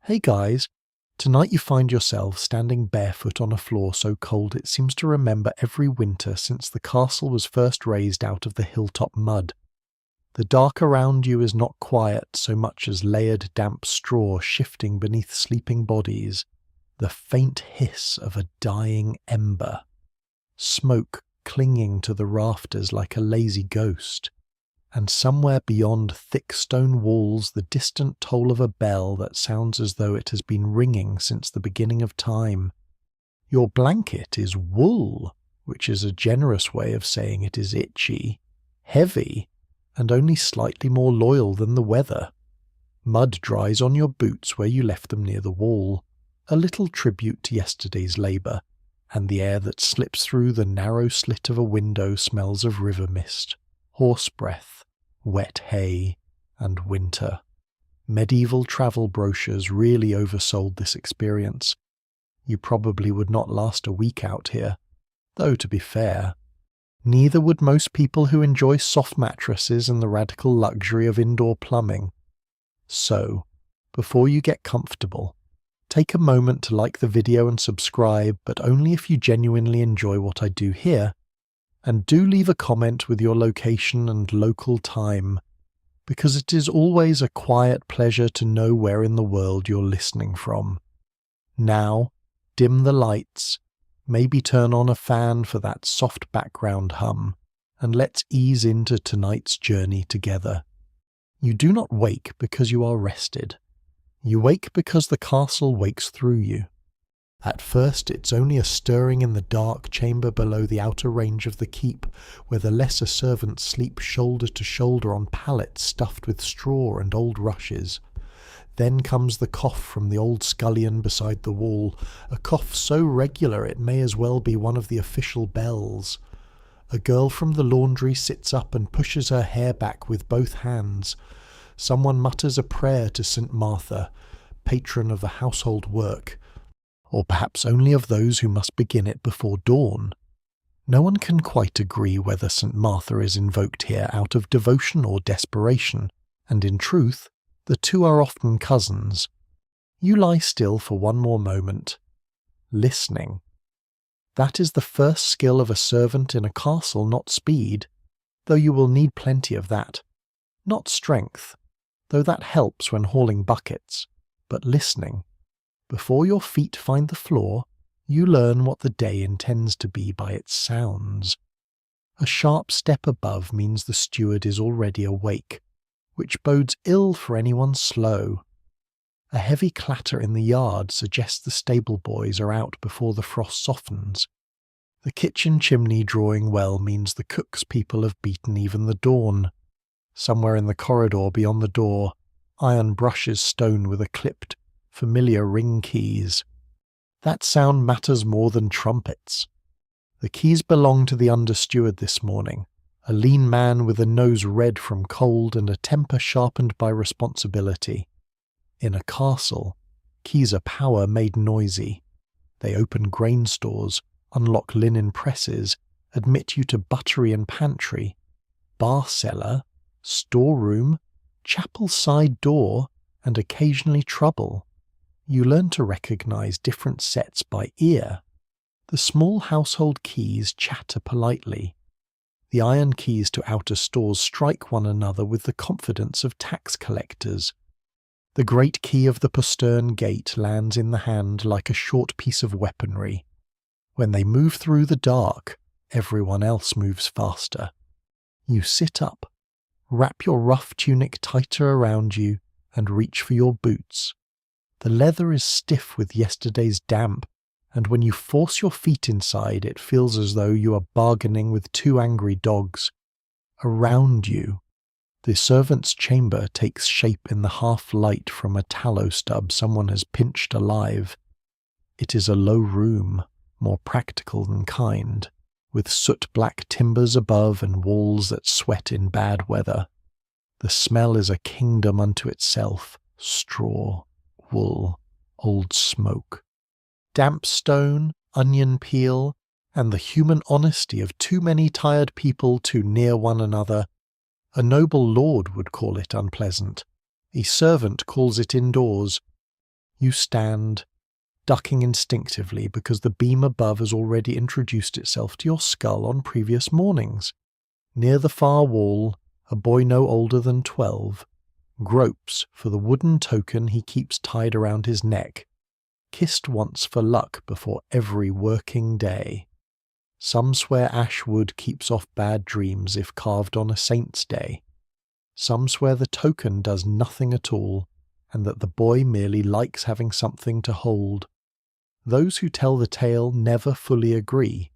Hey guys, tonight you find yourself standing barefoot on a floor so cold it seems to remember every winter since the castle was first raised out of the hilltop mud. The dark around you is not quiet so much as layered damp straw shifting beneath sleeping bodies, the faint hiss of a dying ember, smoke clinging to the rafters like a lazy ghost, and somewhere beyond thick stone walls the distant toll of a bell that sounds as though it has been ringing since the beginning of time. Your blanket is wool, which is a generous way of saying it is itchy, heavy, and only slightly more loyal than the weather. Mud dries on your boots where you left them near the wall, a little tribute to yesterday's labour, and the air that slips through the narrow slit of a window smells of river mist, horse breath, wet hay, and winter. Medieval travel brochures really oversold this experience. You probably would not last a week out here, though to be fair, neither would most people who enjoy soft mattresses and the radical luxury of indoor plumbing. So, before you get comfortable, take a moment to like the video and subscribe, but only if you genuinely enjoy what I do here. And do leave a comment with your location and local time, because it is always a quiet pleasure to know where in the world you're listening from. Now, dim the lights, maybe turn on a fan for that soft background hum, and let's ease into tonight's journey together. You do not wake because you are rested. You wake because the castle wakes through you. At first it's only a stirring in the dark chamber below the outer range of the keep, where the lesser servants sleep shoulder to shoulder on pallets stuffed with straw and old rushes. Then comes the cough from the old scullion beside the wall, a cough so regular it may as well be one of the official bells. A girl from the laundry sits up and pushes her hair back with both hands. Someone mutters a prayer to St. Martha, patron of the household work, or perhaps only of those who must begin it before dawn. No one can quite agree whether St. Martha is invoked here out of devotion or desperation, and in truth, the two are often cousins. You lie still for one more moment, listening. That is the first skill of a servant in a castle, not speed, though you will need plenty of that. Not strength, though that helps when hauling buckets, but listening. Before your feet find the floor, you learn what the day intends to be by its sounds. A sharp step above means the steward is already awake, which bodes ill for anyone slow. A heavy clatter in the yard suggests the stable boys are out before the frost softens. The kitchen chimney drawing well means the cook's people have beaten even the dawn. Somewhere in the corridor beyond the door, iron brushes stone with a clipped, familiar ring keys. That sound matters more than trumpets. The keys belong to the understeward this morning, a lean man with a nose red from cold and a temper sharpened by responsibility. In a castle, keys are power made noisy. They open grain stores, unlock linen presses, admit you to buttery and pantry, bar cellar, storeroom, chapel side door, and occasionally trouble. You learn to recognize different sets by ear. The small household keys chatter politely. The iron keys to outer stores strike one another with the confidence of tax collectors. The great key of the postern gate lands in the hand like a short piece of weaponry. When they move through the dark, everyone else moves faster. You sit up, wrap your rough tunic tighter around you, and reach for your boots. The leather is stiff with yesterday's damp, and when you force your feet inside, it feels as though you are bargaining with two angry dogs. Around you, the servant's chamber takes shape in the half-light from a tallow stub someone has pinched alive. It is a low room, more practical than kind, with soot-black timbers above and walls that sweat in bad weather. The smell is a kingdom unto itself, straw, wool, old smoke, damp stone, onion peel, and the human honesty of too many tired people too near one another. A noble lord would call it unpleasant. A servant calls it indoors. You stand, ducking instinctively because the beam above has already introduced itself to your skull on previous mornings. Near the far wall, a boy no older than 12 gropes for the wooden token he keeps tied around his neck, kissed once for luck before every working day. Some swear ash wood keeps off bad dreams if carved on a saint's day. Some swear the token does nothing at all, and that the boy merely likes having something to hold. Those who tell the tale never fully agree,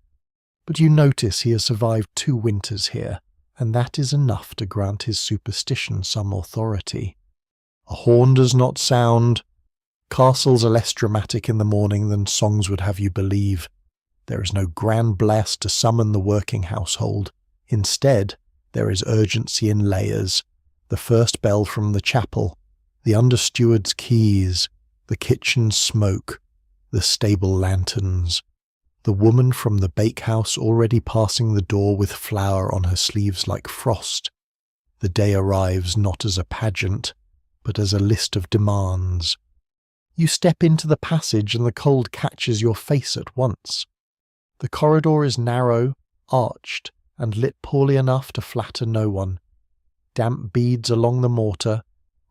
but you notice he has survived 2 winters here, and that is enough to grant his superstition some authority. A horn does not sound. Castles are less dramatic in the morning than songs would have you believe. There is no grand blast to summon the working household. Instead, there is urgency in layers. The first bell from the chapel, the understeward's keys, the kitchen smoke, the stable lanterns, the woman from the bakehouse already passing the door with flour on her sleeves like frost. The day arrives not as a pageant, but as a list of demands. You step into the passage and the cold catches your face at once. The corridor is narrow, arched, and lit poorly enough to flatter no one. Damp beads along the mortar,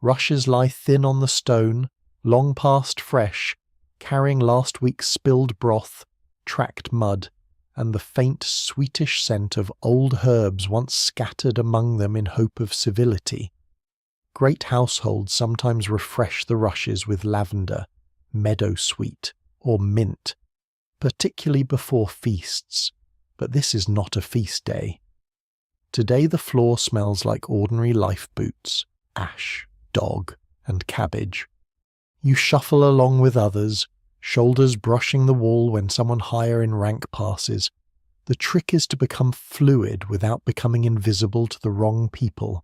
rushes lie thin on the stone, long past fresh, carrying last week's spilled broth, tracked mud, and the faint, sweetish scent of old herbs once scattered among them in hope of civility. Great households sometimes refresh the rushes with lavender, meadowsweet, or mint, particularly before feasts, but this is not a feast day. Today the floor smells like ordinary life boots, ash, dog, and cabbage. You shuffle along with others, shoulders brushing the wall when someone higher in rank passes. The trick is to become fluid without becoming invisible to the wrong people.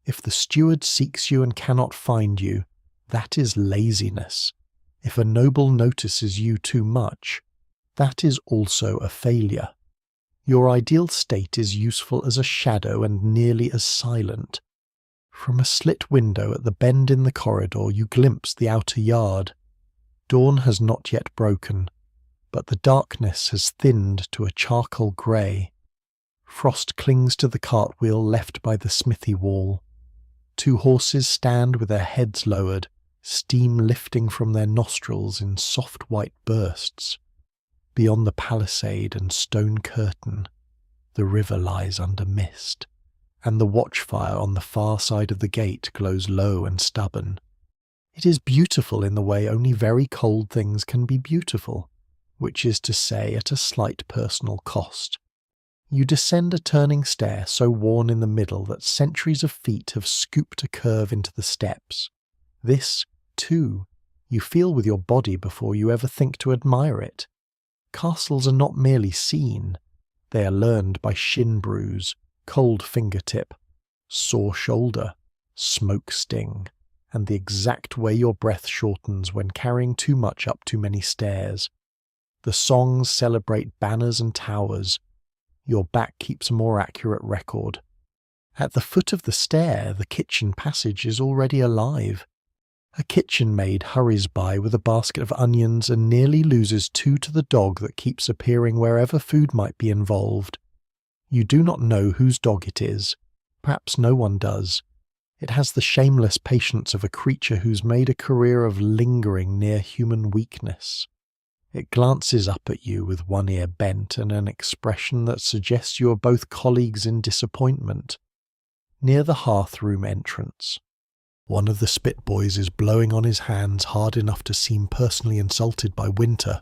If the steward seeks you and cannot find you, that is laziness. If a noble notices you too much, that is also a failure. Your ideal state is useful as a shadow and nearly as silent. From a slit window at the bend in the corridor you glimpse the outer yard. Dawn has not yet broken, but the darkness has thinned to a charcoal grey. Frost clings to the cartwheel left by the smithy wall. 2 horses stand with their heads lowered, steam lifting from their nostrils in soft white bursts. Beyond the palisade and stone curtain, the river lies under mist, and the watchfire on the far side of the gate glows low and stubborn. It is beautiful in the way only very cold things can be beautiful, which is to say at a slight personal cost. You descend a turning stair so worn in the middle that centuries of feet have scooped a curve into the steps. This, too, you feel with your body before you ever think to admire it. Castles are not merely seen, they are learned by shin bruise, cold fingertip, sore shoulder, smoke sting, and the exact way your breath shortens when carrying too much up too many stairs. The songs celebrate banners and towers. Your back keeps a more accurate record. At the foot of the stair, the kitchen passage is already alive. A kitchen maid hurries by with a basket of onions and nearly loses 2 to the dog that keeps appearing wherever food might be involved. You do not know whose dog it is. Perhaps no one does. It has the shameless patience of a creature who's made a career of lingering near human weakness. It glances up at you with one ear bent and an expression that suggests you are both colleagues in disappointment. Near the hearth-room entrance, one of the spit boys is blowing on his hands hard enough to seem personally insulted by winter.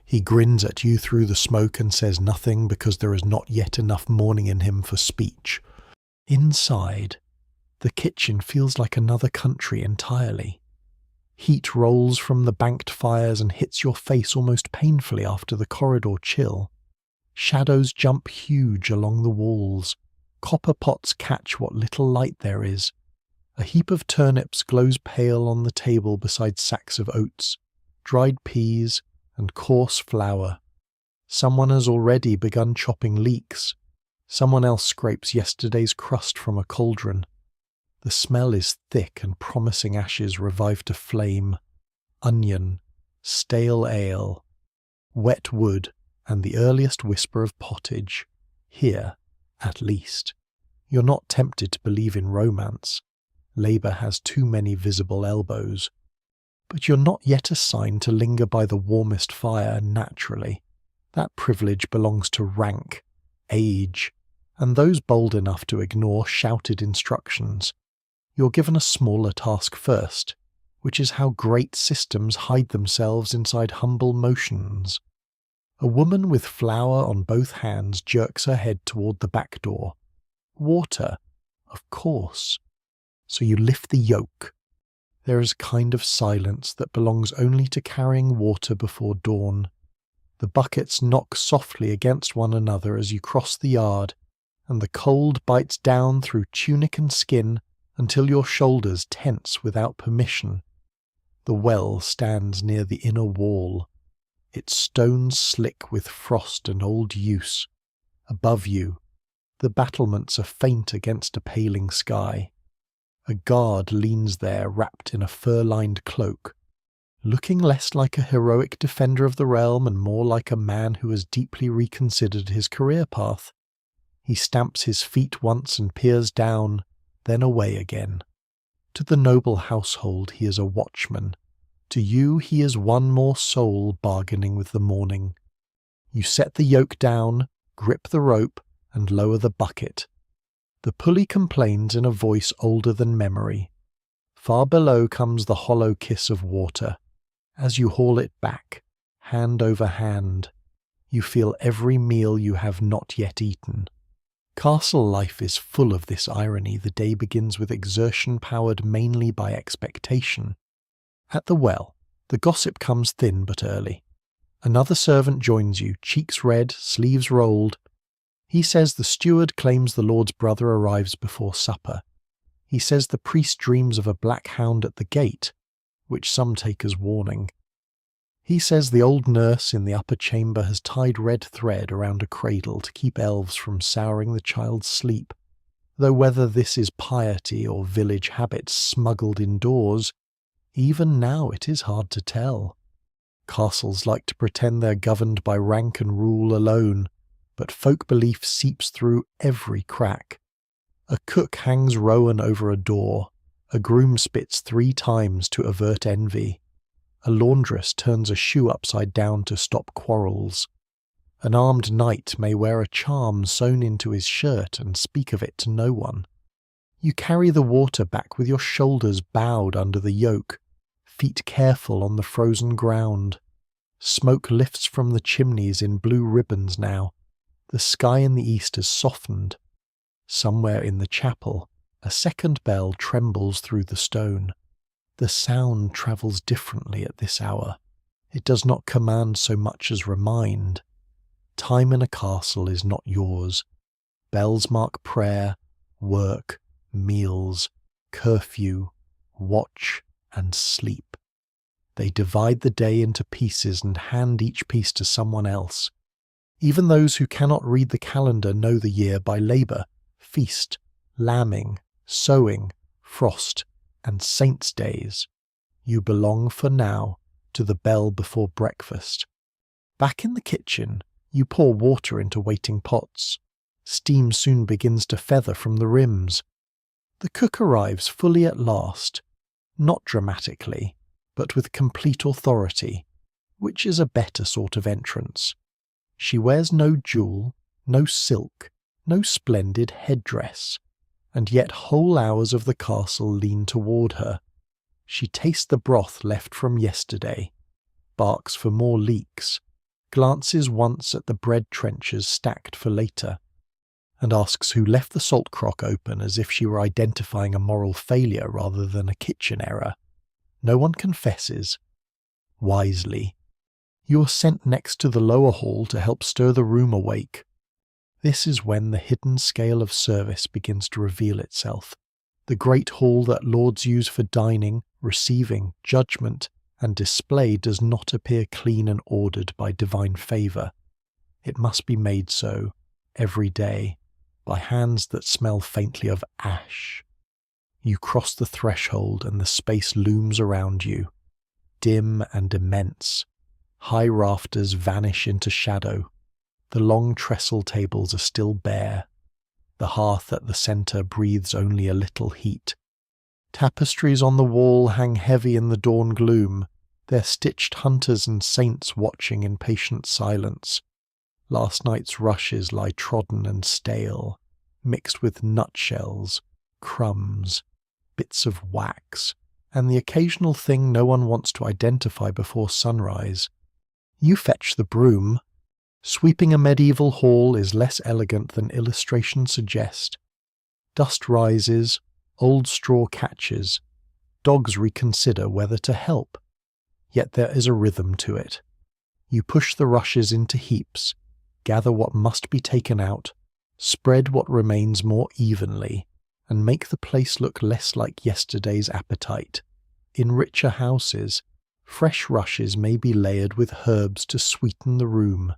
He grins at you through the smoke and says nothing because there is not yet enough morning in him for speech. Inside, the kitchen feels like another country entirely. Heat rolls from the banked fires and hits your face almost painfully after the corridor chill. Shadows jump huge along the walls. Copper pots catch what little light there is. A heap of turnips glows pale on the table beside sacks of oats, dried peas, and coarse flour. Someone has already begun chopping leeks. Someone else scrapes yesterday's crust from a cauldron. The smell is thick and promising ashes revived to flame. onion, stale ale, wet wood, and the earliest whisper of pottage. Here, at least. You're not tempted to believe in romance. Labour has too many visible elbows. But you're not yet assigned to linger by the warmest fire naturally. That privilege belongs to rank, age, and those bold enough to ignore shouted instructions. You're given a smaller task first, which is how great systems hide themselves inside humble motions. A woman with flour on both hands jerks her head toward the back door. Water, of course. So you lift the yoke. There is a kind of silence that belongs only to carrying water before dawn. The buckets knock softly against one another as you cross the yard, and the cold bites down through tunic and skin until your shoulders tense without permission. The well stands near the inner wall, its stones slick with frost and old use. Above you, the battlements are faint against a paling sky. A guard leans there wrapped in a fur-lined cloak, looking less like a heroic defender of the realm and more like a man who has deeply reconsidered his career path. He stamps his feet once and peers down, then away again. To the noble household he is a watchman. To you he is one more soul bargaining with the morning. You set the yoke down, grip the rope, and lower the bucket. The pulley complains in a voice older than memory. Far below comes the hollow kiss of water. As you haul it back, hand over hand, you feel every meal you have not yet eaten. Castle life is full of this irony. The day begins with exertion powered mainly by expectation. At the well, the gossip comes thin but early. Another servant joins you, cheeks red, sleeves rolled. He says the steward claims the Lord's brother arrives before supper. He says the priest dreams of a black hound at the gate, which some take as warning. He says the old nurse in the upper chamber has tied red thread around a cradle to keep elves from souring the child's sleep, though whether this is piety or village habits smuggled indoors, even now it is hard to tell. Castles like to pretend they're governed by rank and rule alone, but folk belief seeps through every crack. A cook hangs rowan over a door, a groom spits 3 times to avert envy, a laundress turns a shoe upside down to stop quarrels. An armed knight may wear a charm sewn into his shirt and speak of it to no one. You carry the water back with your shoulders bowed under the yoke, feet careful on the frozen ground. Smoke lifts from the chimneys in blue ribbons now. The sky in the east has softened. Somewhere in the chapel, a second bell trembles through the stone. The sound travels differently at this hour. It does not command so much as remind. Time in a castle is not yours. Bells mark prayer, work, meals, curfew, watch, and sleep. They divide the day into pieces and hand each piece to someone else. Even those who cannot read the calendar know the year by labour, feast, lambing, sowing, frost, and saints' days. You belong for now to the bell before breakfast. Back in the kitchen, you pour water into waiting pots. Steam soon begins to feather from the rims. The cook arrives fully at last, not dramatically, but with complete authority, which is a better sort of entrance. She wears no jewel, no silk, no splendid headdress, and yet whole hours of the castle lean toward her. She tastes the broth left from yesterday, barks for more leeks, glances once at the bread trenchers stacked for later, and asks who left the salt crock open as if she were identifying a moral failure rather than a kitchen error. No one confesses. Wisely. You are sent next to the lower hall to help stir the room awake. This is when the hidden scale of service begins to reveal itself. The great hall that lords use for dining, receiving, judgment, and display does not appear clean and ordered by divine favour. It must be made so, every day, by hands that smell faintly of ash. You cross the threshold and the space looms around you. dim and immense. High rafters vanish into shadow. The long trestle tables are still bare. The hearth at the centre breathes only a little heat. Tapestries on the wall hang heavy in the dawn gloom, their stitched hunters and saints watching in patient silence. Last night's rushes lie trodden and stale, mixed with nutshells, crumbs, bits of wax, and the occasional thing no one wants to identify before sunrise. You fetch the broom. Sweeping a medieval hall is less elegant than illustrations suggest. Dust rises, old straw catches. Dogs reconsider whether to help. Yet there is a rhythm to it. You push the rushes into heaps, gather what must be taken out, spread what remains more evenly, and make the place look less like yesterday's appetite. In richer houses, fresh rushes may be layered with herbs to sweeten the room.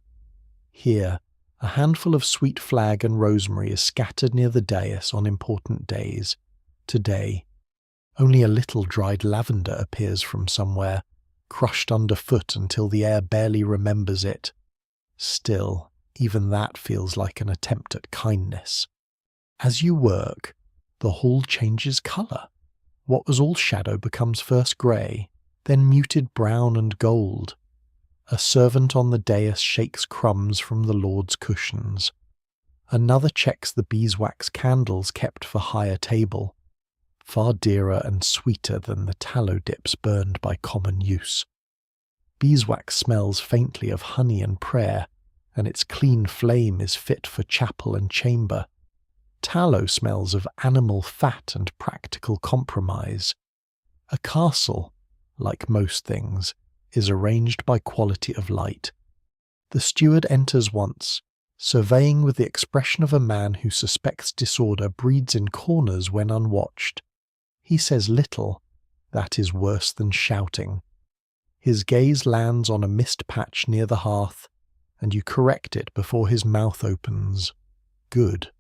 Here, a handful of sweet flag and rosemary is scattered near the dais on important days. Today, only a little dried lavender appears from somewhere, crushed underfoot until the air barely remembers it. Still, even that feels like an attempt at kindness. As you work, the hall changes colour. What was all shadow becomes first grey, then muted brown and gold. A servant on the dais shakes crumbs from the Lord's cushions. Another checks the beeswax candles kept for higher table, far dearer and sweeter than the tallow dips burned by common use. Beeswax smells faintly of honey and prayer, and its clean flame is fit for chapel and chamber. Tallow smells of animal fat and practical compromise. A castle, like most things, is arranged by quality of light. The steward enters once, surveying with the expression of a man who suspects disorder breeds in corners when unwatched. He says little, that is worse than shouting. His gaze lands on a mist patch near the hearth, and you correct it before his mouth opens. Good.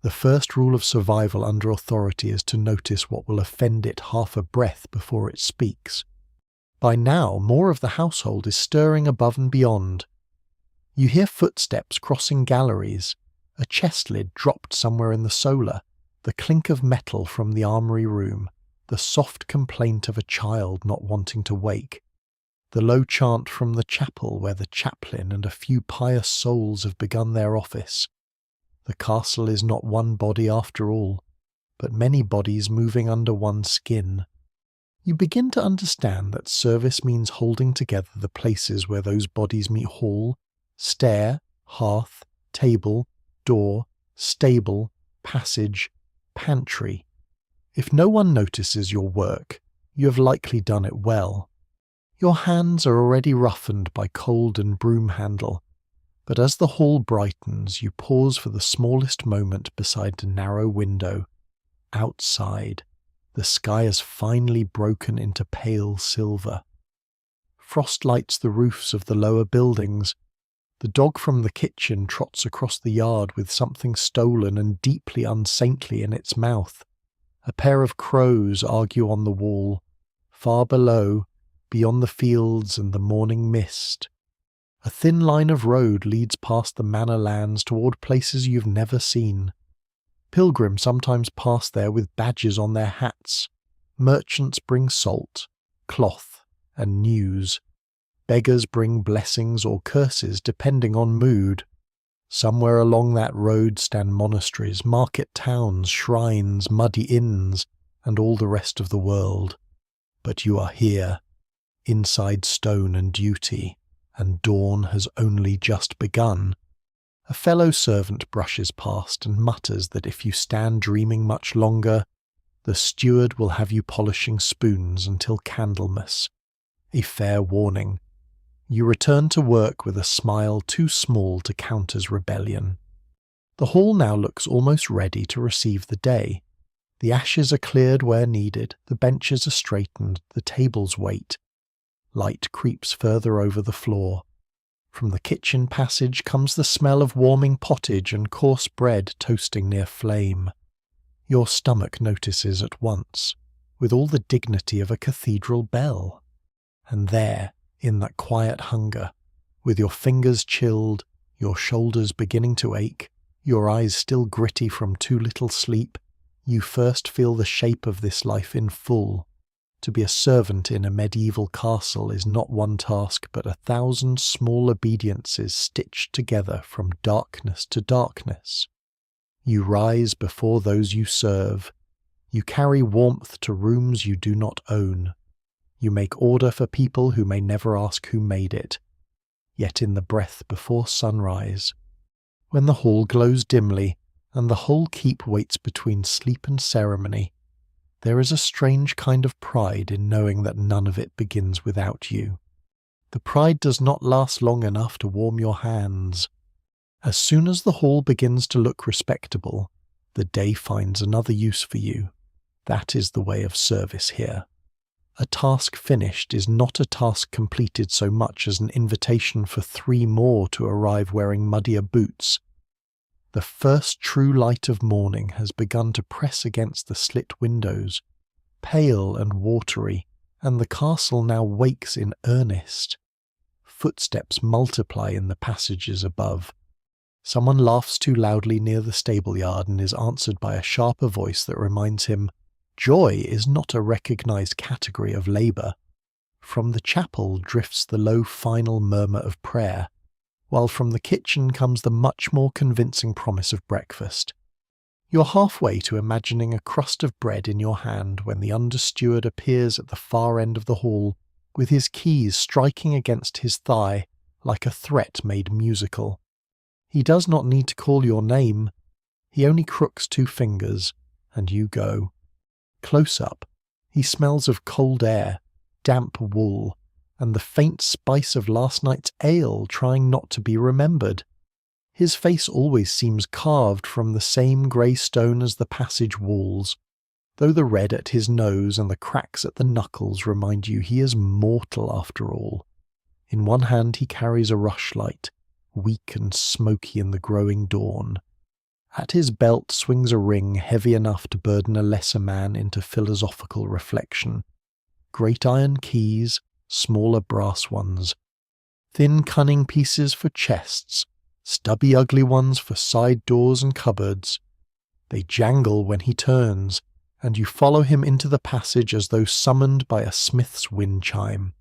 The first rule of survival under authority is to notice what will offend it half a breath before it speaks. By now, more of the household is stirring above and beyond. You hear footsteps crossing galleries, a chest lid dropped somewhere in the solar, the clink of metal from the armoury room, the soft complaint of a child not wanting to wake, the low chant from the chapel where the chaplain and a few pious souls have begun their office. The castle is not one body after all, but many bodies moving under one skin. You begin to understand that service means holding together the places where those bodies meet: hall, stair, hearth, table, door, stable, passage, pantry. If no one notices your work, you have likely done it well. Your hands are already roughened by cold and broom handle, but as the hall brightens, you pause for the smallest moment beside a narrow window. Outside, the sky is finely broken into pale silver. Frost lights the roofs of the lower buildings. The dog from the kitchen trots across the yard with something stolen and deeply unsaintly in its mouth. A pair of crows argue on the wall. Far below, beyond the fields and the morning mist, a thin line of road leads past the manor lands toward places you've never seen. Pilgrims sometimes pass there with badges on their hats. Merchants bring salt, cloth, and news. Beggars bring blessings or curses depending on mood. Somewhere along that road stand monasteries, market towns, shrines, muddy inns, and all the rest of the world. But you are here, inside stone and duty, and dawn has only just begun. A fellow servant brushes past and mutters that if you stand dreaming much longer, the steward will have you polishing spoons until Candlemas. A fair warning. You return to work with a smile too small to count as rebellion. The hall now looks almost ready to receive the day. The ashes are cleared where needed, the benches are straightened, the tables wait. Light creeps further over the floor. From the kitchen passage comes the smell of warming pottage and coarse bread toasting near flame. Your stomach notices at once, with all the dignity of a cathedral bell. And there, in that quiet hunger, with your fingers chilled, your shoulders beginning to ache, your eyes still gritty from too little sleep, you first feel the shape of this life in full. To be a servant in a medieval castle is not one task, but 1,000 small obediences stitched together from darkness to darkness. You rise before those you serve. You carry warmth to rooms you do not own. You make order for people who may never ask who made it. Yet in the breath before sunrise, when the hall glows dimly and the whole keep waits between sleep and ceremony, there is a strange kind of pride in knowing that none of it begins without you. The pride does not last long enough to warm your hands. As soon as the hall begins to look respectable, the day finds another use for you. That is the way of service here. A task finished is not a task completed so much as an invitation for 3 more to arrive wearing muddier boots. The first true light of morning has begun to press against the slit windows, pale and watery, and the castle now wakes in earnest. Footsteps multiply in the passages above. Someone laughs too loudly near the stable-yard and is answered by a sharper voice that reminds him, joy is not a recognized category of labor. From the chapel drifts the low final murmur of prayer, while from the kitchen comes the much more convincing promise of breakfast. You're halfway to imagining a crust of bread in your hand when the under-steward appears at the far end of the hall, with his keys striking against his thigh like a threat made musical. He does not need to call your name. He only crooks 2 fingers, and you go. Close up, he smells of cold air, damp wool, and the faint spice of last night's ale trying not to be remembered. His face always seems carved from the same grey stone as the passage walls, though the red at his nose and the cracks at the knuckles remind you he is mortal after all. In one hand he carries a rushlight, weak and smoky in the growing dawn. At his belt swings a ring heavy enough to burden a lesser man into philosophical reflection. Great iron keys, smaller brass ones. Thin cunning pieces for chests, stubby ugly ones for side doors and cupboards. They jangle when he turns, and you follow him into the passage as though summoned by a smith's wind chime.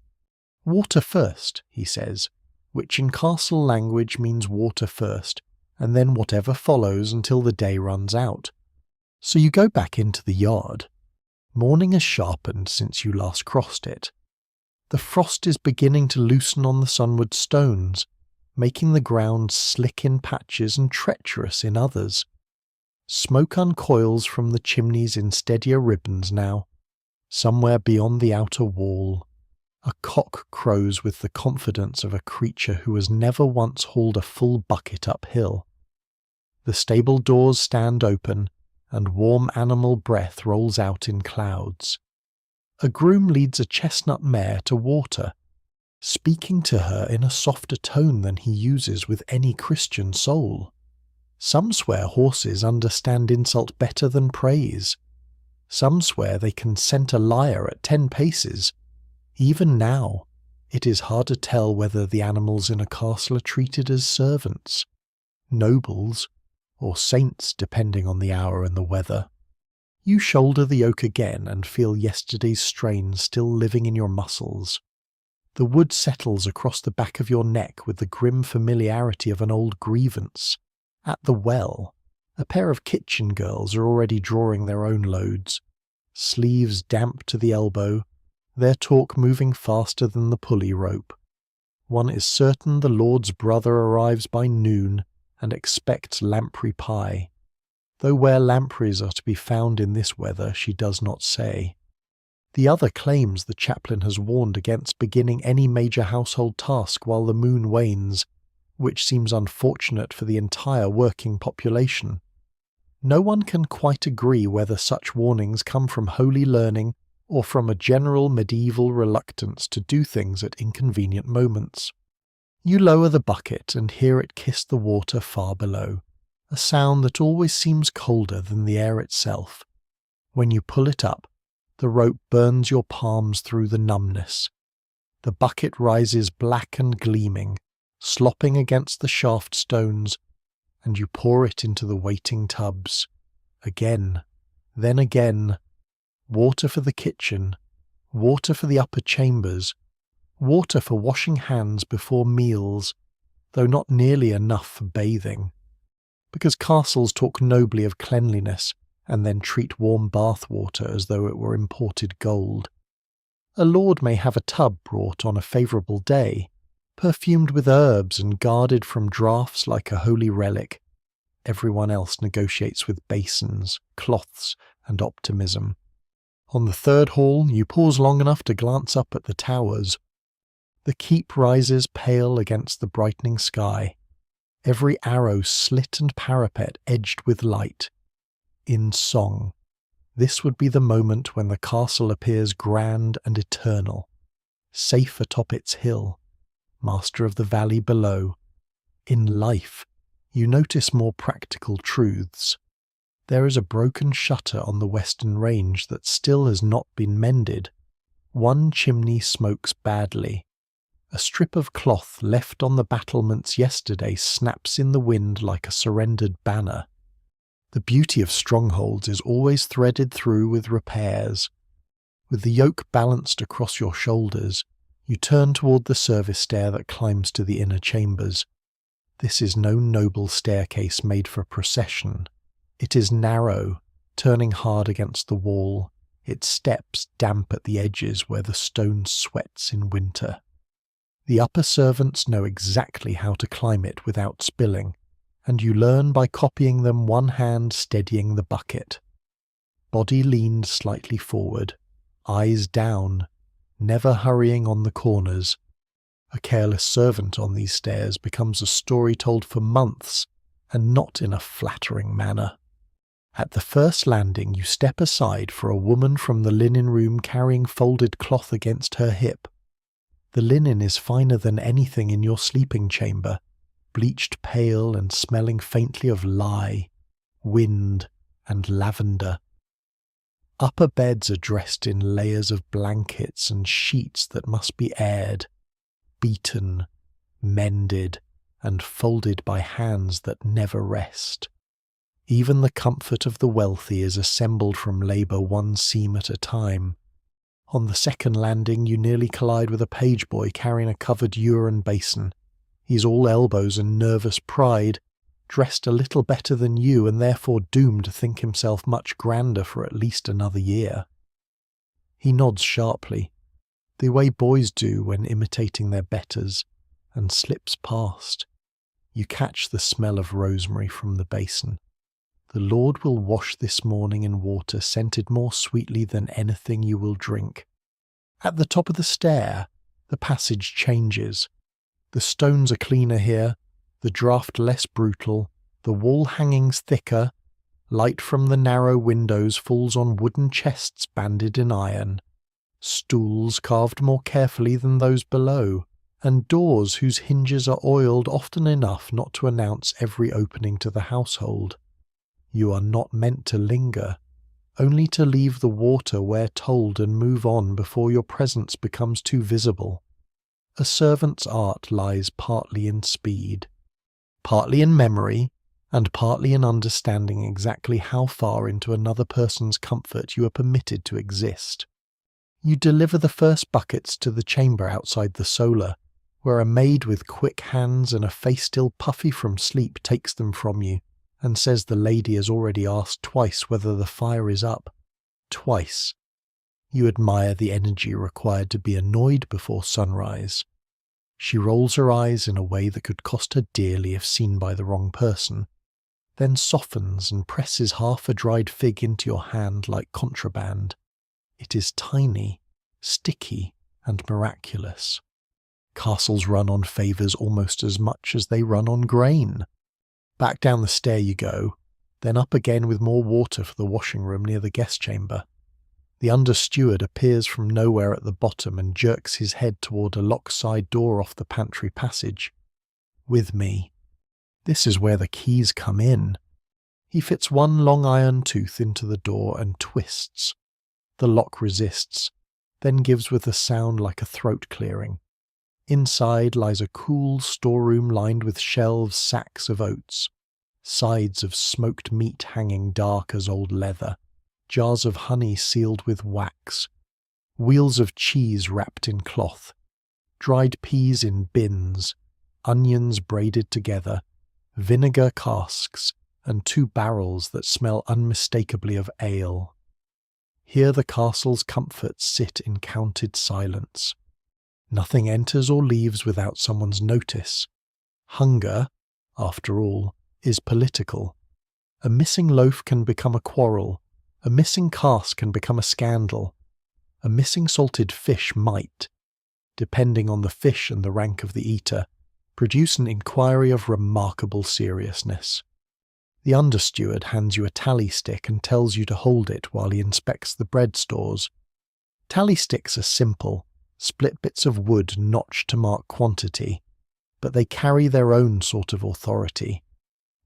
Water first, he says, which in castle language means water first, and then whatever follows until the day runs out. So you go back into the yard. Morning has sharpened since you last crossed it. The frost is beginning to loosen on the sunward stones, making the ground slick in patches and treacherous in others. Smoke uncoils from the chimneys in steadier ribbons now. Somewhere beyond the outer wall, a cock crows with the confidence of a creature who has never once hauled a full bucket uphill. The stable doors stand open, and warm animal breath rolls out in clouds. A groom leads a chestnut mare to water, speaking to her in a softer tone than he uses with any Christian soul. Some swear horses understand insult better than praise. Some swear they can scent a liar at 10 paces. Even now, it is hard to tell whether the animals in a castle are treated as servants, nobles, or saints depending on the hour and the weather. You shoulder the yoke again and feel yesterday's strain still living in your muscles. The wood settles across the back of your neck with the grim familiarity of an old grievance. At the well, a pair of kitchen girls are already drawing their own loads, sleeves damp to the elbow, their talk moving faster than the pulley rope. One is certain the Lord's brother arrives by noon and expects lamprey pie, though where lampreys are to be found in this weather she does not say. The other claims the chaplain has warned against beginning any major household task while the moon wanes, which seems unfortunate for the entire working population. No one can quite agree whether such warnings come from holy learning or from a general medieval reluctance to do things at inconvenient moments. You lower the bucket and hear it kiss the water far below, a sound that always seems colder than the air itself. When you pull it up, the rope burns your palms through the numbness. The bucket rises black and gleaming, slopping against the shaft stones, and you pour it into the waiting tubs. Again, then again. Water for the kitchen, water for the upper chambers, water for washing hands before meals, though not nearly enough for bathing. Because castles talk nobly of cleanliness and then treat warm bath water as though it were imported gold. A lord may have a tub brought on a favourable day, perfumed with herbs and guarded from draughts like a holy relic. Everyone else negotiates with basins, cloths, and optimism. On the third hall, you pause long enough to glance up at the towers. The keep rises pale against the brightening sky, every arrow slit and parapet edged with light. In song, this would be the moment when the castle appears grand and eternal, safe atop its hill, master of the valley below. In life, you notice more practical truths. There is a broken shutter on the western range that still has not been mended. One chimney smokes badly. A strip of cloth left on the battlements yesterday snaps in the wind like a surrendered banner. The beauty of strongholds is always threaded through with repairs. With the yoke balanced across your shoulders, you turn toward the service stair that climbs to the inner chambers. This is no noble staircase made for procession. It is narrow, turning hard against the wall, its steps damp at the edges where the stone sweats in winter. The upper servants know exactly how to climb it without spilling, and you learn by copying them, one hand steadying the bucket. Body leaned slightly forward, eyes down, never hurrying on the corners. A careless servant on these stairs becomes a story told for months, and not in a flattering manner. At the first landing you step aside for a woman from the linen room carrying folded cloth against her hip. The linen is finer than anything in your sleeping chamber, bleached pale and smelling faintly of lye, wind, and lavender. Upper beds are dressed in layers of blankets and sheets that must be aired, beaten, mended, and folded by hands that never rest. Even the comfort of the wealthy is assembled from labour one seam at a time. On the second landing you nearly collide with a page boy carrying a covered urine basin. He's all elbows and nervous pride, dressed a little better than you and therefore doomed to think himself much grander for at least another year. He nods sharply, the way boys do when imitating their betters, and slips past. You catch the smell of rosemary from the basin. The Lord will wash this morning in water scented more sweetly than anything you will drink. At the top of the stair, the passage changes. The stones are cleaner here, the draught less brutal, the wall hangings thicker. Light from the narrow windows falls on wooden chests banded in iron, stools carved more carefully than those below, and doors whose hinges are oiled often enough not to announce every opening to the household. You are not meant to linger, only to leave the water where told and move on before your presence becomes too visible. A servant's art lies partly in speed, partly in memory, and partly in understanding exactly how far into another person's comfort you are permitted to exist. You deliver the first buckets to the chamber outside the solar, where a maid with quick hands and a face still puffy from sleep takes them from you, and says the lady has already asked twice whether the fire is up. Twice. You admire the energy required to be annoyed before sunrise. She rolls her eyes in a way that could cost her dearly if seen by the wrong person, then softens and presses half a dried fig into your hand like contraband. It is tiny, sticky, and miraculous. Castles run on favours almost as much as they run on grain. Back down the stair you go, then up again with more water for the washing room near the guest chamber. The under-steward appears from nowhere at the bottom and jerks his head toward a locked side door off the pantry passage. With me. This is where the keys come in. He fits one long iron tooth into the door and twists. The lock resists. then gives with a sound like a throat clearing. Inside lies a cool storeroom lined with shelves, sacks of oats, sides of smoked meat hanging dark as old leather, jars of honey sealed with wax, wheels of cheese wrapped in cloth, dried peas in bins, onions braided together, vinegar casks, and 2 barrels that smell unmistakably of ale. Here the castle's comforts sit in counted silence. Nothing enters or leaves without someone's notice. Hunger, after all, is political. A missing loaf can become a quarrel. A missing cask can become a scandal. A missing salted fish might, depending on the fish and the rank of the eater, produce an inquiry of remarkable seriousness. The understeward hands you a tally stick and tells you to hold it while he inspects the bread stores. Tally sticks are simple, split bits of wood notched to mark quantity, but they carry their own sort of authority.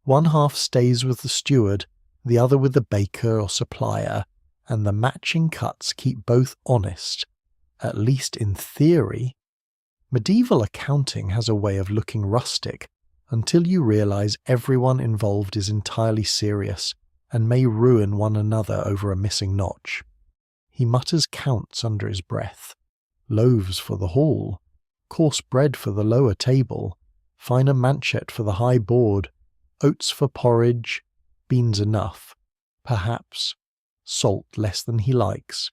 One half stays with the steward, the other with the baker or supplier, and the matching cuts keep both honest, at least in theory. Medieval accounting has a way of looking rustic until you realize everyone involved is entirely serious and may ruin one another over a missing notch. He mutters counts under his breath. Loaves for the hall, coarse bread for the lower table, finer manchet for the high board, oats for porridge, beans enough, perhaps, salt less than he likes.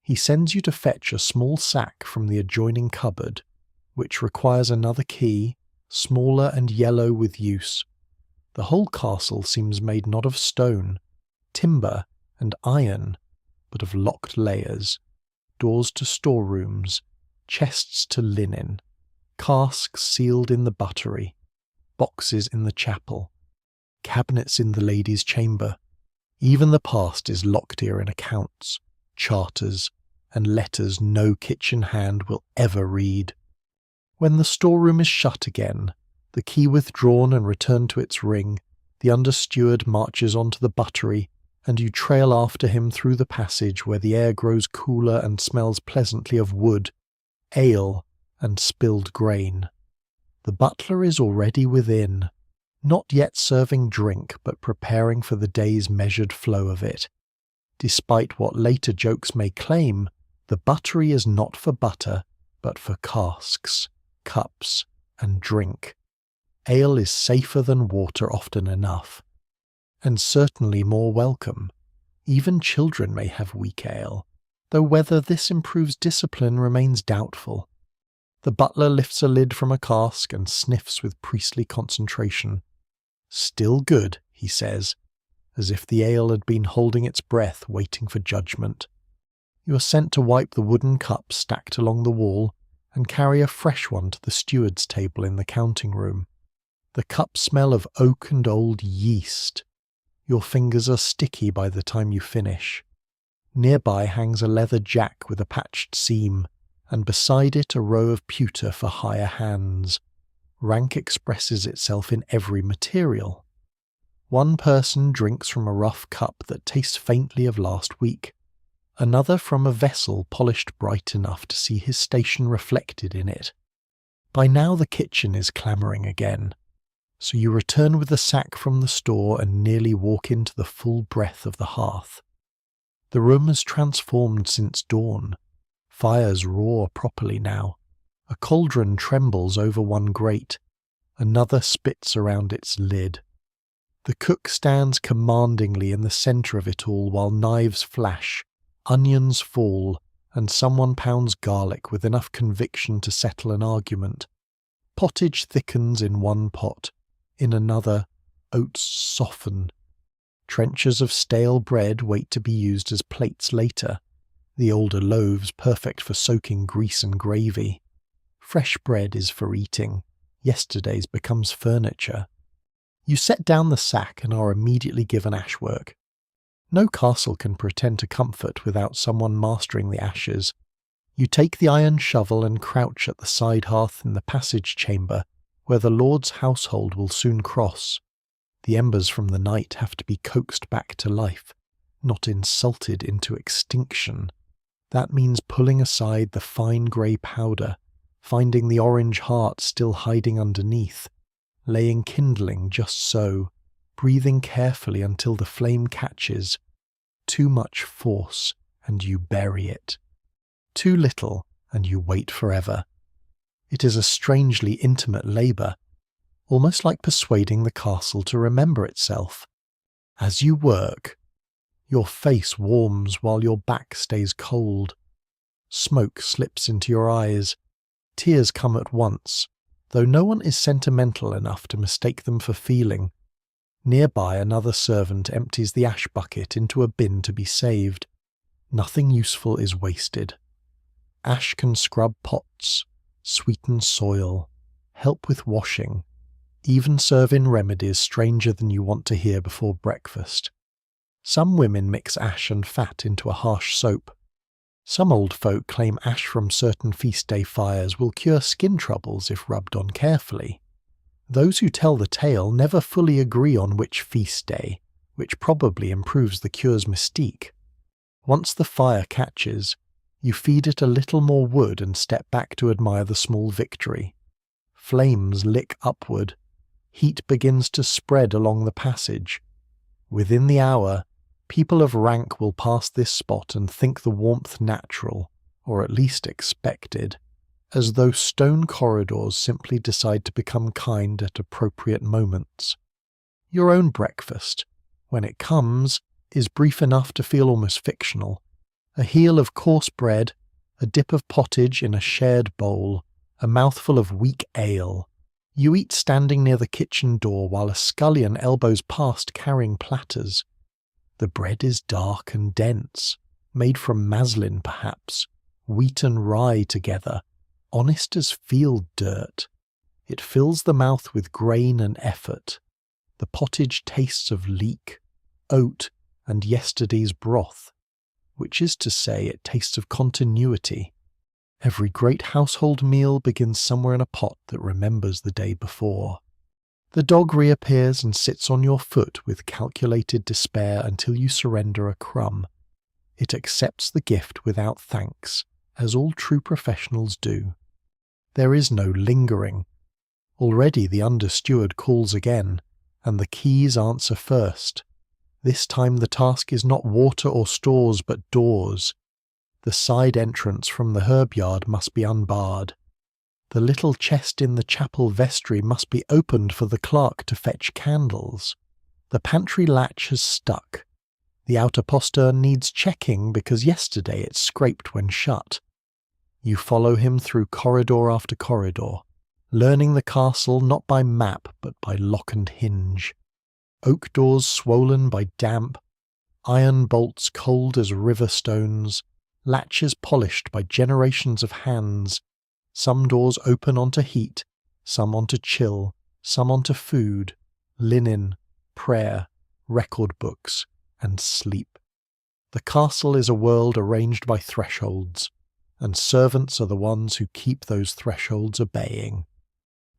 He sends you to fetch a small sack from the adjoining cupboard, which requires another key, smaller and yellow with use. The whole castle seems made not of stone, timber, and iron, but of locked layers, doors to storerooms, chests to linen, casks sealed in the buttery, boxes in the chapel, cabinets in the lady's chamber. Even the past is locked here in accounts, charters, and letters no kitchen hand will ever read. When the storeroom is shut again, the key withdrawn and returned to its ring, the understeward marches on to the buttery, and you trail after him through the passage where the air grows cooler and smells pleasantly of wood, ale, and spilled grain. The butler is already within, not yet serving drink but preparing for the day's measured flow of it. Despite what later jokes may claim, the buttery is not for butter, but for casks, cups, and drink. Ale is safer than water often enough, and certainly more welcome. Even children may have weak ale, though whether this improves discipline remains doubtful. The butler lifts a lid from a cask and sniffs with priestly concentration. Still good, he says, as if the ale had been holding its breath waiting for judgment. You are sent to wipe the wooden cups stacked along the wall and carry a fresh one to the steward's table in the counting room. The cups smell of oak and old yeast. Your fingers are sticky by the time you finish. Nearby hangs a leather jack with a patched seam, and beside it a row of pewter for higher hands. Rank expresses itself in every material. One person drinks from a rough cup that tastes faintly of last week. Another from a vessel polished bright enough to see his station reflected in it. By now the kitchen is clamouring again, so you return with the sack from the store and nearly walk into the full breath of the hearth. The room has transformed since dawn. Fires roar properly now. A cauldron trembles over one grate. Another spits around its lid. The cook stands commandingly in the centre of it all while knives flash, onions fall, and someone pounds garlic with enough conviction to settle an argument. Pottage thickens in one pot. In another, oats soften. Trenchers of stale bread wait to be used as plates later, the older loaves perfect for soaking grease and gravy. Fresh bread is for eating. Yesterday's becomes furniture. You set down the sack and are immediately given ashwork. No castle can pretend to comfort without someone mastering the ashes. You take the iron shovel and crouch at the side hearth in the passage chamber, where the Lord's household will soon cross. The embers from the night have to be coaxed back to life, not insulted into extinction. That means pulling aside the fine grey powder, finding the orange heart still hiding underneath, laying kindling just so, breathing carefully until the flame catches. Too much force, and you bury it. Too little, and you wait forever. It is a strangely intimate labour, almost like persuading the castle to remember itself. As you work, your face warms while your back stays cold. Smoke slips into your eyes. Tears come at once, though no one is sentimental enough to mistake them for feeling. Nearby, another servant empties the ash bucket into a bin to be saved. Nothing useful is wasted. Ash can scrub pots, sweeten soil, help with washing, even serve in remedies stranger than you want to hear before breakfast. Some women mix ash and fat into a harsh soap. Some old folk claim ash from certain feast day fires will cure skin troubles if rubbed on carefully. Those who tell the tale never fully agree on which feast day, which probably improves the cure's mystique. Once the fire catches, you feed it a little more wood and step back to admire the small victory. Flames lick upward. Heat begins to spread along the passage. Within the hour, people of rank will pass this spot and think the warmth natural, or at least expected, as though stone corridors simply decide to become kind at appropriate moments. Your own breakfast, when it comes, is brief enough to feel almost fictional. A heel of coarse bread, a dip of pottage in a shared bowl, a mouthful of weak ale. You eat standing near the kitchen door while a scullion elbows past carrying platters. The bread is dark and dense, made from maslin perhaps, wheat and rye together, honest as field dirt. It fills the mouth with grain and effort. The pottage tastes of leek, oat, and yesterday's broth, which is to say it tastes of continuity. Every great household meal begins somewhere in a pot that remembers the day before. The dog reappears and sits on your foot with calculated despair until you surrender a crumb. It accepts the gift without thanks, as all true professionals do. There is no lingering. Already the under-steward calls again, and the keys answer first. This time the task is not water or stores but doors. The side entrance from the herb yard must be unbarred. The little chest in the chapel vestry must be opened for the clerk to fetch candles. The pantry latch has stuck. The outer postern needs checking because yesterday it scraped when shut. You follow him through corridor after corridor, learning the castle not by map but by lock and hinge. Oak doors swollen by damp, iron bolts cold as river stones, latches polished by generations of hands. Some doors open onto heat, some onto chill, some onto food, linen, prayer, record books, and sleep. The castle is a world arranged by thresholds, and servants are the ones who keep those thresholds obeying.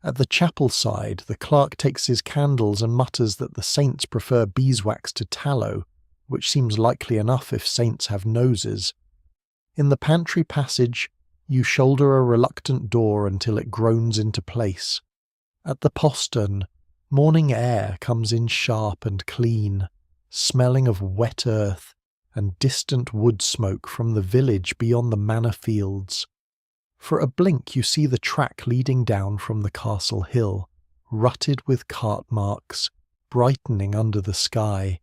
At the chapel side, the clerk takes his candles and mutters that the saints prefer beeswax to tallow, which seems likely enough if saints have noses. In the pantry passage, you shoulder a reluctant door until it groans into place. At the postern, morning air comes in sharp and clean, smelling of wet earth and distant wood smoke from the village beyond the manor fields. For a blink you see the track leading down from the castle hill, rutted with cart marks, brightening under the sky.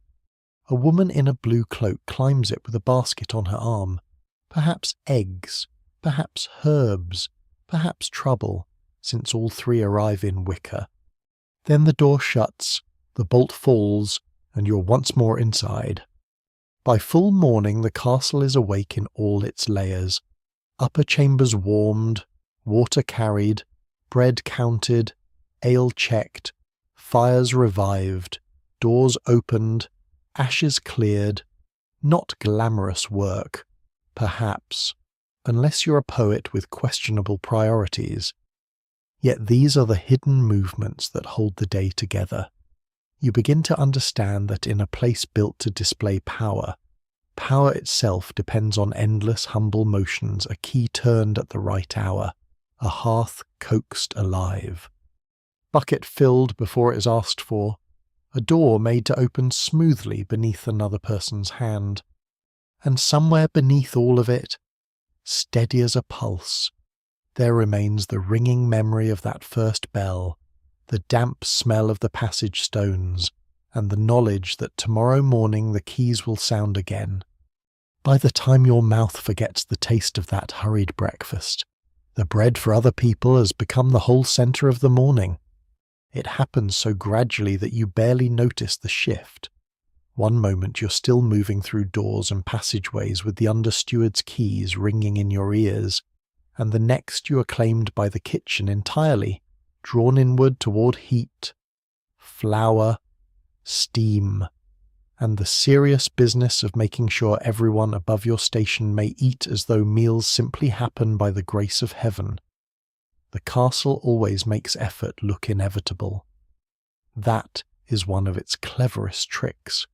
A woman in a blue cloak climbs it with a basket on her arm. Perhaps eggs, perhaps herbs, perhaps trouble, since all three arrive in wicker. Then the door shuts, the bolt falls, and you're once more inside. By full morning the castle is awake in all its layers. Upper chambers warmed, water carried, bread counted, ale checked, fires revived, doors opened, ashes cleared. Not glamorous work, perhaps, unless you're a poet with questionable priorities. Yet these are the hidden movements that hold the day together. You begin to understand that in a place built to display power, Power itself depends on endless humble motions, a key turned at the right hour, a hearth coaxed alive. Bucket filled before it is asked for, a door made to open smoothly beneath another person's hand. And somewhere beneath all of it, steady as a pulse, there remains the ringing memory of that first bell, the damp smell of the passage stones, and the knowledge that tomorrow morning the keys will sound again. By the time your mouth forgets the taste of that hurried breakfast, the bread for other people has become the whole centre of the morning. It happens so gradually that you barely notice the shift. One moment you're still moving through doors and passageways with the understeward's keys ringing in your ears, and the next you are claimed by the kitchen entirely, drawn inward toward heat, flour, steam, and the serious business of making sure everyone above your station may eat as though meals simply happen by the grace of heaven. The castle always makes effort look inevitable. That is one of its cleverest tricks.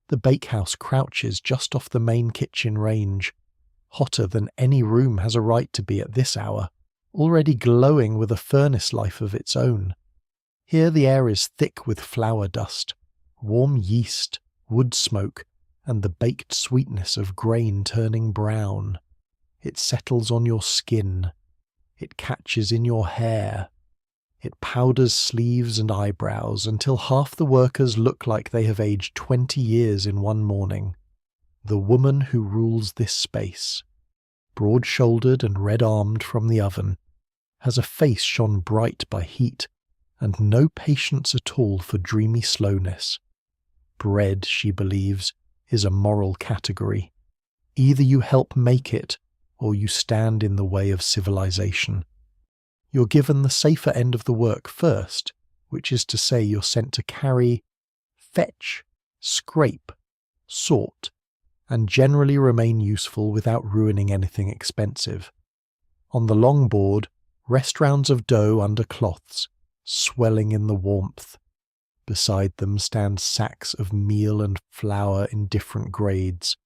The bakehouse crouches just off the main kitchen range, hotter than any room has a right to be at this hour, already glowing with a furnace life of its own. Here the air is thick with flour dust, warm yeast, wood smoke, and the baked sweetness of grain turning brown. It settles on your skin. It catches in your hair. It powders sleeves and eyebrows until half the workers look like they have aged 20 years in one morning. The woman who rules this space, broad-shouldered and red-armed from the oven, has a face shone bright by heat and no patience at all for dreamy slowness. Bread, she believes, is a moral category. Either you help make it, or you stand in the way of civilization. You're given the safer end of the work first, which is to say you're sent to carry, fetch, scrape, sort, and generally remain useful without ruining anything expensive. On the long board, rest rounds of dough under cloths, swelling in the warmth. Beside them stand sacks of meal and flour in different grades,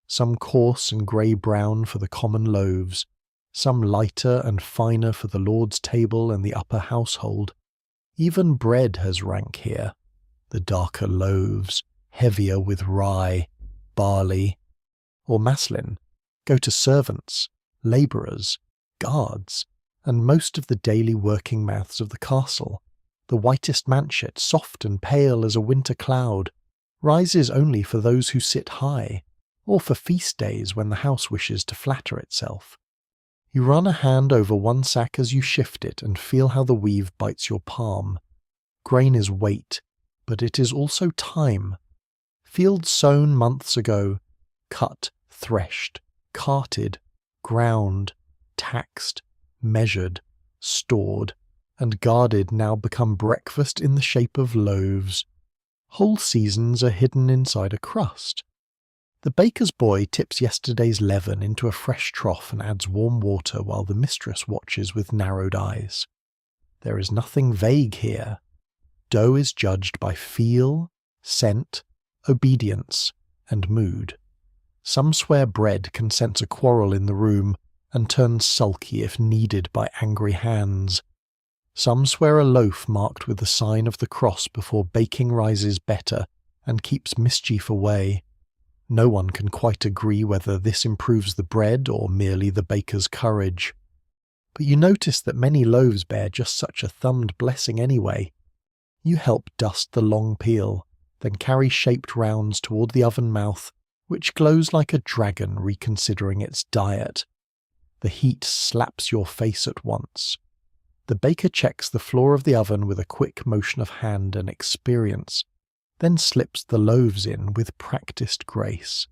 some coarse and grey-brown for the common loaves, some lighter and finer for the Lord's table and the upper household. Even bread has rank here, the darker loaves, heavier with rye, barley, or maslin, go to servants, labourers, guards, and most of the daily working mouths of the castle. The whitest manchet, soft and pale as a winter cloud, rises only for those who sit high, or for feast days when the house wishes to flatter itself. You run a hand over one sack as you shift it and feel how the weave bites your palm. Grain is weight, but it is also time. Fields sown months ago, cut, threshed, carted, ground, taxed, measured, stored, and guarded now become breakfast in the shape of loaves. Whole seasons are hidden inside a crust. The baker's boy tips yesterday's leaven into a fresh trough and adds warm water while the mistress watches with narrowed eyes. There is nothing vague here. Dough is judged by feel, scent, obedience, and mood. Some swear bread can sense a quarrel in the room and turn sulky if needed by angry hands. Some swear a loaf marked with the sign of the cross before baking rises better and keeps mischief away. No one can quite agree whether this improves the bread or merely the baker's courage. But you notice that many loaves bear just such a thumbed blessing anyway. You help dust the long peel, then carry shaped rounds toward the oven mouth, which glows like a dragon reconsidering its diet. The heat slaps your face at once. The baker checks the floor of the oven with a quick motion of hand and experience, then slips the loaves in with practiced grace.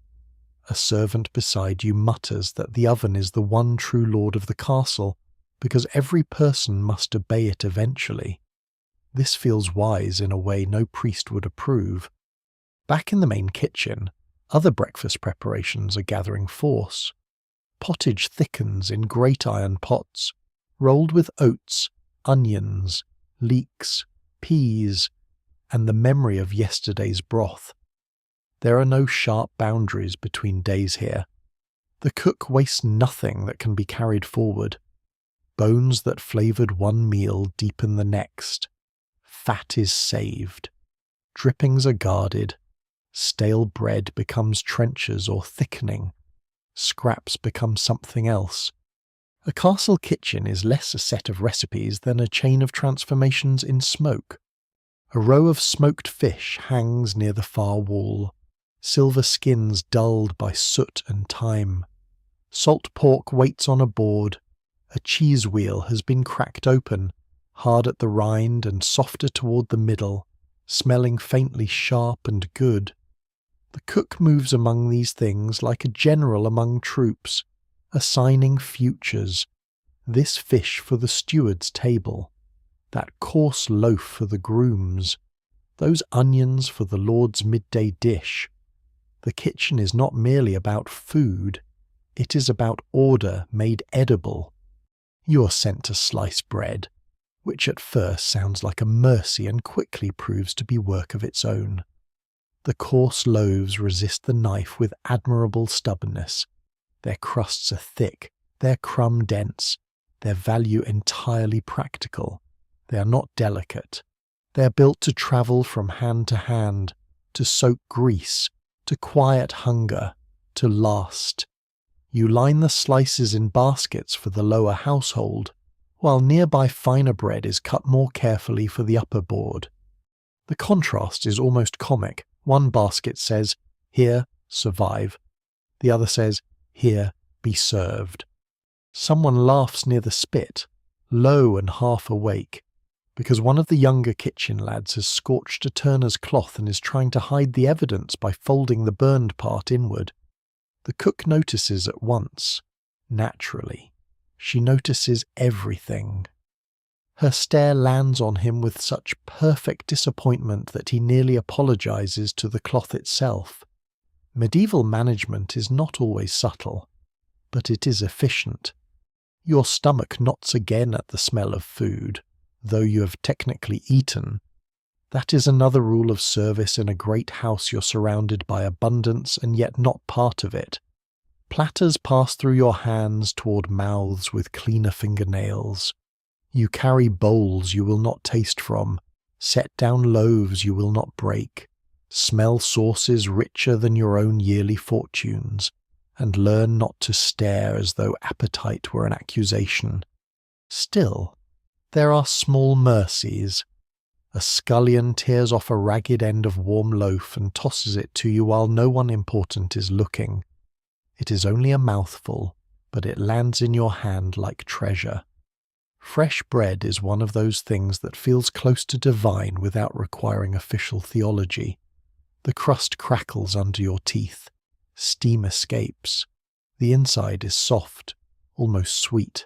A servant beside you mutters that the oven is the one true lord of the castle, because every person must obey it eventually. This feels wise in a way no priest would approve. Back in the main kitchen, other breakfast preparations are gathering force. Pottage thickens in great iron pots, rolled with oats, onions, leeks, peas, and the memory of yesterday's broth. There are no sharp boundaries between days here. The cook wastes nothing that can be carried forward. Bones that flavoured one meal deepen the next. Fat is saved. Drippings are guarded. Stale bread becomes trenchers or thickening. Scraps become something else. A castle kitchen is less a set of recipes than a chain of transformations in smoke. A row of smoked fish hangs near the far wall, silver skins dulled by soot and time. Salt pork waits on a board. A cheese wheel has been cracked open, hard at the rind and softer toward the middle, smelling faintly sharp and good. The cook moves among these things like a general among troops, assigning futures. This fish for the steward's table, that coarse loaf for the groom's, those onions for the lord's midday dish. The kitchen is not merely about food, it is about order made edible. You are sent to slice bread, which at first sounds like a mercy and quickly proves to be work of its own. The coarse loaves resist the knife with admirable stubbornness. Their crusts are thick, their crumb dense, their value entirely practical. They are not delicate. They are built to travel from hand to hand, to soak grease, to quiet hunger, to last. You line the slices in baskets for the lower household, while nearby finer bread is cut more carefully for the upper board. The contrast is almost comic. One basket says, "Here, survive." The other says, "Here, be served." Someone laughs near the spit, low and half awake, because one of the younger kitchen lads has scorched a turner's cloth and is trying to hide the evidence by folding the burned part inward. The cook notices at once, naturally. She notices everything. Her stare lands on him with such perfect disappointment that he nearly apologizes to the cloth itself. Medieval management is not always subtle, but it is efficient. Your stomach knots again at the smell of food, though you have technically eaten. That is another rule of service in a great house you're surrounded by abundance and yet not part of it. Platters pass through your hands toward mouths with cleaner fingernails. You carry bowls you will not taste from, set down loaves you will not break, smell sauces richer than your own yearly fortunes, and learn not to stare as though appetite were an accusation. Still, there are small mercies. A scullion tears off a ragged end of warm loaf and tosses it to you while no one important is looking. It is only a mouthful, but it lands in your hand like treasure. Fresh bread is one of those things that feels close to divine without requiring official theology. The crust crackles under your teeth. Steam escapes. The inside is soft, almost sweet.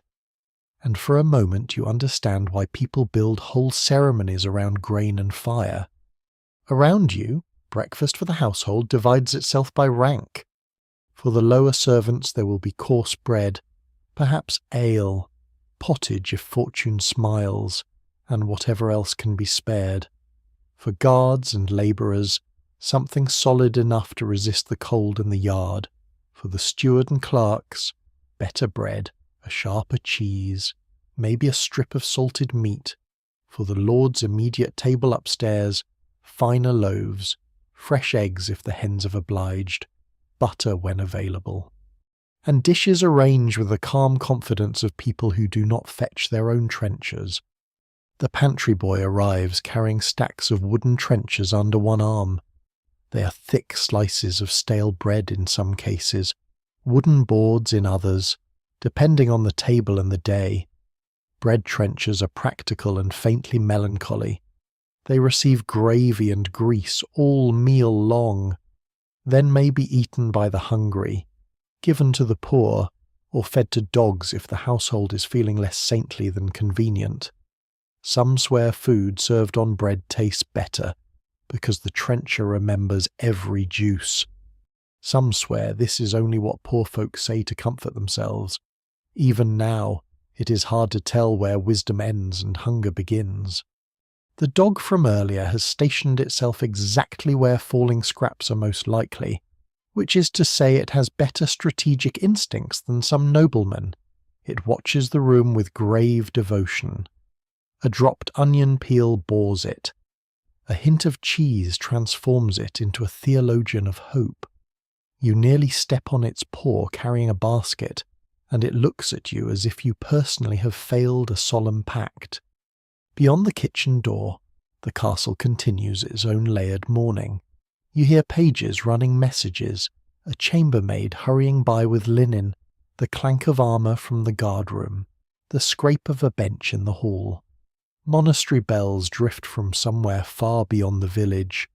And for a moment you understand why people build whole ceremonies around grain and fire. Around you, breakfast for the household divides itself by rank. For the lower servants there will be coarse bread, perhaps ale, pottage if fortune smiles, and whatever else can be spared. For guards and labourers, something solid enough to resist the cold in the yard. For the steward and clerks, better bread, a sharper cheese, maybe a strip of salted meat. For the lord's immediate table upstairs, finer loaves, fresh eggs if the hens have obliged, butter when available. And dishes arranged with the calm confidence of people who do not fetch their own trenchers. The pantry boy arrives carrying stacks of wooden trenchers under one arm. They are thick slices of stale bread in some cases, wooden boards in others, depending on the table and the day. Bread trenchers are practical and faintly melancholy. They receive gravy and grease all meal long, then may be eaten by the hungry, given to the poor, or fed to dogs if the household is feeling less saintly than convenient. Some swear food served on bread tastes better, because the trencher remembers every juice. Some swear this is only what poor folk say to comfort themselves. Even now, it is hard to tell where wisdom ends and hunger begins. The dog from earlier has stationed itself exactly where falling scraps are most likely, which is to say it has better strategic instincts than some noblemen. It watches the room with grave devotion. A dropped onion peel bores it. A hint of cheese transforms it into a theologian of hope. You nearly step on its paw carrying a basket, and it looks at you as if you personally have failed a solemn pact. Beyond the kitchen door, the castle continues its own layered mourning. You hear pages running messages, a chambermaid hurrying by with linen, the clank of armour from the guardroom, the scrape of a bench in the hall. Monastery bells drift from somewhere far beyond the village.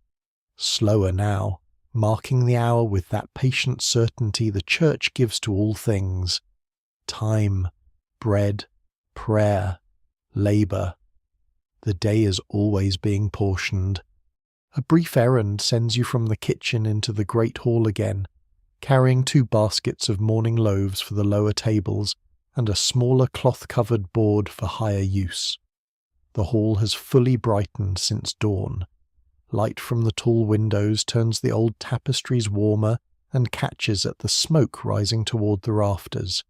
Slower now, marking the hour with that patient certainty the church gives to all things. Time, bread, prayer, labour. The day is always being portioned. A brief errand sends you from the kitchen into the great hall again, carrying 2 baskets of morning loaves for the lower tables and a smaller cloth-covered board for higher use. The hall has fully brightened since dawn. Light from the tall windows turns the old tapestries warmer and catches at the smoke rising toward the rafters.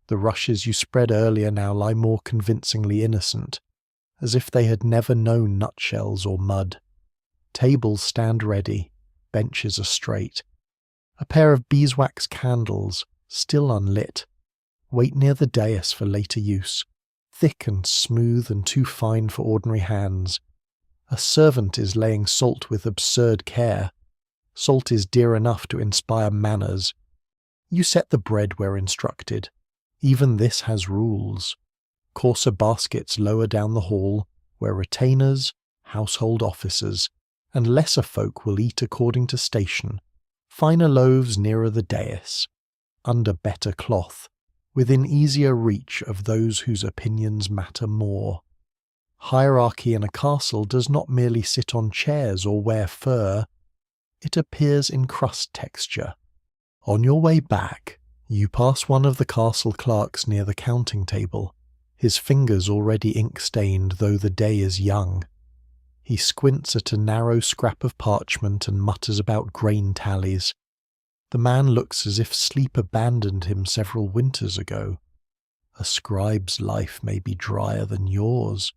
The rushes you spread earlier now lie more convincingly innocent, as if they had never known nutshells or mud. Tables stand ready, benches are straight. A pair of beeswax candles, still unlit, wait near the dais for later use, thick and smooth and too fine for ordinary hands. A servant is laying salt with absurd care. Salt is dear enough to inspire manners. You set the bread where instructed. Even this has rules. Coarser baskets lower down the hall, where retainers, household officers, and lesser folk will eat according to station. Finer loaves nearer the dais, under better cloth, within easier reach of those whose opinions matter more. Hierarchy in a castle does not merely sit on chairs or wear fur. It appears in crust texture. On your way back, you pass one of the castle clerks near the counting table, his fingers already ink-stained though the day is young. He squints at a narrow scrap of parchment and mutters about grain tallies. The man looks as if sleep abandoned him several winters ago. A scribe's life may be drier than yours,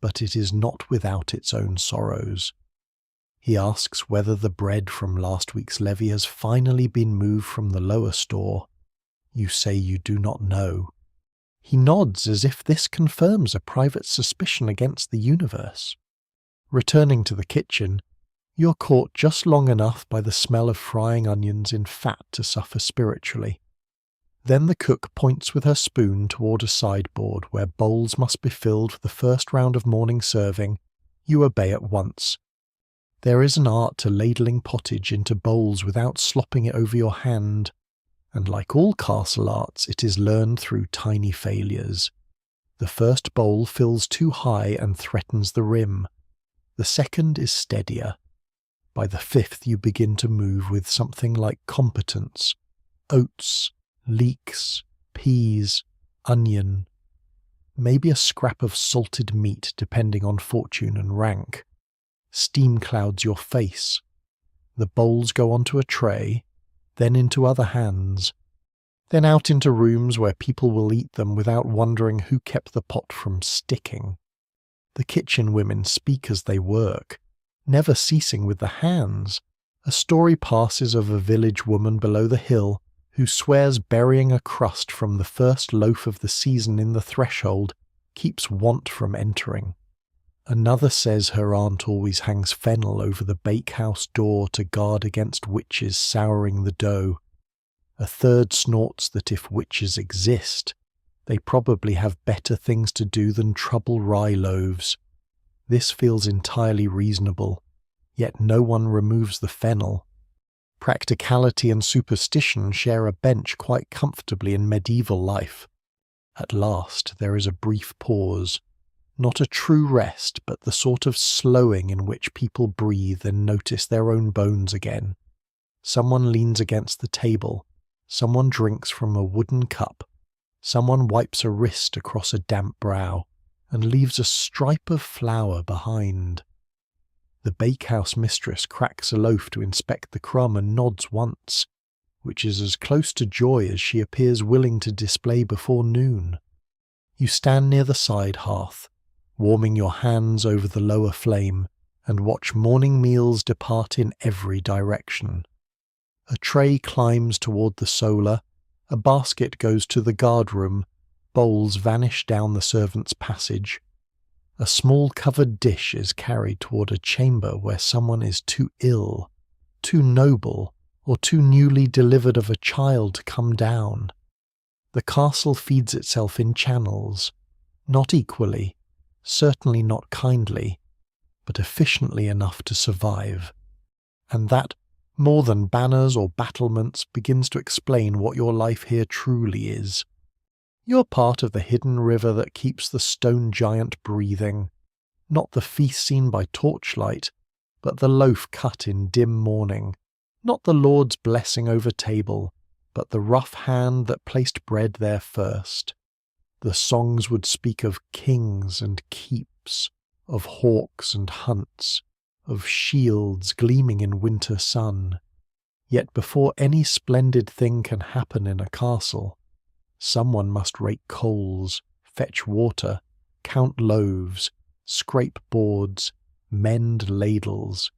but it is not without its own sorrows. He asks whether the bread from last week's levy has finally been moved from the lower store. You say you do not know. He nods as if this confirms a private suspicion against the universe. Returning to the kitchen, you're caught just long enough by the smell of frying onions in fat to suffer spiritually. Then the cook points with her spoon toward a sideboard where bowls must be filled for the first round of morning serving. You obey at once. There is an art to ladling pottage into bowls without slopping it over your hand, and like all castle arts, it is learned through tiny failures. The first bowl fills too high and threatens the rim. The second is steadier. By the 5th you begin to move with something like competence. Oats, leeks, peas, onion, maybe a scrap of salted meat depending on fortune and rank. Steam clouds your face. The bowls go onto a tray, then into other hands, then out into rooms where people will eat them without wondering who kept the pot from sticking. The kitchen women speak as they work, never ceasing with the hands. A story passes of a village woman below the hill who swears burying a crust from the first loaf of the season in the threshold keeps want from entering. Another says her aunt always hangs fennel over the bakehouse door to guard against witches souring the dough. A third snorts that if witches exist, they probably have better things to do than trouble rye loaves. This feels entirely reasonable, yet no one removes the fennel. Practicality and superstition share a bench quite comfortably in medieval life. At last there is a brief pause. Not a true rest, but the sort of slowing in which people breathe and notice their own bones again. Someone leans against the table. Someone drinks from a wooden cup. Someone wipes a wrist across a damp brow, and leaves a stripe of flour behind. The bakehouse mistress cracks a loaf to inspect the crumb and nods once, which is as close to joy as she appears willing to display before noon. You stand near the side hearth, warming your hands over the lower flame, and watch morning meals depart in every direction. A tray climbs toward the solar, a basket goes to the guardroom, bowls vanish down the servants' passage. A small covered dish is carried toward a chamber where someone is too ill, too noble, or too newly delivered of a child to come down. The castle feeds itself in channels, not equally, certainly not kindly, but efficiently enough to survive. And that, more than banners or battlements, begins to explain what your life here truly is. You're part of the hidden river that keeps the stone giant breathing, not the feast seen by torchlight, but the loaf cut in dim morning, not the Lord's blessing over table, but the rough hand that placed bread there first. The songs would speak of kings and keeps, of hawks and hunts, of shields gleaming in winter sun. Yet before any splendid thing can happen in a castle, someone must rake coals, fetch water, count loaves, scrape boards, mend ladles,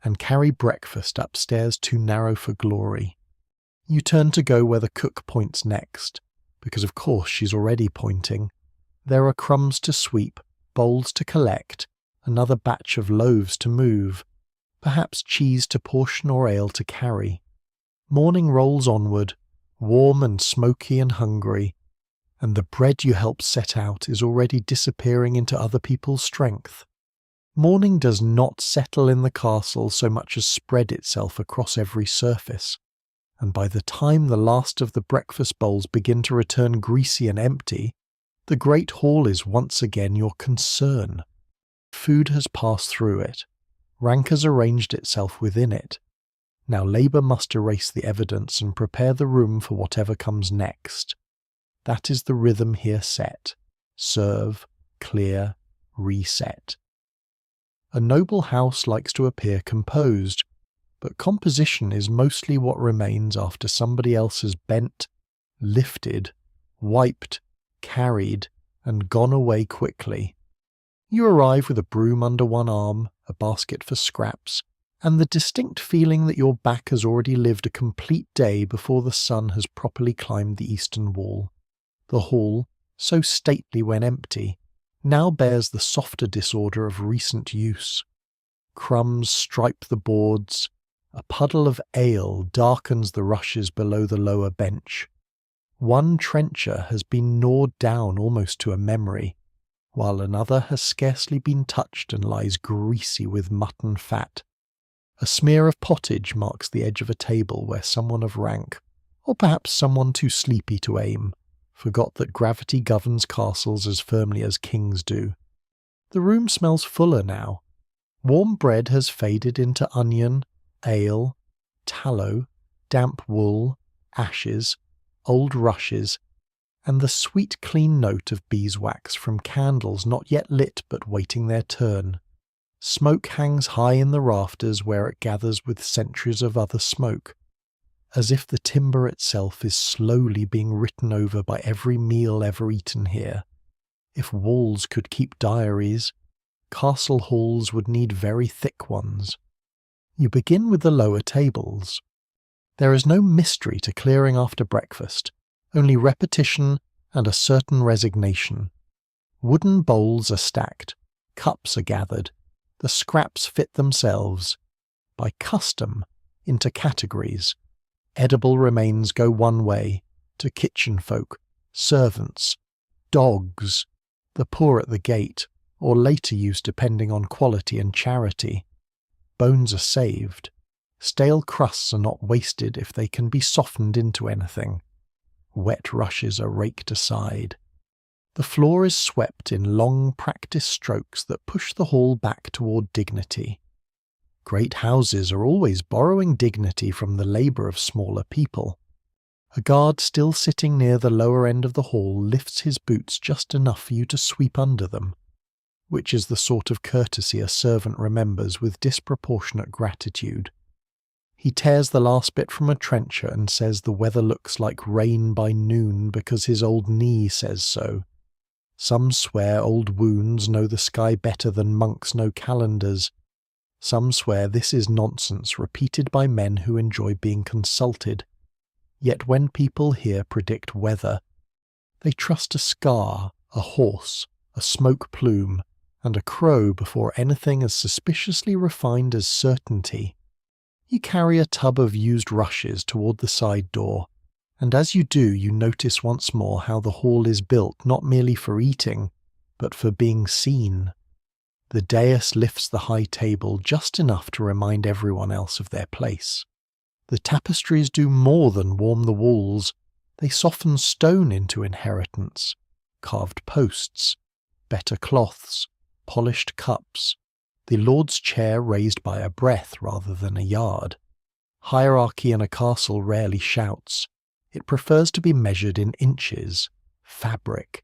and carry breakfast upstairs too narrow for glory. You turn to go where the cook points next, because of course she's already pointing. There are crumbs to sweep, bowls to collect, another batch of loaves to move, perhaps cheese to portion or ale to carry. Morning rolls onward, warm and smoky and hungry, and the bread you helped set out is already disappearing into other people's strength. Morning does not settle in the castle so much as spread itself across every surface, and by the time the last of the breakfast bowls begin to return greasy and empty, the great hall is once again your concern. Food has passed through it. Rank has arranged itself within it. Now labour must erase the evidence and prepare the room for whatever comes next. That is the rhythm here set. Serve, clear, reset. A noble house likes to appear composed, but composition is mostly what remains after somebody else has bent, lifted, wiped, carried, and gone away quickly. You arrive with a broom under one arm, a basket for scraps, and the distinct feeling that your back has already lived a complete day before the sun has properly climbed the eastern wall. The hall, so stately when empty, now bears the softer disorder of recent use. Crumbs stripe the boards, a puddle of ale darkens the rushes below the lower bench. One trencher has been gnawed down almost to a memory, while another has scarcely been touched and lies greasy with mutton fat. A smear of pottage marks the edge of a table where someone of rank, or perhaps someone too sleepy to aim, forgot that gravity governs castles as firmly as kings do. The room smells fuller now. Warm bread has faded into onion, ale, tallow, damp wool, ashes, old rushes, and the sweet clean note of beeswax from candles not yet lit but waiting their turn. Smoke hangs high in the rafters where it gathers with centuries of other smoke, as if the timber itself is slowly being written over by every meal ever eaten here. If walls could keep diaries, castle halls would need very thick ones. You begin with the lower tables. There is no mystery to clearing after breakfast, only repetition and a certain resignation. Wooden bowls are stacked, cups are gathered, the scraps fit themselves, by custom, into categories. Edible remains go one way, to kitchen folk, servants, dogs, the poor at the gate, or later use depending on quality and charity. Bones are saved. Stale crusts are not wasted if they can be softened into anything. Wet rushes are raked aside. The floor is swept in long practiced strokes that push the hall back toward dignity. Great houses are always borrowing dignity from the labour of smaller people. A guard still sitting near the lower end of the hall lifts his boots just enough for you to sweep under them, which is the sort of courtesy a servant remembers with disproportionate gratitude. He tears the last bit from a trencher and says the weather looks like rain by noon because his old knee says so. Some swear old wounds know the sky better than monks know calendars. Some swear this is nonsense repeated by men who enjoy being consulted. Yet when people here predict weather, they trust a scar, a horse, a smoke plume, and a crow before anything as suspiciously refined as certainty. You carry a tub of used rushes toward the side door, and as you do you notice once more how the hall is built not merely for eating, but for being seen. The dais lifts the high table just enough to remind everyone else of their place. The tapestries do more than warm the walls, they soften stone into inheritance. Carved posts, better cloths, polished cups, the Lord's chair raised by a breath rather than a yard. Hierarchy in a castle rarely shouts. It prefers to be measured in inches, fabric.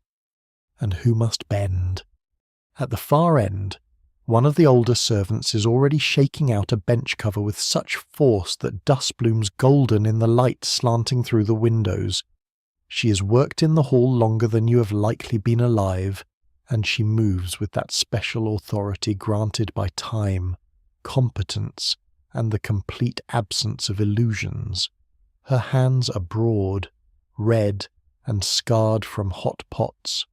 And who must bend? At the far end, one of the older servants is already shaking out a bench cover with such force that dust blooms golden in the light slanting through the windows. She has worked in the hall longer than you have likely been alive, and she moves with that special authority granted by time, competence, and the complete absence of illusions. Her hands are broad, red, and scarred from hot pots,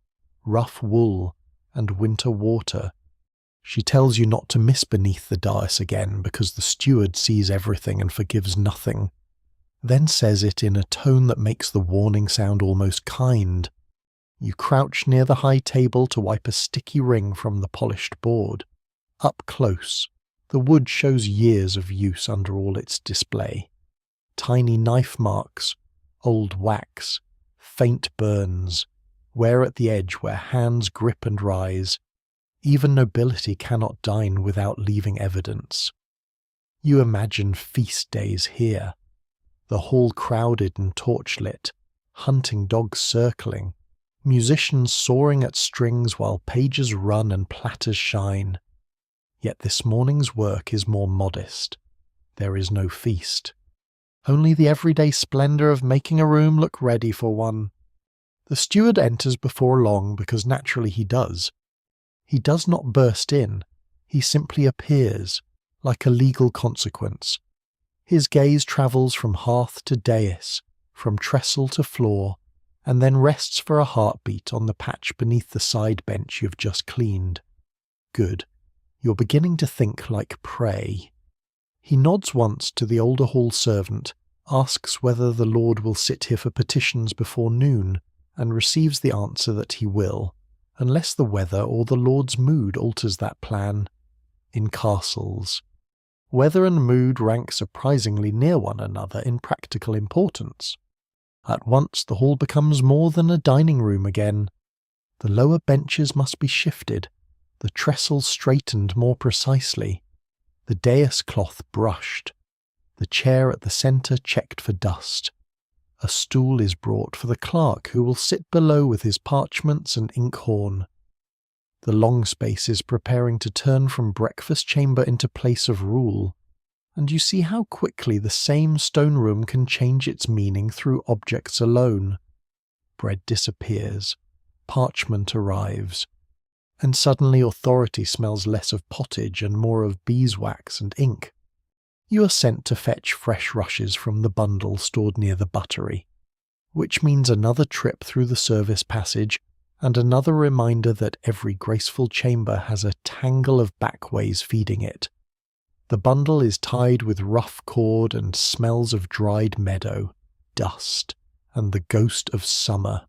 rough wool, and winter water. She tells you not to miss beneath the dais again because the steward sees everything and forgives nothing, then says it in a tone that makes the warning sound almost kind. You crouch near the high table to wipe a sticky ring from the polished board. Up close, the wood shows years of use under all its display. Tiny knife marks, old wax, faint burns, wear at the edge where hands grip and rise. Even nobility cannot dine without leaving evidence. You imagine feast days here, the hall crowded and torchlit, hunting dogs circling, musicians soaring at strings while pages run and platters shine. Yet this morning's work is more modest. There is no feast. Only the everyday splendour of making a room look ready for one. The steward enters before long because naturally he does. He does not burst in, he simply appears, like a legal consequence. His gaze travels from hearth to dais, from trestle to floor, and then rests for a heartbeat on the patch beneath the side bench you've just cleaned. Good. You're beginning to think like prey. He nods once to the older hall servant, asks whether the Lord will sit here for petitions before noon, and receives the answer that he will, unless the weather or the Lord's mood alters that plan. In castles, weather and mood rank surprisingly near one another in practical importance. At once the hall becomes more than a dining room again. The lower benches must be shifted, the trestle straightened more precisely, the dais cloth brushed, the chair at the centre checked for dust. A stool is brought for the clerk who will sit below with his parchments and inkhorn. The long space is preparing to turn from breakfast chamber into place of rule, and you see how quickly the same stone room can change its meaning through objects alone. Bread disappears, parchment arrives, and suddenly authority smells less of pottage and more of beeswax and ink. You are sent to fetch fresh rushes from the bundle stored near the buttery, which means another trip through the service passage and another reminder that every graceful chamber has a tangle of backways feeding it. The bundle is tied with rough cord and smells of dried meadow, dust, and the ghost of summer.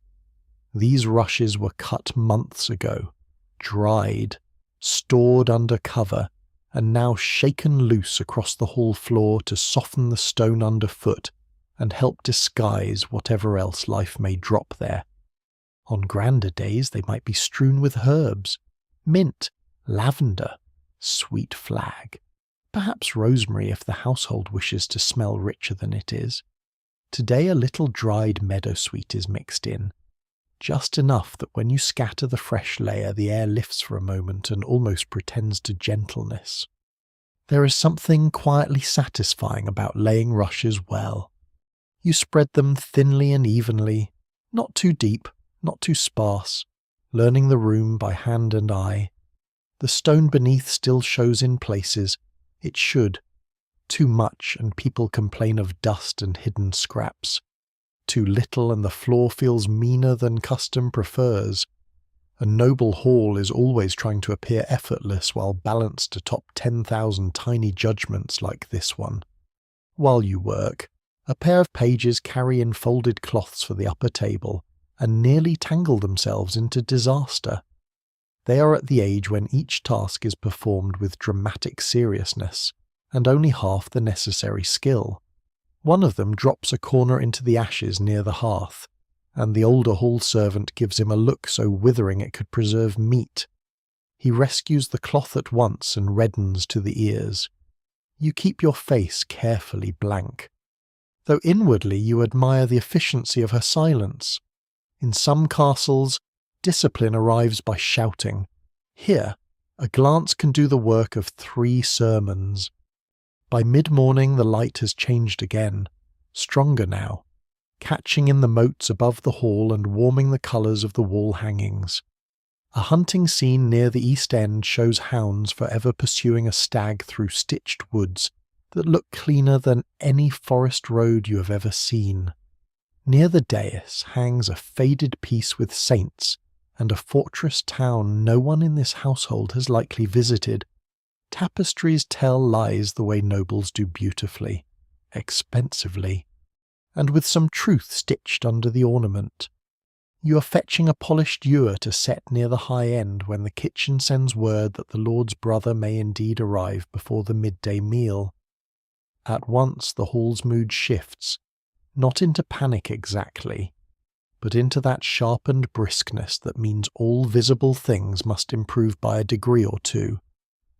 These rushes were cut months ago, dried, stored under cover, and now shaken loose across the hall floor to soften the stone underfoot and help disguise whatever else life may drop there. On grander days they might be strewn with herbs, mint, lavender, sweet flag, perhaps rosemary if the household wishes to smell richer than it is. Today a little dried meadowsweet is mixed in, just enough that when you scatter the fresh layer the air lifts for a moment and almost pretends to gentleness. There is something quietly satisfying about laying rushes well. You spread them thinly and evenly, not too deep, not too sparse, learning the room by hand and eye. The stone beneath still shows in places it should. Too much and people complain of dust and hidden scraps. Too little and the floor feels meaner than custom prefers. A noble hall is always trying to appear effortless while balanced atop 10,000 tiny judgments like this one. While you work, a pair of pages carry in folded cloths for the upper table and nearly tangle themselves into disaster. They are at the age when each task is performed with dramatic seriousness and only half the necessary skill. One of them drops a corner into the ashes near the hearth, and the older hall servant gives him a look so withering it could preserve meat. He rescues the cloth at once and reddens to the ears. You keep your face carefully blank, though inwardly you admire the efficiency of her silence. In some castles, discipline arrives by shouting. Here, a glance can do the work of 3 sermons. By mid-morning the light has changed again, stronger now, catching in the motes above the hall and warming the colours of the wall hangings. A hunting scene near the east end shows hounds forever pursuing a stag through stitched woods that look cleaner than any forest road you have ever seen. Near the dais hangs a faded piece with saints and a fortress town no one in this household has likely visited. Tapestries tell lies the way nobles do beautifully, expensively, and with some truth stitched under the ornament. You are fetching a polished ewer to set near the high end when the kitchen sends word that the Lord's brother may indeed arrive before the midday meal. At once the hall's mood shifts, not into panic exactly, but into that sharpened briskness that means all visible things must improve by a degree or two.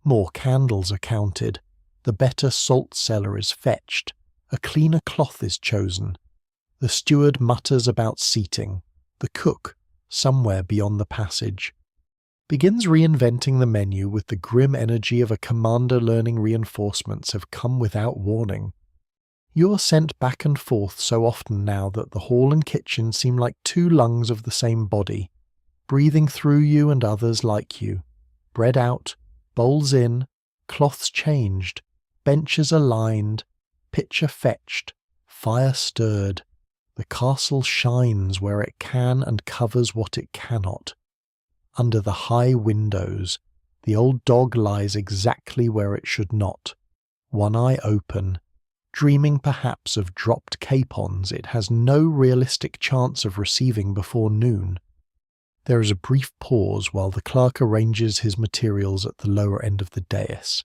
More candles are counted, the better salt cellar is fetched, a cleaner cloth is chosen. The steward mutters about seating, the cook, somewhere beyond the passage, begins reinventing the menu with the grim energy of a commander learning reinforcements have come without warning. You are sent back and forth so often now that the hall and kitchen seem like 2 lungs of the same body, breathing through you and others like you. Bread out, bowls in, cloths changed, benches aligned, pitcher fetched, fire stirred. The castle shines where it can and covers what it cannot. Under the high windows, the old dog lies exactly where it should not, one eye open, dreaming perhaps of dropped capons it has no realistic chance of receiving before noon. There is a brief pause while the clerk arranges his materials at the lower end of the dais.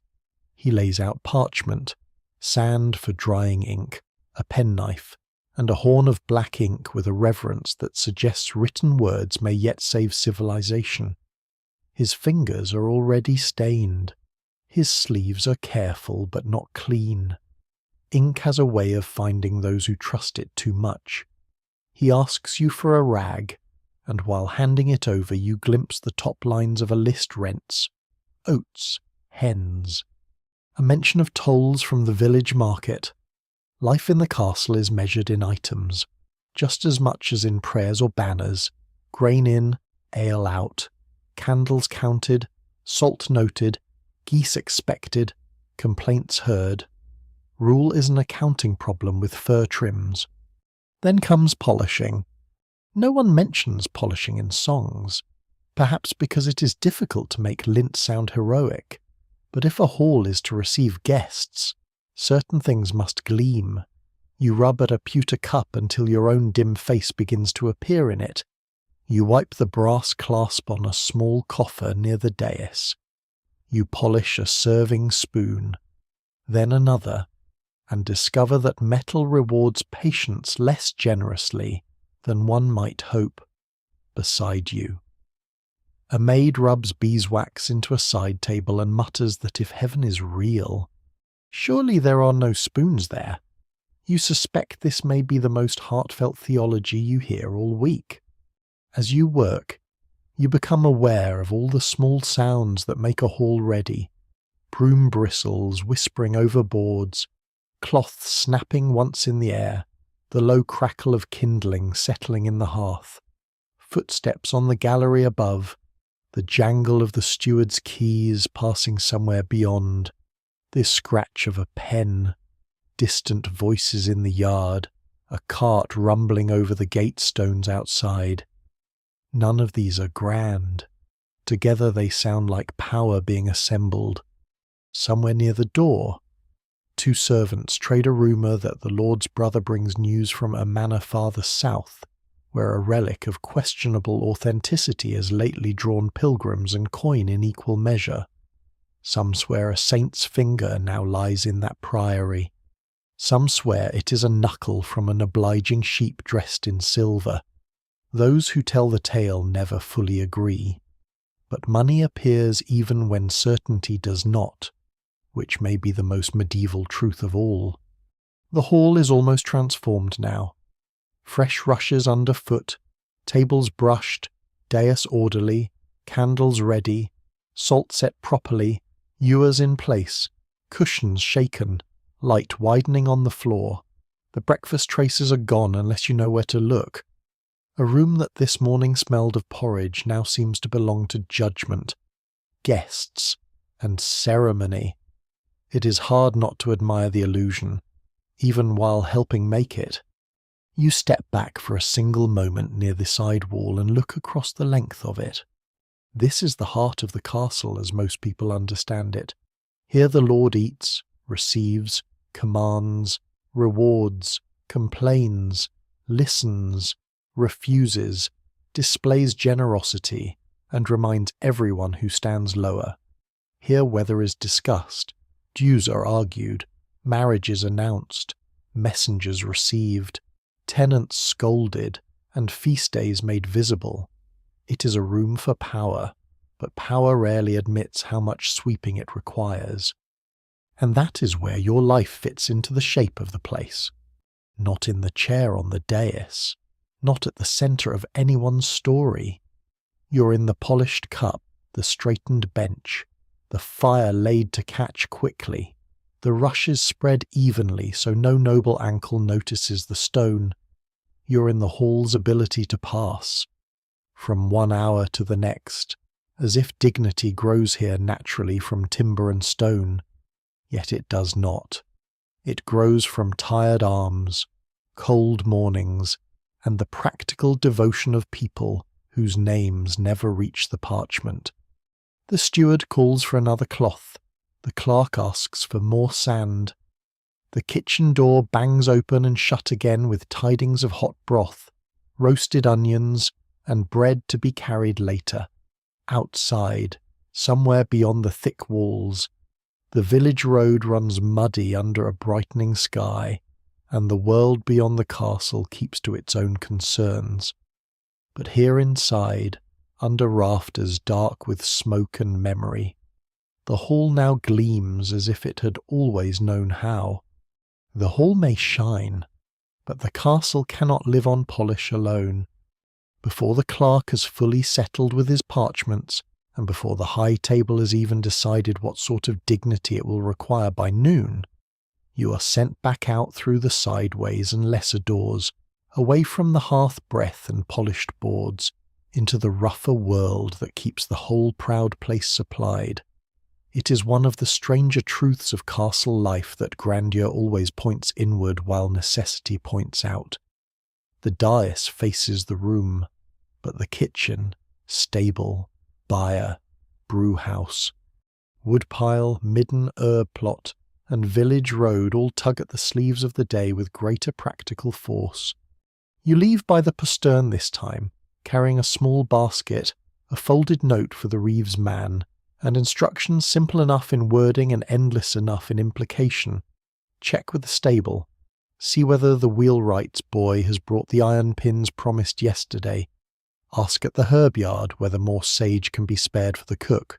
He lays out parchment, sand for drying ink, a penknife, and a horn of black ink with a reverence that suggests written words may yet save civilization. His fingers are already stained. His sleeves are careful but not clean. Ink has a way of finding those who trust it too much. He asks you for a rag, and while handing it over you glimpse the top lines of a list rents, oats, hens, a mention of tolls from the village market. Life in the castle is measured in items, just as much as in prayers or banners, grain in, ale out, candles counted, salt noted, geese expected, complaints heard. Rule is an accounting problem with fur trims. Then comes polishing. No one mentions polishing in songs, perhaps because it is difficult to make lint sound heroic. But if a hall is to receive guests, certain things must gleam. You rub at a pewter cup until your own dim face begins to appear in it. You wipe the brass clasp on a small coffer near the dais. You polish a serving spoon, then another, and discover that metal rewards patience less generously than one might hope. Beside you, a maid rubs beeswax into a side table and mutters that if heaven is real, surely there are no spoons there. You suspect this may be the most heartfelt theology you hear all week. As you work, you become aware of all the small sounds that make a hall ready: broom bristles whispering over boards, cloth snapping once in the air, the low crackle of kindling settling in the hearth, footsteps on the gallery above, the jangle of the steward's keys passing somewhere beyond, the scratch of a pen, distant voices in the yard, a cart rumbling over the gate stones outside. None of these are grand. Together they sound like power being assembled. Somewhere near the door, two servants trade a rumour that the Lord's brother brings news from a manor farther south, where a relic of questionable authenticity has lately drawn pilgrims and coin in equal measure. Some swear a saint's finger now lies in that priory. Some swear it is a knuckle from an obliging sheep dressed in silver. Those who tell the tale never fully agree. But money appears even when certainty does not, which may be the most medieval truth of all. The hall is almost transformed now. Fresh rushes underfoot, tables brushed, dais orderly, candles ready, salt set properly, ewers in place, cushions shaken, light widening on the floor. The breakfast traces are gone unless you know where to look. A room that this morning smelled of porridge now seems to belong to judgment, guests, and ceremony. It is hard not to admire the illusion, even while helping make it. You step back for a single moment near the side wall and look across the length of it. This is the heart of the castle as most people understand it. Here the Lord eats, receives, commands, rewards, complains, listens, refuses, displays generosity, and reminds everyone who stands lower. Here weather is discussed, dues are argued, marriages announced, messengers received, tenants scolded, and feast days made visible. It is a room for power, but power rarely admits how much sweeping it requires. And that is where your life fits into the shape of the place. Not in the chair on the dais, not at the centre of anyone's story. You're in the polished cup, the straightened bench, the fire laid to catch quickly, the rushes spread evenly so no noble ankle notices the stone. You're in the hall's ability to pass, from one hour to the next, as if dignity grows here naturally from timber and stone. Yet it does not. It grows from tired arms, cold mornings, and the practical devotion of people whose names never reach the parchment. The steward calls for another cloth. The clerk asks for more sand. The kitchen door bangs open and shut again with tidings of hot broth, roasted onions, and bread to be carried later. Outside, somewhere beyond the thick walls, the village road runs muddy under a brightening sky, and the world beyond the castle keeps to its own concerns. But here inside, under rafters dark with smoke and memory, the hall now gleams as if it had always known how. The hall may shine, but the castle cannot live on polish alone. Before the clerk has fully settled with his parchments, and before the high table has even decided what sort of dignity it will require by noon, you are sent back out through the sideways and lesser doors, away from the hearth breath and polished boards, into the rougher world that keeps the whole proud place supplied. It is one of the stranger truths of castle life that grandeur always points inward while necessity points out. The dais faces the room, but the kitchen, stable, byre, brewhouse, woodpile, midden herb plot, and village road all tug at the sleeves of the day with greater practical force. You leave by the postern this time, carrying a small basket, a folded note for the Reeves man, and instructions simple enough in wording and endless enough in implication. Check with the stable. See whether the wheelwright's boy has brought the iron pins promised yesterday. Ask at the herb yard whether more sage can be spared for the cook.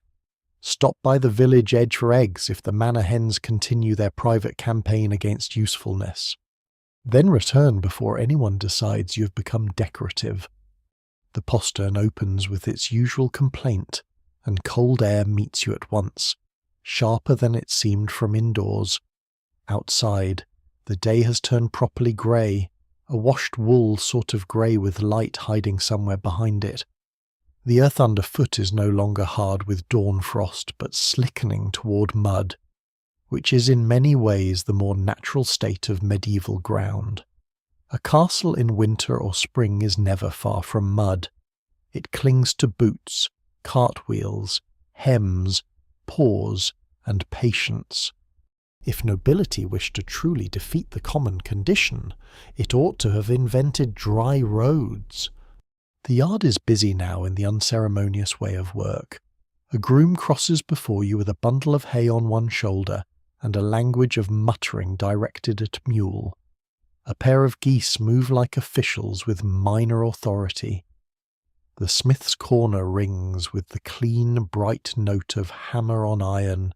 Stop by the village edge for eggs if the manor hens continue their private campaign against usefulness. Then return before anyone decides you have become decorative. The postern opens with its usual complaint, and cold air meets you at once, sharper than it seemed from indoors. Outside, the day has turned properly grey, a washed wool sort of grey with light hiding somewhere behind it. The earth underfoot is no longer hard with dawn frost, but slickening toward mud, which is in many ways the more natural state of medieval ground. A castle in winter or spring is never far from mud. It clings to boots, cartwheels, hems, paws, and patience. If nobility wished to truly defeat the common condition, it ought to have invented dry roads. The yard is busy now in the unceremonious way of work. A groom crosses before you with a bundle of hay on one shoulder and a language of muttering directed at mule. A pair of geese move like officials with minor authority. The smith's corner rings with the clean, bright note of hammer on iron.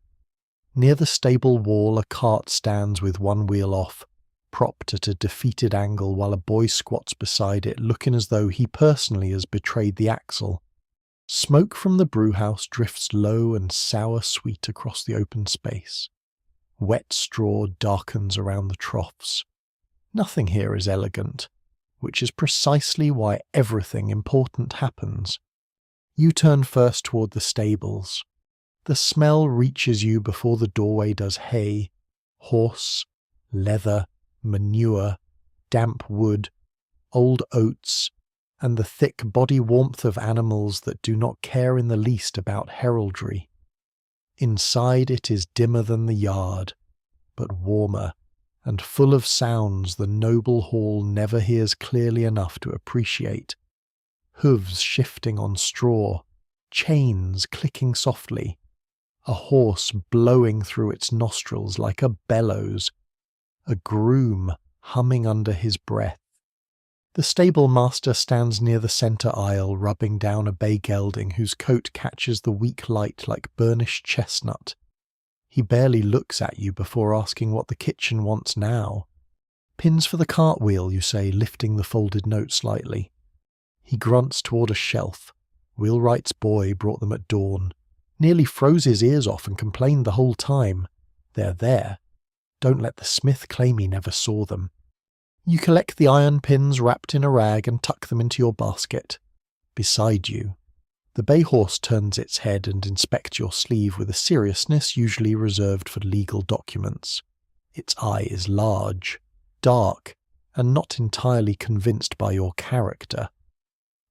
Near the stable wall a cart stands with one wheel off, propped at a defeated angle while a boy squats beside it, looking as though he personally has betrayed the axle. Smoke from the brewhouse drifts low and sour-sweet across the open space. Wet straw darkens around the troughs. Nothing here is elegant, which is precisely why everything important happens. You turn first toward the stables. The smell reaches you before the doorway does hay, horse, leather, manure, damp wood, old oats, and the thick body warmth of animals that do not care in the least about heraldry. Inside it is dimmer than the yard, but warmer, and full of sounds the noble hall never hears clearly enough to appreciate. Hooves shifting on straw, chains clicking softly, a horse blowing through its nostrils like a bellows, a groom humming under his breath. The stable master stands near the centre aisle, rubbing down a bay gelding whose coat catches the weak light like burnished chestnut. He barely looks at you before asking what the kitchen wants now. Pins for the cartwheel, you say, lifting the folded note slightly. He grunts toward a shelf. Wheelwright's boy brought them at dawn. Nearly froze his ears off and complained the whole time. They're there. Don't let the smith claim he never saw them. You collect the iron pins wrapped in a rag and tuck them into your basket. Beside you, the bay horse turns its head and inspects your sleeve with a seriousness usually reserved for legal documents. Its eye is large, dark, and not entirely convinced by your character.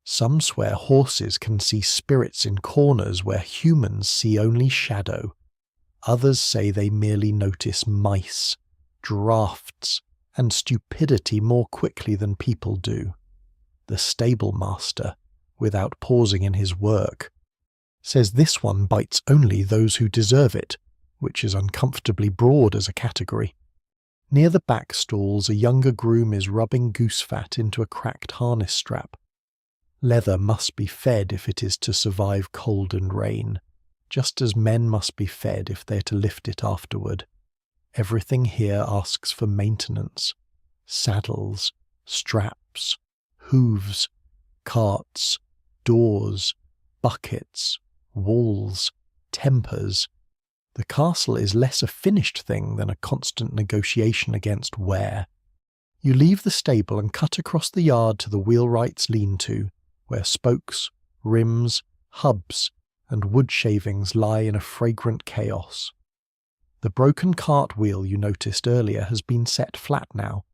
Some swear horses can see spirits in corners where humans see only shadow. Others say they merely notice mice, drafts, and stupidity more quickly than people do. The stable master, without pausing in his work, says this one bites only those who deserve it, which is uncomfortably broad as a category. Near the back stalls a younger groom is rubbing goose fat into a cracked harness strap. Leather must be fed if it is to survive cold and rain, just as men must be fed if they're to lift it afterward. Everything here asks for maintenance. Saddles, straps, hooves, carts, doors, buckets, walls, tempers. The castle is less a finished thing than a constant negotiation against wear. You leave the stable and cut across the yard to the wheelwright's lean-to, where spokes, rims, hubs, and wood shavings lie in a fragrant chaos. The broken cartwheel you noticed earlier has been set flat now,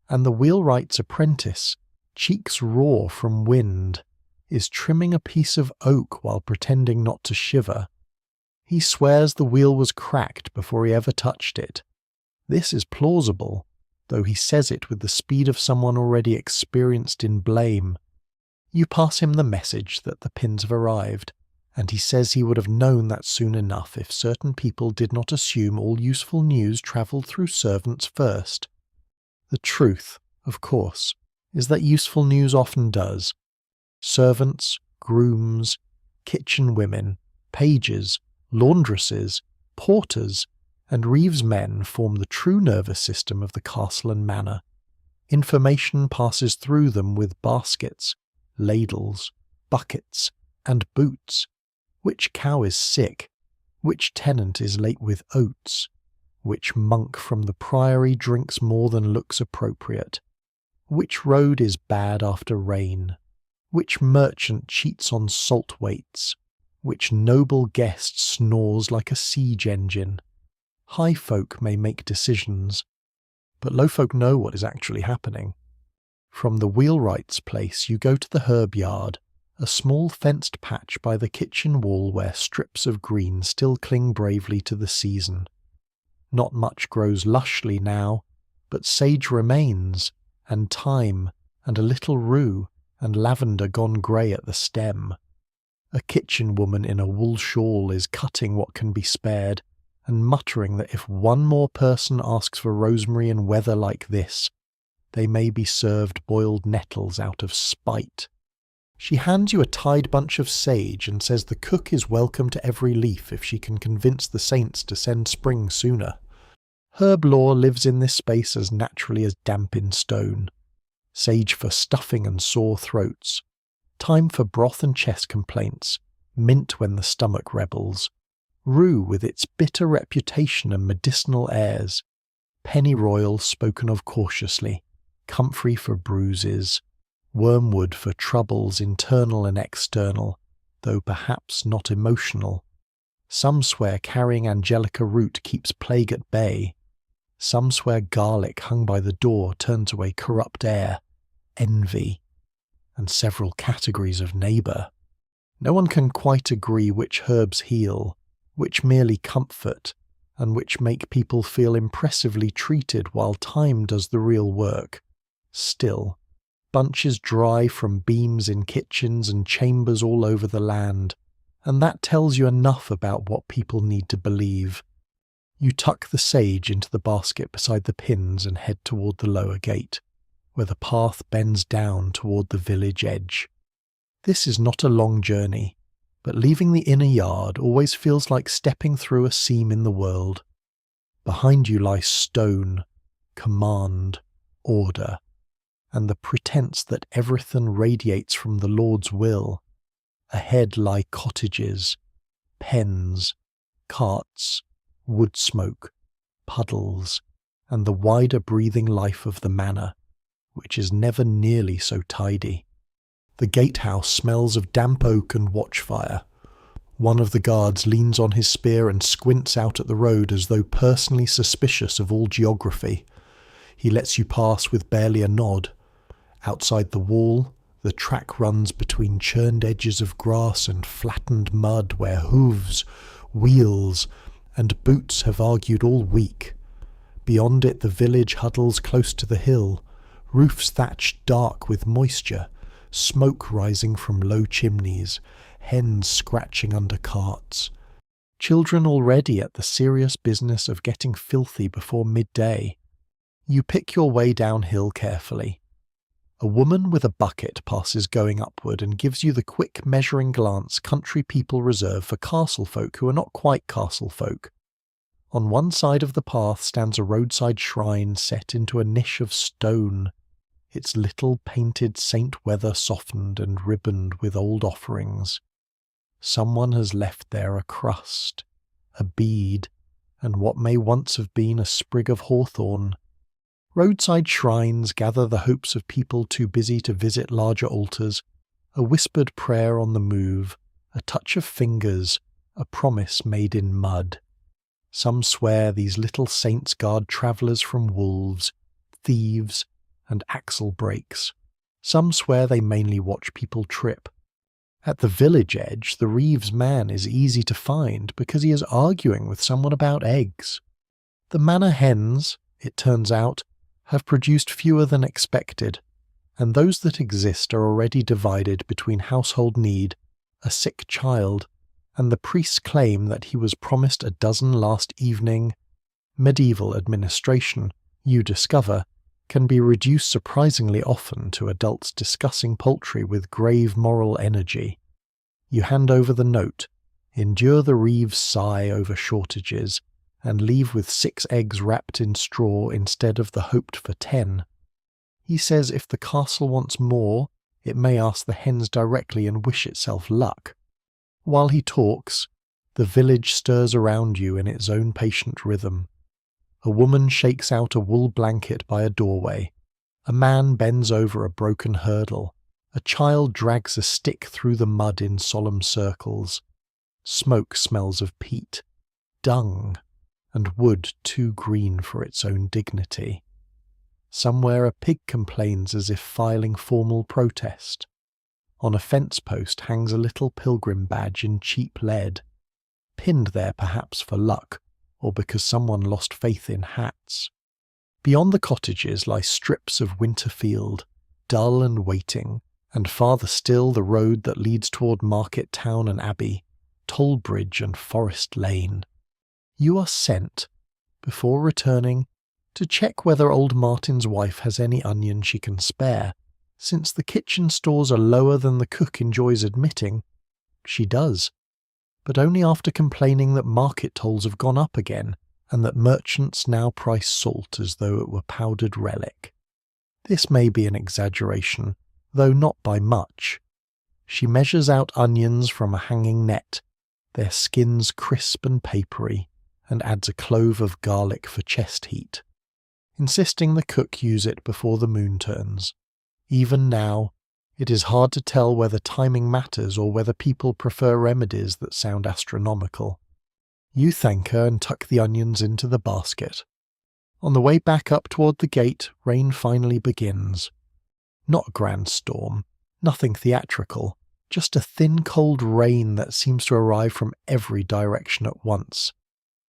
and the wheelwright's apprentice, cheeks raw from wind, is trimming a piece of oak while pretending not to shiver. He swears the wheel was cracked before he ever touched it. This is plausible, though he says it with the speed of someone already experienced in blame. You pass him the message that the pins have arrived, and he says he would have known that soon enough if certain people did not assume all useful news travelled through servants first. The truth, of course, is that useful news often does. Servants, grooms, kitchen women, pages, laundresses, porters, and Reeves' men form the true nervous system of the castle and manor. Information passes through them with baskets, ladles, buckets, and boots. Which cow is sick? Which tenant is late with oats? Which monk from the priory drinks more than looks appropriate? Which road is bad after rain? Which merchant cheats on salt weights? Which noble guest snores like a siege engine? High folk may make decisions, but low folk know what is actually happening. From the wheelwright's place you go to the herb yard, a small fenced patch by the kitchen wall where strips of green still cling bravely to the season. Not much grows lushly now, but sage remains, and thyme, and a little rue, and lavender gone grey at the stem. A kitchen woman in a wool shawl is cutting what can be spared, and muttering that if one more person asks for rosemary in weather like this, they may be served boiled nettles out of spite. She hands you a tied bunch of sage and says the cook is welcome to every leaf if she can convince the saints to send spring sooner. Herb lore lives in this space as naturally as damp in stone. Sage for stuffing and sore throats. Thyme for broth and chest complaints. Mint when the stomach rebels. Rue with its bitter reputation and medicinal airs. Pennyroyal spoken of cautiously. Comfrey for bruises. Wormwood for troubles internal and external, though perhaps not emotional. Some swear carrying angelica root keeps plague at bay. Some swear garlic hung by the door turns away corrupt air, envy, and several categories of neighbour. No one can quite agree which herbs heal, which merely comfort, and which make people feel impressively treated while time does the real work. Still, bunches dry from beams in kitchens and chambers all over the land, and that tells you enough about what people need to believe. You tuck the sage into the basket beside the pins and head toward the lower gate, where the path bends down toward the village edge. This is not a long journey, but leaving the inner yard always feels like stepping through a seam in the world. Behind you lie stone, command, order, and the pretense that everything radiates from the Lord's will. Ahead lie cottages, pens, carts, wood smoke, puddles, and the wider breathing life of the manor, which is never nearly so tidy. The gatehouse smells of damp oak and watchfire. One of the guards leans on his spear and squints out at the road as though personally suspicious of all geography. He lets you pass with barely a nod. Outside the wall, the track runs between churned edges of grass and flattened mud where hooves, wheels, and boots have argued all week. Beyond it the village huddles close to the hill, roofs thatched dark with moisture, smoke rising from low chimneys, hens scratching under carts. Children already at the serious business of getting filthy before midday. You pick your way downhill carefully. A woman with a bucket passes going upward and gives you the quick measuring glance country people reserve for castle folk who are not quite castle folk. On one side of the path stands a roadside shrine set into a niche of stone, its little painted saint weather softened and ribboned with old offerings. Someone has left there a crust, a bead, and what may once have been a sprig of hawthorn. Roadside shrines gather the hopes of people too busy to visit larger altars, a whispered prayer on the move, a touch of fingers, a promise made in mud. Some swear these little saints guard travellers from wolves, thieves, and axle breaks. Some swear they mainly watch people trip. At the village edge, the Reeves man is easy to find because he is arguing with someone about eggs. The manor hens, it turns out, have produced fewer than expected, and those that exist are already divided between household need, a sick child, and the priest's claim that he was promised a dozen last evening. Medieval administration, you discover, can be reduced surprisingly often to adults discussing poultry with grave moral energy. You hand over the note, endure the Reeves sigh over shortages, and leave with 6 eggs wrapped in straw instead of the hoped for 10. He says if the castle wants more, it may ask the hens directly and wish itself luck. While he talks, the village stirs around you in its own patient rhythm. A woman shakes out a wool blanket by a doorway. A man bends over a broken hurdle. A child drags a stick through the mud in solemn circles. Smoke smells of peat, dung, and wood too green for its own dignity. Somewhere a pig complains as if filing formal protest. On a fence post hangs a little pilgrim badge in cheap lead, pinned there perhaps for luck, or because someone lost faith in hats. Beyond the cottages lie strips of winter field, dull and waiting, and farther still the road that leads toward Market Town and Abbey, Toll Bridge and Forest Lane. You are sent, before returning, to check whether old Martin's wife has any onion she can spare. Since the kitchen stores are lower than the cook enjoys admitting, she does, but only after complaining that market tolls have gone up again, and that merchants now price salt as though it were powdered relic. This may be an exaggeration, though not by much. She measures out onions from a hanging net, their skins crisp and papery, and adds a clove of garlic for chest heat, insisting the cook use it before the moon turns. Even now, it is hard to tell whether timing matters or whether people prefer remedies that sound astronomical. You thank her and tuck the onions into the basket. On the way back up toward the gate, rain finally begins. Not a grand storm, nothing theatrical, just a thin cold rain that seems to arrive from every direction at once.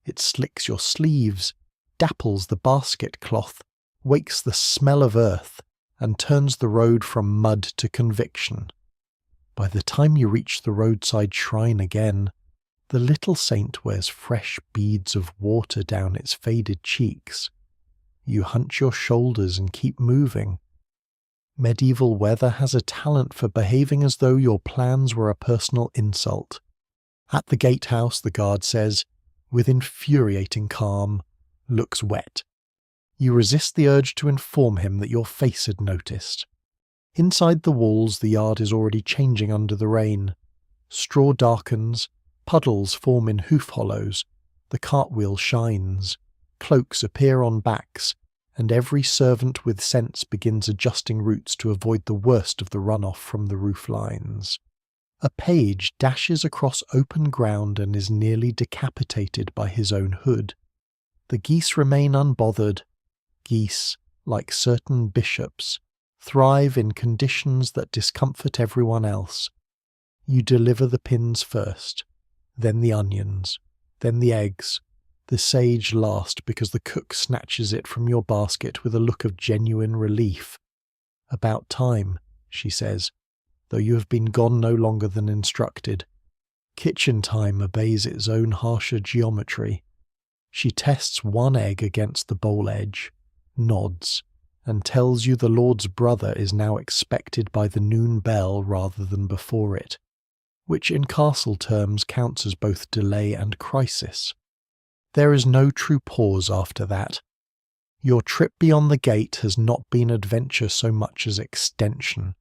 It slicks your sleeves, dapples the basket cloth, wakes the smell of earth, and turns the road from mud to conviction. By the time you reach the roadside shrine again, the little saint wears fresh beads of water down its faded cheeks. You hunch your shoulders and keep moving. Medieval weather has a talent for behaving as though your plans were a personal insult. At the gatehouse, the guard says, with infuriating calm, "Looks wet." You resist the urge to inform him that your face had noticed. Inside the walls, the yard is already changing under the rain. Straw darkens, puddles form in hoof hollows, the cartwheel shines, cloaks appear on backs, and every servant with sense begins adjusting routes to avoid the worst of the runoff from the roof lines. A page dashes across open ground and is nearly decapitated by his own hood. The geese remain unbothered. Geese, like certain bishops, thrive in conditions that discomfort everyone else. You deliver the pins first, then the onions, then the eggs, the sage last because the cook snatches it from your basket with a look of genuine relief. "About time," she says, though you have been gone no longer than instructed. Kitchen time obeys its own harsher geometry. She tests one egg against the bowl edge, nods, and tells you the Lord's brother is now expected by the noon bell rather than before it, which in castle terms counts as both delay and crisis. There is no true pause after that. Your trip beyond the gate has not been adventure so much as extension.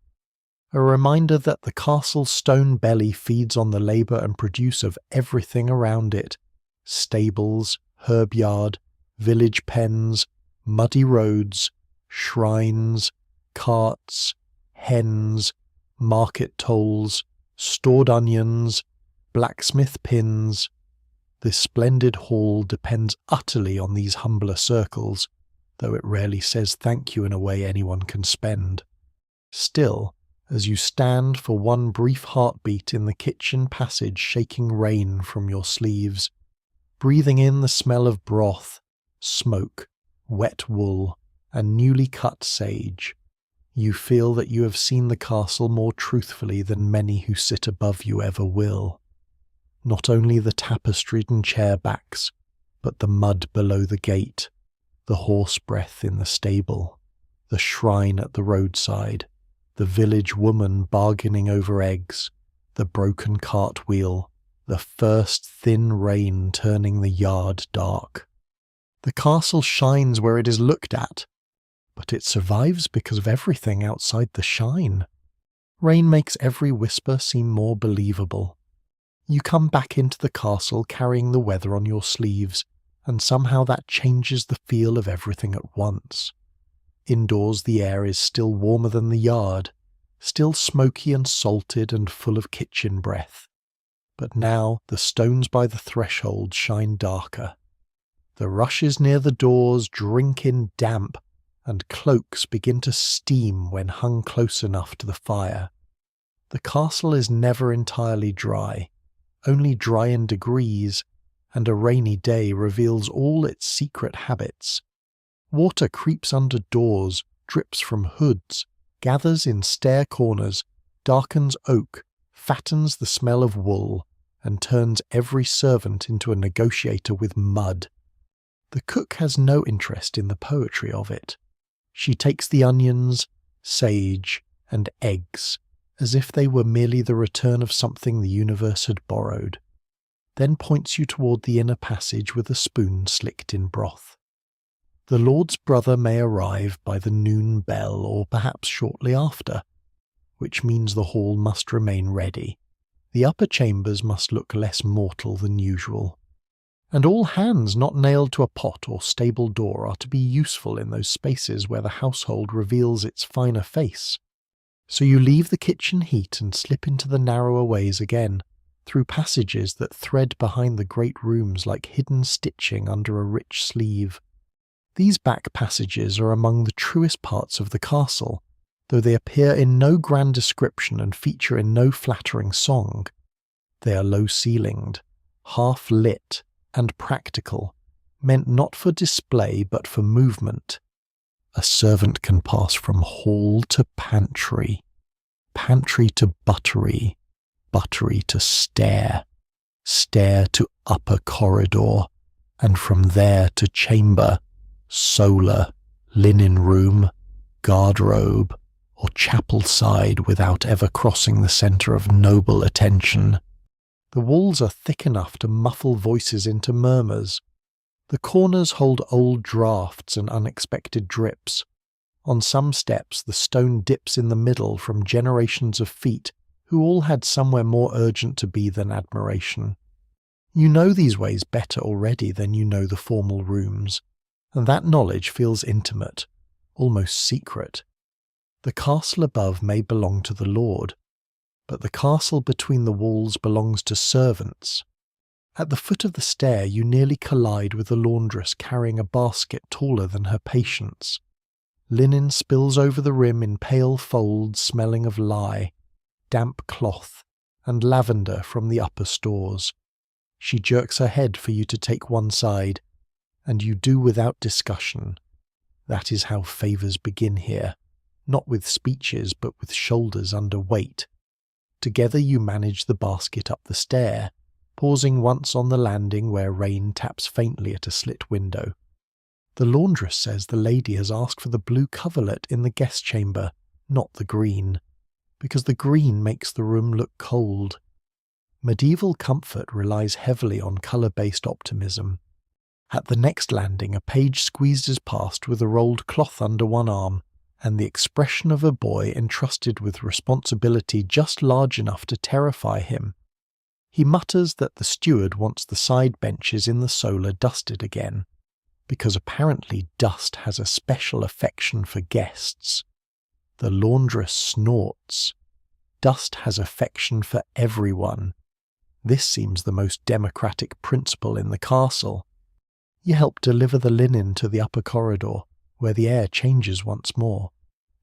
A reminder that the castle's stone belly feeds on the labour and produce of everything around it: stables, herb yard, village pens, muddy roads, shrines, carts, hens, market tolls, stored onions, blacksmith pins. This splendid hall depends utterly on these humbler circles, though it rarely says thank you in a way anyone can spend. Still, as you stand for one brief heartbeat in the kitchen passage shaking rain from your sleeves, breathing in the smell of broth, smoke, wet wool, and newly cut sage, you feel that you have seen the castle more truthfully than many who sit above you ever will. Not only the tapestried and chair backs, but the mud below the gate, the horse breath in the stable, the shrine at the roadside, the village woman bargaining over eggs, the broken cartwheel, the first thin rain turning the yard dark. The castle shines where it is looked at, but it survives because of everything outside the shine. Rain makes every whisper seem more believable. You come back into the castle carrying the weather on your sleeves, and somehow that changes the feel of everything at once. Indoors the air is still warmer than the yard, still smoky and salted and full of kitchen breath. But now the stones by the threshold shine darker. The rushes near the doors drink in damp, and cloaks begin to steam when hung close enough to the fire. The castle is never entirely dry, only dry in degrees, and a rainy day reveals all its secret habits. Water creeps under doors, drips from hoods, gathers in stair corners, darkens oak, fattens the smell of wool, and turns every servant into a negotiator with mud. The cook has no interest in the poetry of it. She takes the onions, sage, and eggs as if they were merely the return of something the universe had borrowed, then points you toward the inner passage with a spoon slicked in broth. The Lord's brother may arrive by the noon bell or perhaps shortly after, which means the hall must remain ready. The upper chambers must look less mortal than usual. And all hands not nailed to a pot or stable door are to be useful in those spaces where the household reveals its finer face. So you leave the kitchen heat and slip into the narrower ways again, through passages that thread behind the great rooms like hidden stitching under a rich sleeve. These back passages are among the truest parts of the castle, though they appear in no grand description and feature in no flattering song. They are low-ceilinged, half-lit, and practical, meant not for display but for movement. A servant can pass from hall to pantry, pantry to buttery, buttery to stair, stair to upper corridor, and from there to chamber, solar, linen room, garderobe, or chapel side without ever crossing the centre of noble attention. The walls are thick enough to muffle voices into murmurs. The corners hold old draughts and unexpected drips. On some steps the stone dips in the middle from generations of feet who all had somewhere more urgent to be than admiration. You know these ways better already than you know the formal rooms, and that knowledge feels intimate, almost secret. The castle above may belong to the Lord, but the castle between the walls belongs to servants. At the foot of the stair you nearly collide with a laundress carrying a basket taller than her patience. Linen spills over the rim in pale folds smelling of lye, damp cloth, and lavender from the upper stores. She jerks her head for you to take one side, and you do without discussion. That is how favours begin here, not with speeches but with shoulders under weight. Together you manage the basket up the stair, pausing once on the landing where rain taps faintly at a slit window. The laundress says the lady has asked for the blue coverlet in the guest chamber, not the green, because the green makes the room look cold. Medieval comfort relies heavily on colour-based optimism. At the next landing a page squeezes past with a rolled cloth under one arm, and the expression of a boy entrusted with responsibility just large enough to terrify him. He mutters that the steward wants the side benches in the solar dusted again, because apparently dust has a special affection for guests. The laundress snorts. Dust has affection for everyone. This seems the most democratic principle in the castle. You help deliver the linen to the upper corridor, where the air changes once more.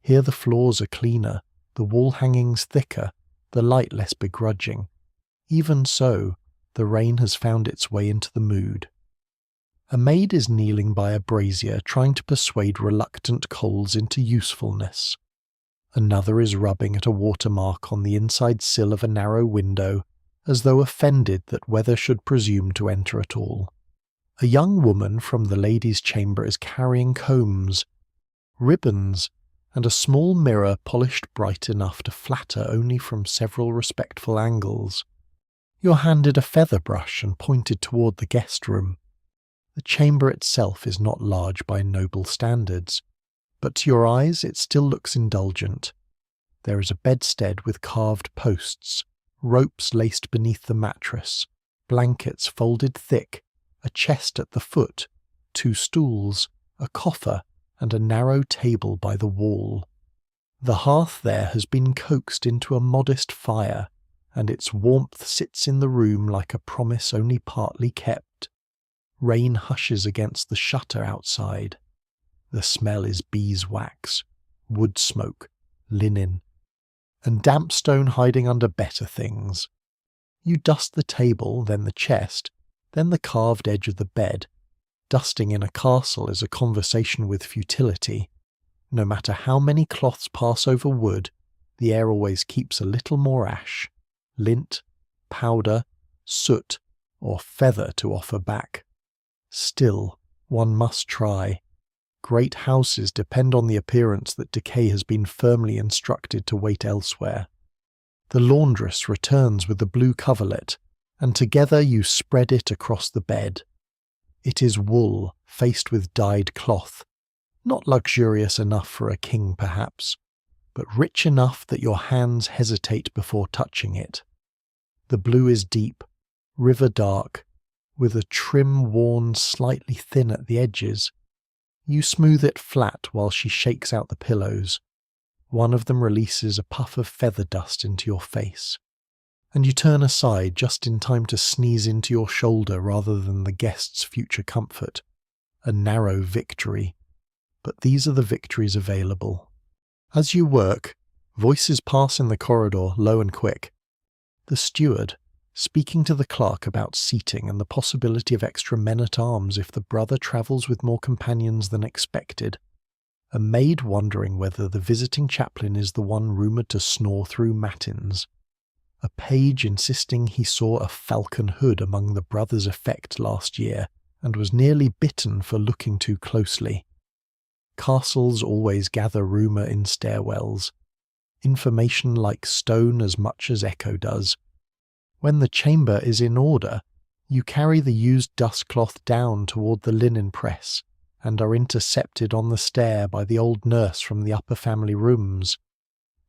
Here the floors are cleaner, the wall hangings thicker, the light less begrudging. Even so, the rain has found its way into the mood. A maid is kneeling by a brazier trying to persuade reluctant coals into usefulness. Another is rubbing at a watermark on the inside sill of a narrow window, as though offended that weather should presume to enter at all. A young woman from the ladies' chamber is carrying combs, ribbons, and a small mirror polished bright enough to flatter only from several respectful angles. You're handed a feather brush and pointed toward the guest room. The chamber itself is not large by noble standards, but to your eyes it still looks indulgent. There is a bedstead with carved posts, ropes laced beneath the mattress, blankets folded thick, a chest at the foot, 2 stools, a coffer, and a narrow table by the wall. The hearth there has been coaxed into a modest fire, and its warmth sits in the room like a promise only partly kept. Rain hushes against the shutter outside. The smell is beeswax, wood smoke, linen, and damp stone hiding under better things. You dust the table, then the chest, then the carved edge of the bed. Dusting in a castle is a conversation with futility. No matter how many cloths pass over wood, the air always keeps a little more ash, lint, powder, soot, or feather to offer back. Still, one must try. Great houses depend on the appearance that decay has been firmly instructed to wait elsewhere. The laundress returns with the blue coverlet, and together you spread it across the bed. It is wool faced with dyed cloth, not luxurious enough for a king perhaps, but rich enough that your hands hesitate before touching it. The blue is deep, river dark, with a trim worn slightly thin at the edges. You smooth it flat while she shakes out the pillows. One of them releases a puff of feather dust into your face, and you turn aside just in time to sneeze into your shoulder rather than the guest's future comfort. A narrow victory, but these are the victories available. As you work, voices pass in the corridor, low and quick. The steward, speaking to the clerk about seating and the possibility of extra men-at-arms if the brother travels with more companions than expected. A maid wondering whether the visiting chaplain is the one rumoured to snore through matins. A page insisting he saw a falcon hood among the brother's effect last year and was nearly bitten for looking too closely. Castles always gather rumour in stairwells. Information like stone as much as echo does. When the chamber is in order, you carry the used dustcloth down toward the linen press and are intercepted on the stair by the old nurse from the upper family rooms.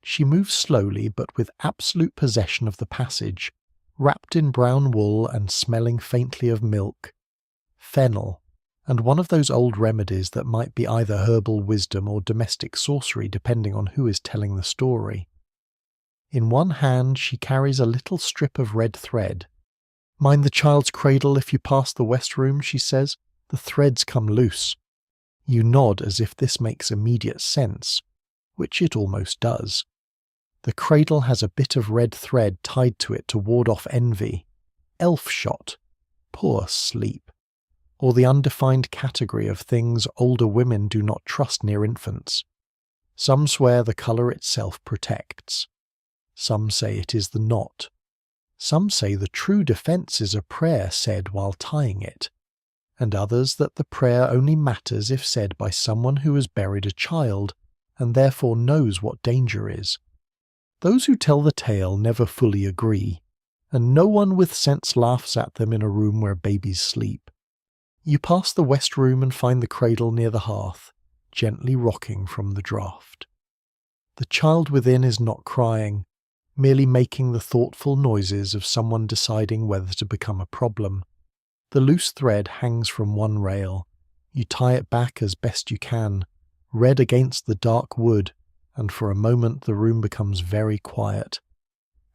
She moves slowly but with absolute possession of the passage, wrapped in brown wool and smelling faintly of milk, fennel, and one of those old remedies that might be either herbal wisdom or domestic sorcery depending on who is telling the story. In one hand she carries a little strip of red thread. "Mind the child's cradle if you pass the west room," she says. "The threads come loose." You nod as if this makes immediate sense, which it almost does. The cradle has a bit of red thread tied to it to ward off envy, elf shot, poor sleep, or the undefined category of things older women do not trust near infants. Some swear the colour itself protects. Some say it is the knot. Some say the true defence is a prayer said while tying it, and others that the prayer only matters if said by someone who has buried a child, and therefore knows what danger is. Those who tell the tale never fully agree, and no one with sense laughs at them in a room where babies sleep. You pass the west room and find the cradle near the hearth, gently rocking from the draught. The child within is not crying, merely making the thoughtful noises of someone deciding whether to become a problem. The loose thread hangs from one rail. You tie it back as best you can, red against the dark wood, and for a moment the room becomes very quiet.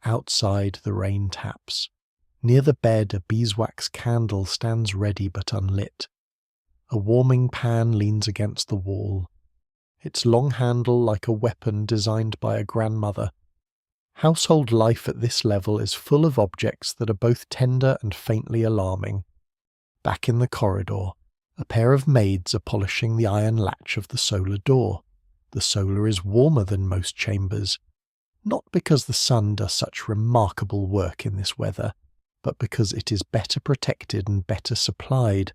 Outside the rain taps. Near the bed a beeswax candle stands ready but unlit. A warming pan leans against the wall, its long handle like a weapon designed by a grandmother. Household life at this level is full of objects that are both tender and faintly alarming. Back in the corridor, a pair of maids are polishing the iron latch of the solar door. The solar is warmer than most chambers, not because the sun does such remarkable work in this weather, but because it is better protected and better supplied.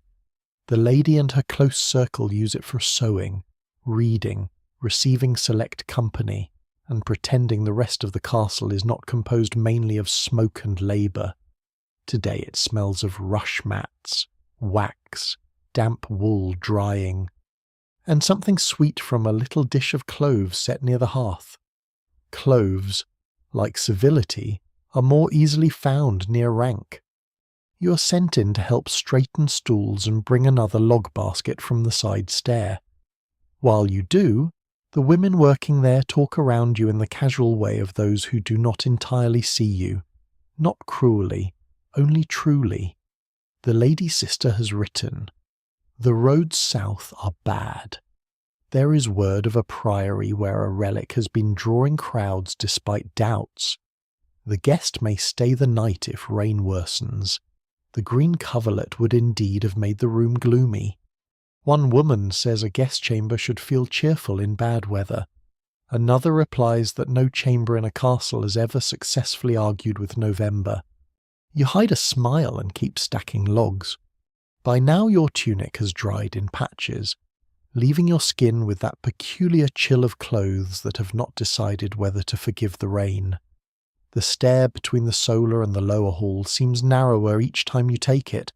The lady and her close circle use it for sewing, reading, receiving select company, and pretending the rest of the castle is not composed mainly of smoke and labour. Today it smells of rush mats, wax, damp wool drying. and something sweet from a little dish of cloves set near the hearth. Cloves, like civility, are more easily found near rank. You are sent in to help straighten stools and bring another log basket from the side stair. While you do, the women working there talk around you in the casual way of those who do not entirely see you, not cruelly, only truly. The lady sister has written, "The roads south are bad. There is word of a priory where a relic has been drawing crowds despite doubts. The guest may stay the night if rain worsens. The green coverlet would indeed have made the room gloomy. One woman says a guest chamber should feel cheerful in bad weather. Another replies that no chamber in a castle has ever successfully argued with November. You hide a smile and keep stacking logs. By now your tunic has dried in patches, leaving your skin with that peculiar chill of clothes that have not decided whether to forgive the rain. The stair between the solar and the lower hall seems narrower each time you take it.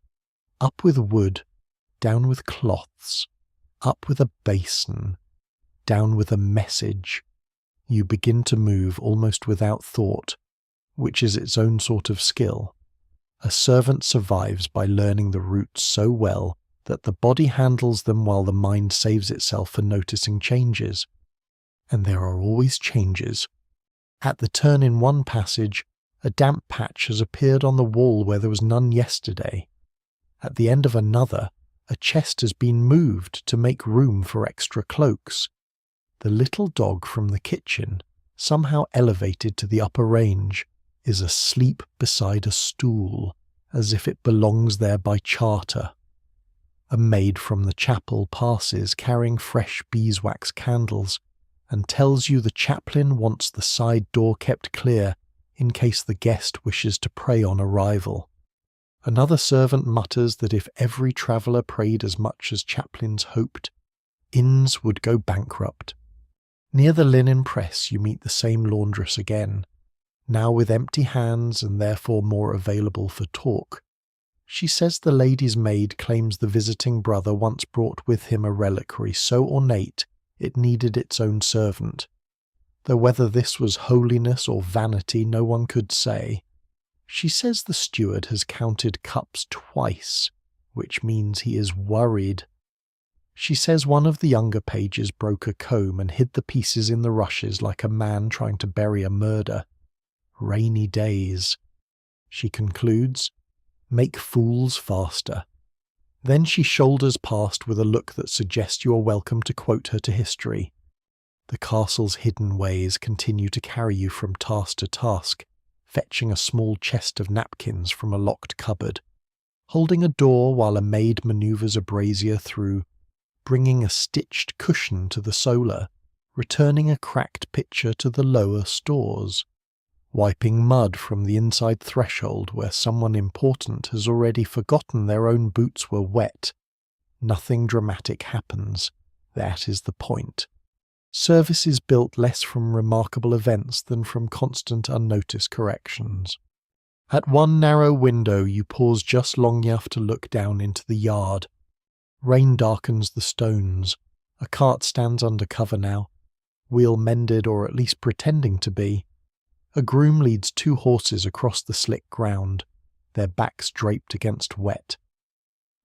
Up with wood, down with cloths, up with a basin, down with a message. You begin to move almost without thought, which is its own sort of skill. A servant survives by learning the routes so well that the body handles them while the mind saves itself for noticing changes. And there are always changes. At the turn in one passage, a damp patch has appeared on the wall where there was none yesterday. At the end of another, a chest has been moved to make room for extra cloaks. The little dog from the kitchen, somehow elevated to the upper range, is asleep beside a stool, as if it belongs there by charter. A maid from the chapel passes carrying fresh beeswax candles, and tells you the chaplain wants the side door kept clear in case the guest wishes to pray on arrival. Another servant mutters that if every traveller prayed as much as chaplains hoped, inns would go bankrupt. Near the linen press you meet the same laundress again, now with empty hands and therefore more available for talk. She says the lady's maid claims the visiting brother once brought with him a reliquary so ornate it needed its own servant, though whether this was holiness or vanity no one could say. She says the steward has counted cups twice, which means he is worried. She says one of the younger pages broke a comb and hid the pieces in the rushes like a man trying to bury a murder. Rainy days. She concludes, make fools faster. Then she shoulders past with a look that suggests you are welcome to quote her to history. The castle's hidden ways continue to carry you from task to task, fetching a small chest of napkins from a locked cupboard, holding a door while a maid manoeuvres a brazier through, bringing a stitched cushion to the solar, returning a cracked pitcher to the lower stores, wiping mud from the inside threshold where someone important has already forgotten their own boots were wet. Nothing dramatic happens. That is the point. Service is built less from remarkable events than from constant unnoticed corrections. At one narrow window you pause just long enough to look down into the yard. Rain darkens the stones. A cart stands under cover now, wheel mended or at least pretending to be. A groom leads two horses across the slick ground, their backs draped against wet.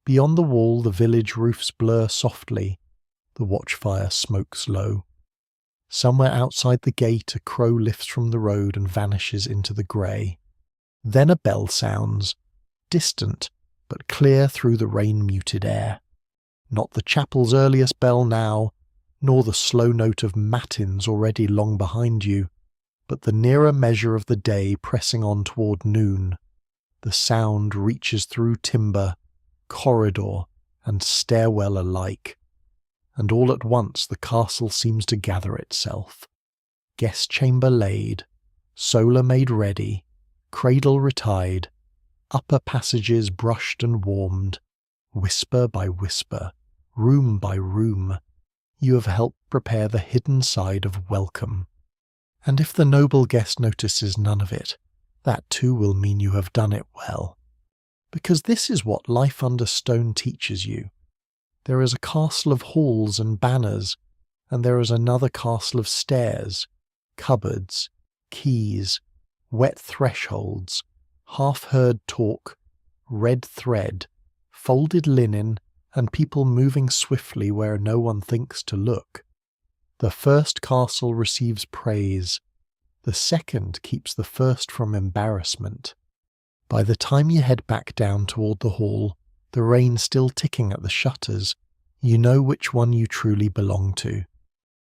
Beyond the wall the village roofs blur softly, the watchfire smokes low. Somewhere outside the gate a crow lifts from the road and vanishes into the grey. Then a bell sounds, distant but clear through the rain-muted air. Not the chapel's earliest bell now, nor the slow note of matins already long behind you, but the nearer measure of the day pressing on toward noon. The sound reaches through timber, corridor, and stairwell alike, and all at once the castle seems to gather itself. Guest chamber laid, solar made ready, cradle retied, upper passages brushed and warmed, whisper by whisper, room by room, you have helped prepare the hidden side of welcome. And if the noble guest notices none of it, that too will mean you have done it well. Because this is what life under stone teaches you. There is a castle of halls and banners, and there is another castle of stairs, cupboards, keys, wet thresholds, half-heard talk, red thread, folded linen, and people moving swiftly where no one thinks to look. The first castle receives praise. The second keeps the first from embarrassment. By the time you head back down toward the hall, the rain still ticking at the shutters, you know which one you truly belong to.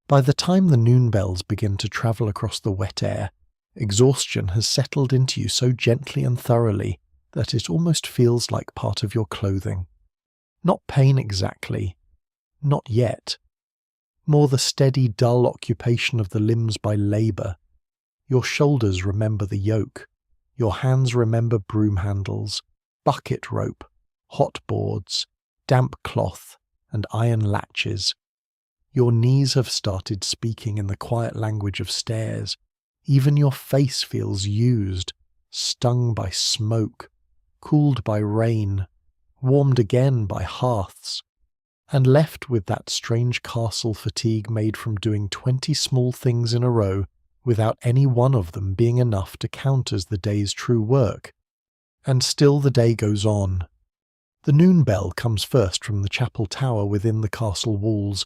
By the time the noon bells begin to travel across the wet air, exhaustion has settled into you so gently and thoroughly that it almost feels like part of your clothing. Not pain exactly. Not yet. More the steady, dull occupation of the limbs by labour. Your shoulders remember the yoke. Your hands remember broom handles, bucket rope, hot boards, damp cloth, and iron latches. Your knees have started speaking in the quiet language of stairs. Even your face feels used, stung by smoke, cooled by rain, warmed again by hearths, and left with that strange castle fatigue made from doing 20 small things in a row without any one of them being enough to count as the day's true work. And still the day goes on. The noon bell comes first from the chapel tower within the castle walls,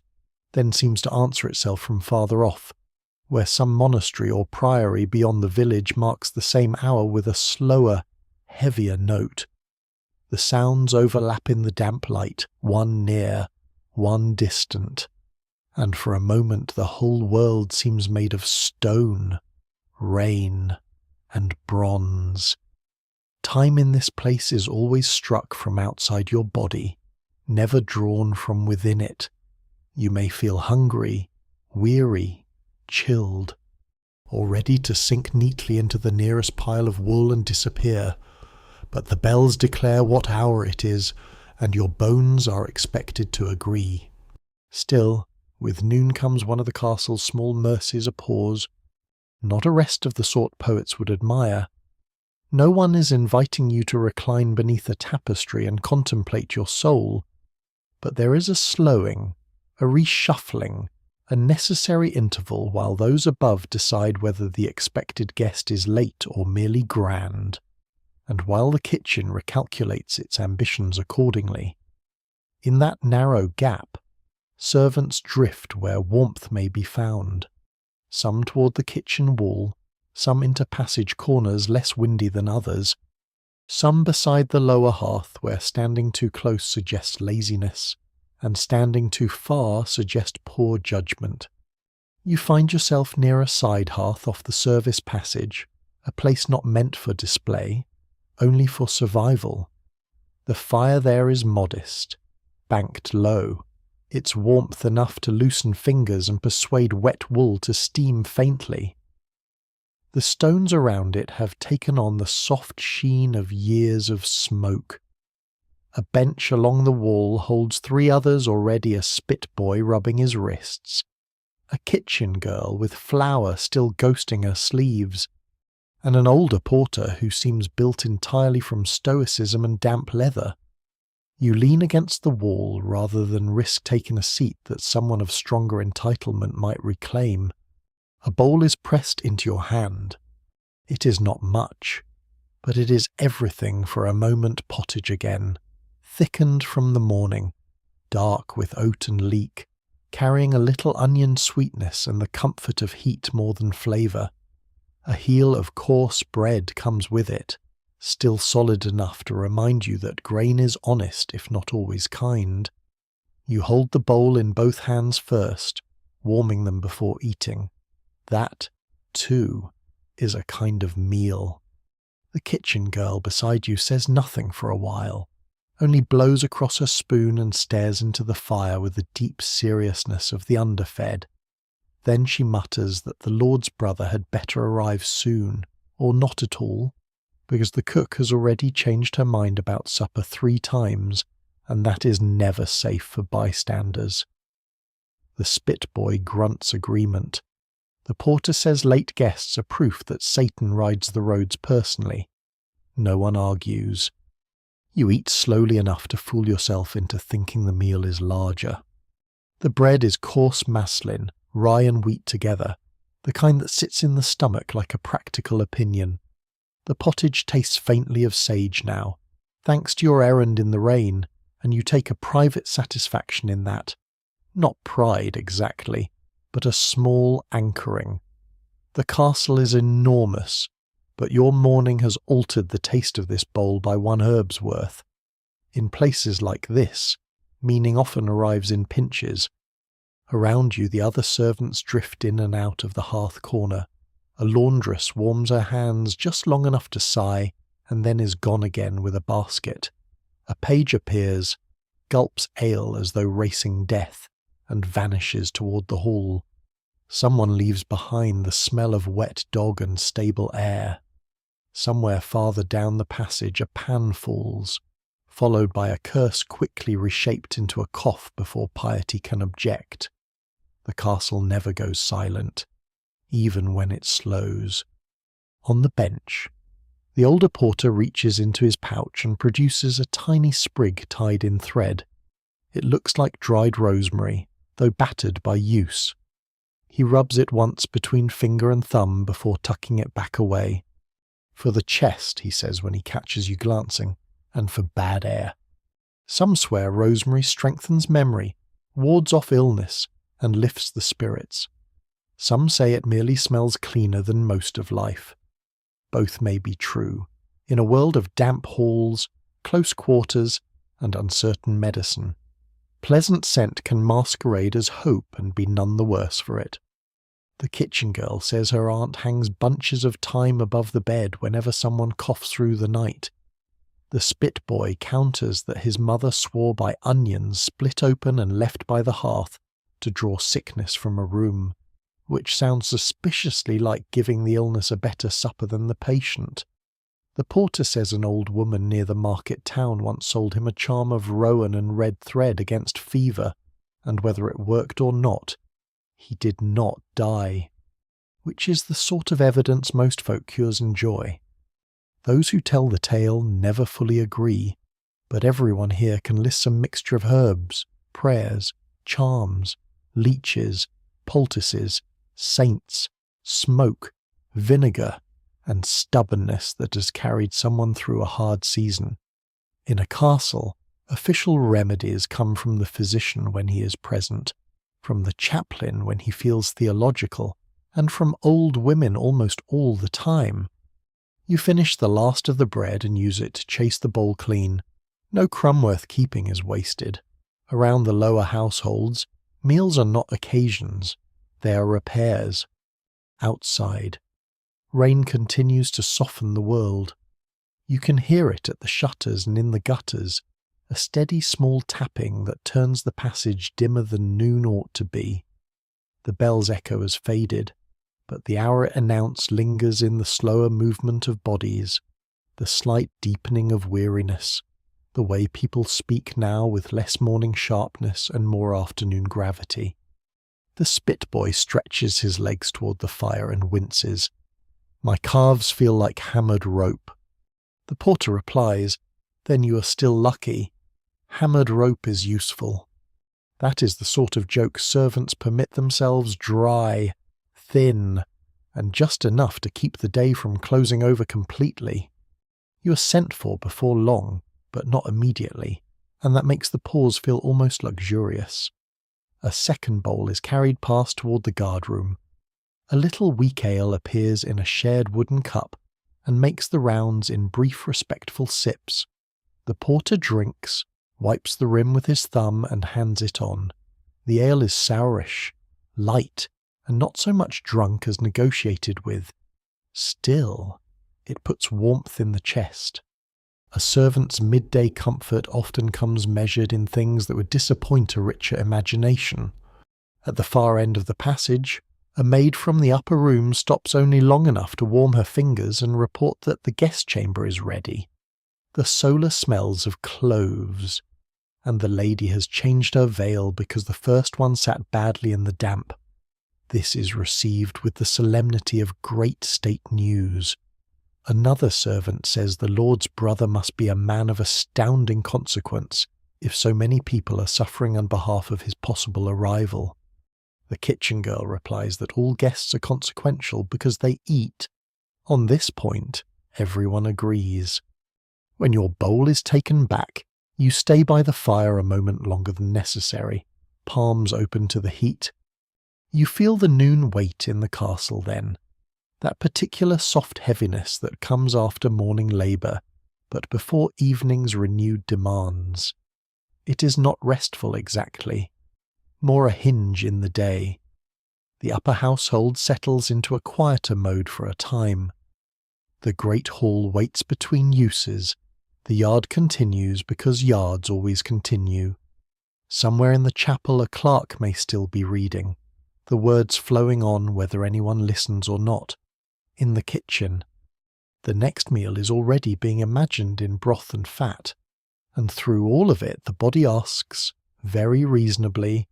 then seems to answer itself from farther off, where some monastery or priory beyond the village marks the same hour with a slower, heavier note. The sounds overlap in the damp light, one near, one distant, and for a moment the whole world seems made of stone, rain, and bronze. Time in this place is always struck from outside your body, never drawn from within it. You may feel hungry, weary, chilled, or ready to sink neatly into the nearest pile of wool and disappear, but the bells declare what hour it is, and your bones are expected to agree. Still, with noon comes one of the castle's small mercies a pause, not a rest of the sort poets would admire. No one is inviting you to recline beneath a tapestry and contemplate your soul, but there is a slowing, a reshuffling, a necessary interval while those above decide whether the expected guest is late or merely grand, and while the kitchen recalculates its ambitions accordingly. In that narrow gap, servants drift where warmth may be found, some toward the kitchen wall, some into passage corners less windy than others, some beside the lower hearth where standing too close suggests laziness, and standing too far suggests poor judgment. You find yourself near a side hearth off the service passage, a place not meant for display, only for survival. The fire there is modest, banked low, its warmth enough to loosen fingers and persuade wet wool to steam faintly. The stones around it have taken on the soft sheen of years of smoke. A bench along the wall holds 3 others already a spit boy rubbing his wrists, a kitchen girl with flour still ghosting her sleeves, and an older porter who seems built entirely from stoicism and damp leather. You lean against the wall rather than risk taking a seat that someone of stronger entitlement might reclaim. A bowl is pressed into your hand. It is not much, but it is everything for a moment pottage again, thickened from the morning, dark with oat and leek, carrying a little onion sweetness and the comfort of heat more than flavour. A heel of coarse bread comes with it, still solid enough to remind you that grain is honest if not always kind. You hold the bowl in both hands first, warming them before eating. That, too, is a kind of meal. The kitchen girl beside you says nothing for a while, only blows across her spoon and stares into the fire with the deep seriousness of the underfed. Then she mutters that the Lord's brother had better arrive soon, or not at all, because the cook has already changed her mind about supper 3 times, and that is never safe for bystanders. The spit boy grunts agreement. The porter says late guests are proof that Satan rides the roads personally. No one argues. You eat slowly enough to fool yourself into thinking the meal is larger. The bread is coarse maslin, rye and wheat together, the kind that sits in the stomach like a practical opinion. The pottage tastes faintly of sage now, thanks to your errand in the rain, and you take a private satisfaction in that. Not pride exactly, but a small anchoring. The castle is enormous, but your morning has altered the taste of this bowl by 1 herb's worth. In places like this, meaning often arrives in pinches. Around you the other servants drift in and out of the hearth corner. A laundress warms her hands just long enough to sigh, and then is gone again with a basket. A page appears, gulps ale as though racing death, and vanishes toward the hall. Someone leaves behind the smell of wet dog and stable air. Somewhere farther down the passage a pan falls, followed by a curse quickly reshaped into a cough before piety can object. The castle never goes silent, even when it slows. On the bench, the older porter reaches into his pouch and produces a tiny sprig tied in thread. It looks like dried rosemary, though battered by use. He rubs it once between finger and thumb before tucking it back away. For the chest, he says when he catches you glancing, and for bad air. Some swear rosemary strengthens memory, wards off illness, and lifts the spirits. Some say it merely smells cleaner than most of life. Both may be true, in a world of damp halls, close quarters, and uncertain medicine. Pleasant scent can masquerade as hope and be none the worse for it. The kitchen girl says her aunt hangs bunches of thyme above the bed whenever someone coughs through the night. The spit boy counters that his mother swore by onions split open and left by the hearth to draw sickness from a room, which sounds suspiciously like giving the illness a better supper than the patient. The porter says an old woman near the market town once sold him a charm of rowan and red thread against fever, and whether it worked or not, he did not die, which is the sort of evidence most folk cures enjoy. Those who tell the tale never fully agree, but everyone here can list some mixture of herbs, prayers, charms, leeches, poultices, saints, smoke, vinegar, and stubbornness that has carried someone through a hard season. In a castle, official remedies come from the physician when he is present, from the chaplain when he feels theological, and from old women almost all the time. You finish the last of the bread and use it to chase the bowl clean. No crumb worth keeping is wasted. Around the lower households, meals are not occasions, they are repairs. Outside, rain continues to soften the world. You can hear it at the shutters and in the gutters, a steady small tapping that turns the passage dimmer than noon ought to be. The bell's echo has faded, but the hour it announced lingers in the slower movement of bodies, the slight deepening of weariness, the way people speak now with less morning sharpness and more afternoon gravity. The spit boy stretches his legs toward the fire and winces. My calves feel like hammered rope. The porter replies, "Then you are still lucky. Hammered rope is useful." That is the sort of joke servants permit themselves, dry, thin, and just enough to keep the day from closing over completely. You are sent for before long, but not immediately, and that makes the pause feel almost luxurious. A second bowl is carried past toward the guardroom. A little weak ale appears in a shared wooden cup and makes the rounds in brief respectful sips. The porter drinks, wipes the rim with his thumb and hands it on. The ale is sourish, light, and not so much drunk as negotiated with. Still, it puts warmth in the chest. A servant's midday comfort often comes measured in things that would disappoint a richer imagination. At the far end of the passage, a maid from the upper room stops only long enough to warm her fingers and report that the guest chamber is ready. The solar smells of cloves, and the lady has changed her veil because the first one sat badly in the damp. This is received with the solemnity of great state news. Another servant says the Lord's brother must be a man of astounding consequence if so many people are suffering on behalf of his possible arrival. The kitchen girl replies that all guests are consequential because they eat. On this point, everyone agrees. When your bowl is taken back, you stay by the fire a moment longer than necessary, palms open to the heat. You feel the noon wait in the castle then, that particular soft heaviness that comes after morning labour, but before evening's renewed demands. It is not restful exactly, more a hinge in the day. The upper household settles into a quieter mode for a time. The great hall waits between uses. The yard continues because yards always continue. Somewhere in the chapel a clerk may still be reading, the words flowing on whether anyone listens or not. In the kitchen, the next meal is already being imagined in broth and fat, and through all of it the body asks, very reasonably,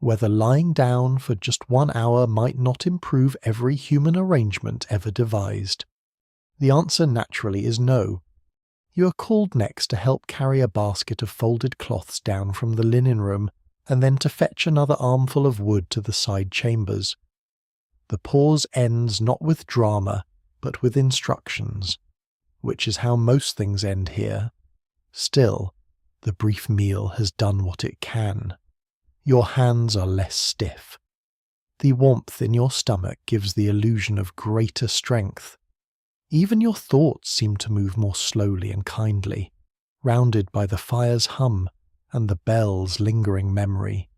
whether lying down for just 1 hour might not improve every human arrangement ever devised. The answer naturally is no. You are called next to help carry a basket of folded cloths down from the linen room, and then to fetch another armful of wood to the side chambers. The pause ends not with drama, but with instructions, which is how most things end here. Still, the brief meal has done what it can. Your hands are less stiff. The warmth in your stomach gives the illusion of greater strength. Even your thoughts seem to move more slowly and kindly, rounded by the fire's hum and the bell's lingering memory.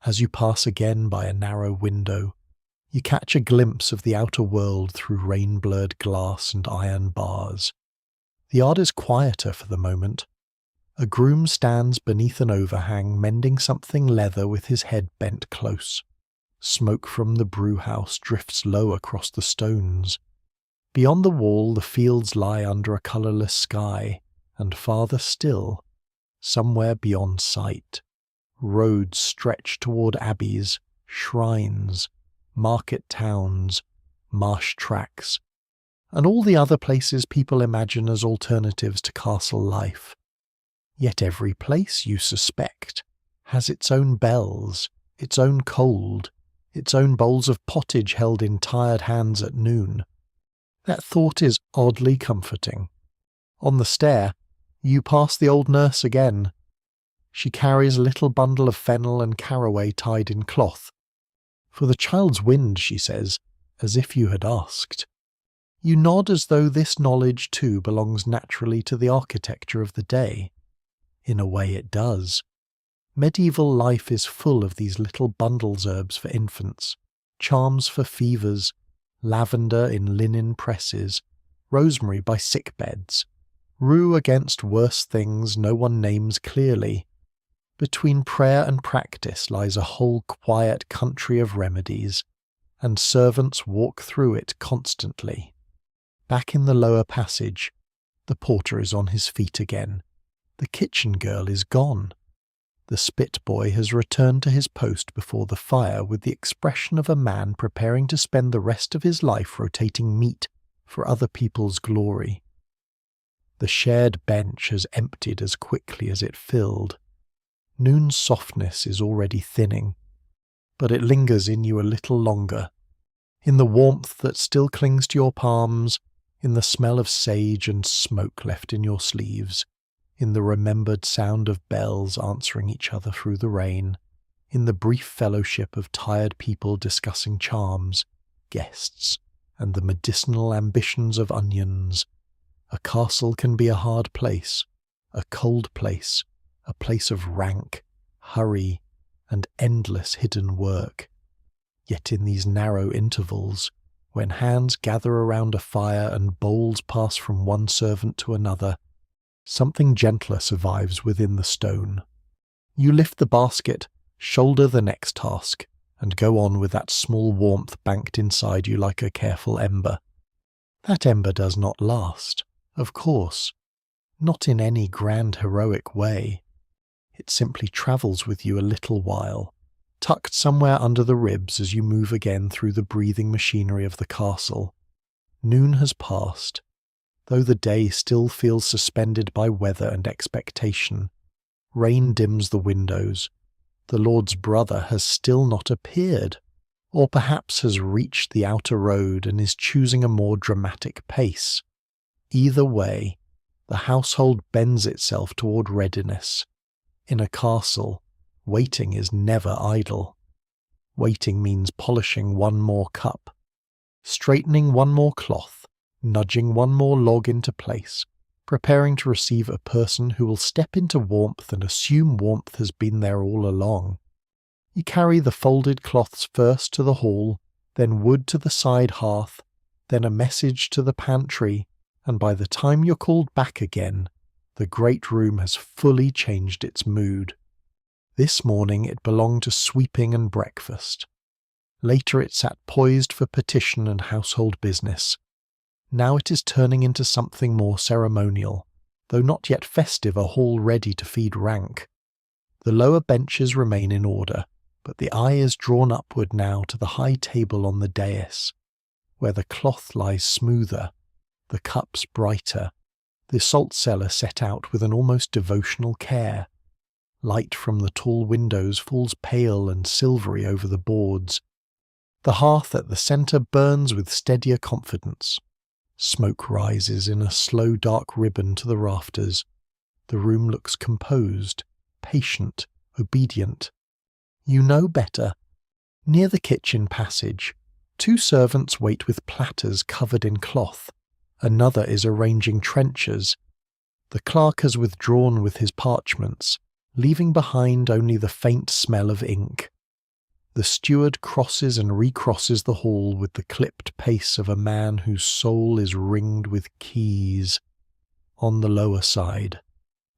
As you pass again by a narrow window, you catch a glimpse of the outer world through rain-blurred glass and iron bars. The yard is quieter for the moment. A groom stands beneath an overhang mending something leather with his head bent close. Smoke from the brewhouse drifts low across the stones. Beyond the wall the fields lie under a colourless sky, and farther still, somewhere beyond sight, roads stretch toward abbeys, shrines, market towns, marsh tracks, and all the other places people imagine as alternatives to castle life. Yet every place, you suspect, has its own bells, its own cold, its own bowls of pottage held in tired hands at noon. That thought is oddly comforting. On the stair, you pass the old nurse again. She carries a little bundle of fennel and caraway tied in cloth. For the child's wind, she says, as if you had asked. You nod as though this knowledge too belongs naturally to the architecture of the day. In a way it does. Medieval life is full of these little bundles herbs for infants, charms for fevers, lavender in linen presses, rosemary by sick beds, rue against worse things no one names clearly. Between prayer and practice lies a whole quiet country of remedies, and servants walk through it constantly. Back in the lower passage, the porter is on his feet again. The kitchen girl is gone. The spit boy has returned to his post before the fire with the expression of a man preparing to spend the rest of his life rotating meat for other people's glory. The shared bench has emptied as quickly as it filled. Noon's softness is already thinning, but it lingers in you a little longer, in the warmth that still clings to your palms, in the smell of sage and smoke left in your sleeves, in the remembered sound of bells answering each other through the rain, in the brief fellowship of tired people discussing charms, guests, and the medicinal ambitions of onions. A castle can be a hard place, a cold place, a place of rank, hurry, and endless hidden work. Yet in these narrow intervals, when hands gather around a fire and bowls pass from one servant to another, something gentler survives within the stone. You lift the basket, shoulder the next task, and go on with that small warmth banked inside you like a careful ember. That ember does not last, of course, not in any grand heroic way. It simply travels with you a little while, tucked somewhere under the ribs as you move again through the breathing machinery of the castle. Noon has passed, though the day still feels suspended by weather and expectation. Rain dims the windows. The Lord's brother has still not appeared, or perhaps has reached the outer road and is choosing a more dramatic pace. Either way, the household bends itself toward readiness. In a castle, waiting is never idle. Waiting means polishing one more cup, straightening one more cloth, nudging one more log into place, preparing to receive a person who will step into warmth and assume warmth has been there all along. You carry the folded cloths first to the hall, then wood to the side hearth, then a message to the pantry, and by the time you're called back again, the great room has fully changed its mood. This morning it belonged to sweeping and breakfast. Later it sat poised for petition and household business. Now it is turning into something more ceremonial, though not yet festive, a hall ready to feed rank. The lower benches remain in order, but the eye is drawn upward now to the high table on the dais, where the cloth lies smoother, the cups brighter, the salt cellar set out with an almost devotional care. Light from the tall windows falls pale and silvery over the boards. The hearth at the centre burns with steadier confidence. Smoke rises in a slow dark ribbon to the rafters. The room looks composed, patient, obedient. You know better. Near the kitchen passage, 2 servants wait with platters covered in cloth. Another is arranging trenchers. The clerk has withdrawn with his parchments, leaving behind only the faint smell of ink. The steward crosses and recrosses the hall with the clipped pace of a man whose soul is ringed with keys. On the lower side,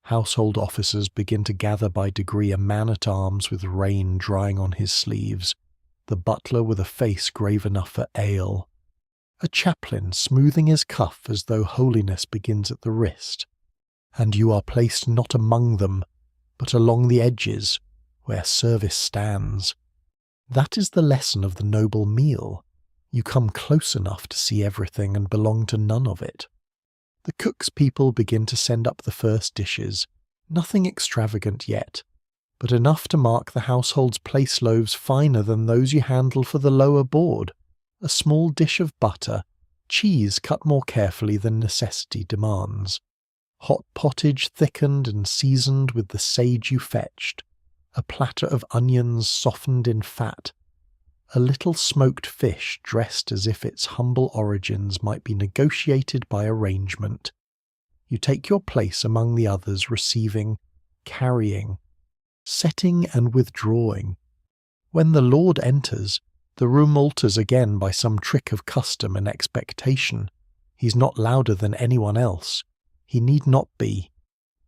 household officers begin to gather by degree, a man-at-arms with rain drying on his sleeves, the butler with a face grave enough for ale, a chaplain smoothing his cuff as though holiness begins at the wrist, and you are placed not among them, but along the edges, where service stands. That is the lesson of the noble meal. You come close enough to see everything and belong to none of it. The cook's people begin to send up the first dishes, nothing extravagant yet, but enough to mark the household's place loaves finer than those you handle for the lower board. A small dish of butter, cheese cut more carefully than necessity demands, hot pottage thickened and seasoned with the sage you fetched, a platter of onions softened in fat, a little smoked fish dressed as if its humble origins might be negotiated by arrangement. You take your place among the others, receiving, carrying, setting and withdrawing. When the Lord enters, the room alters again by some trick of custom and expectation. He's not louder than anyone else. He need not be.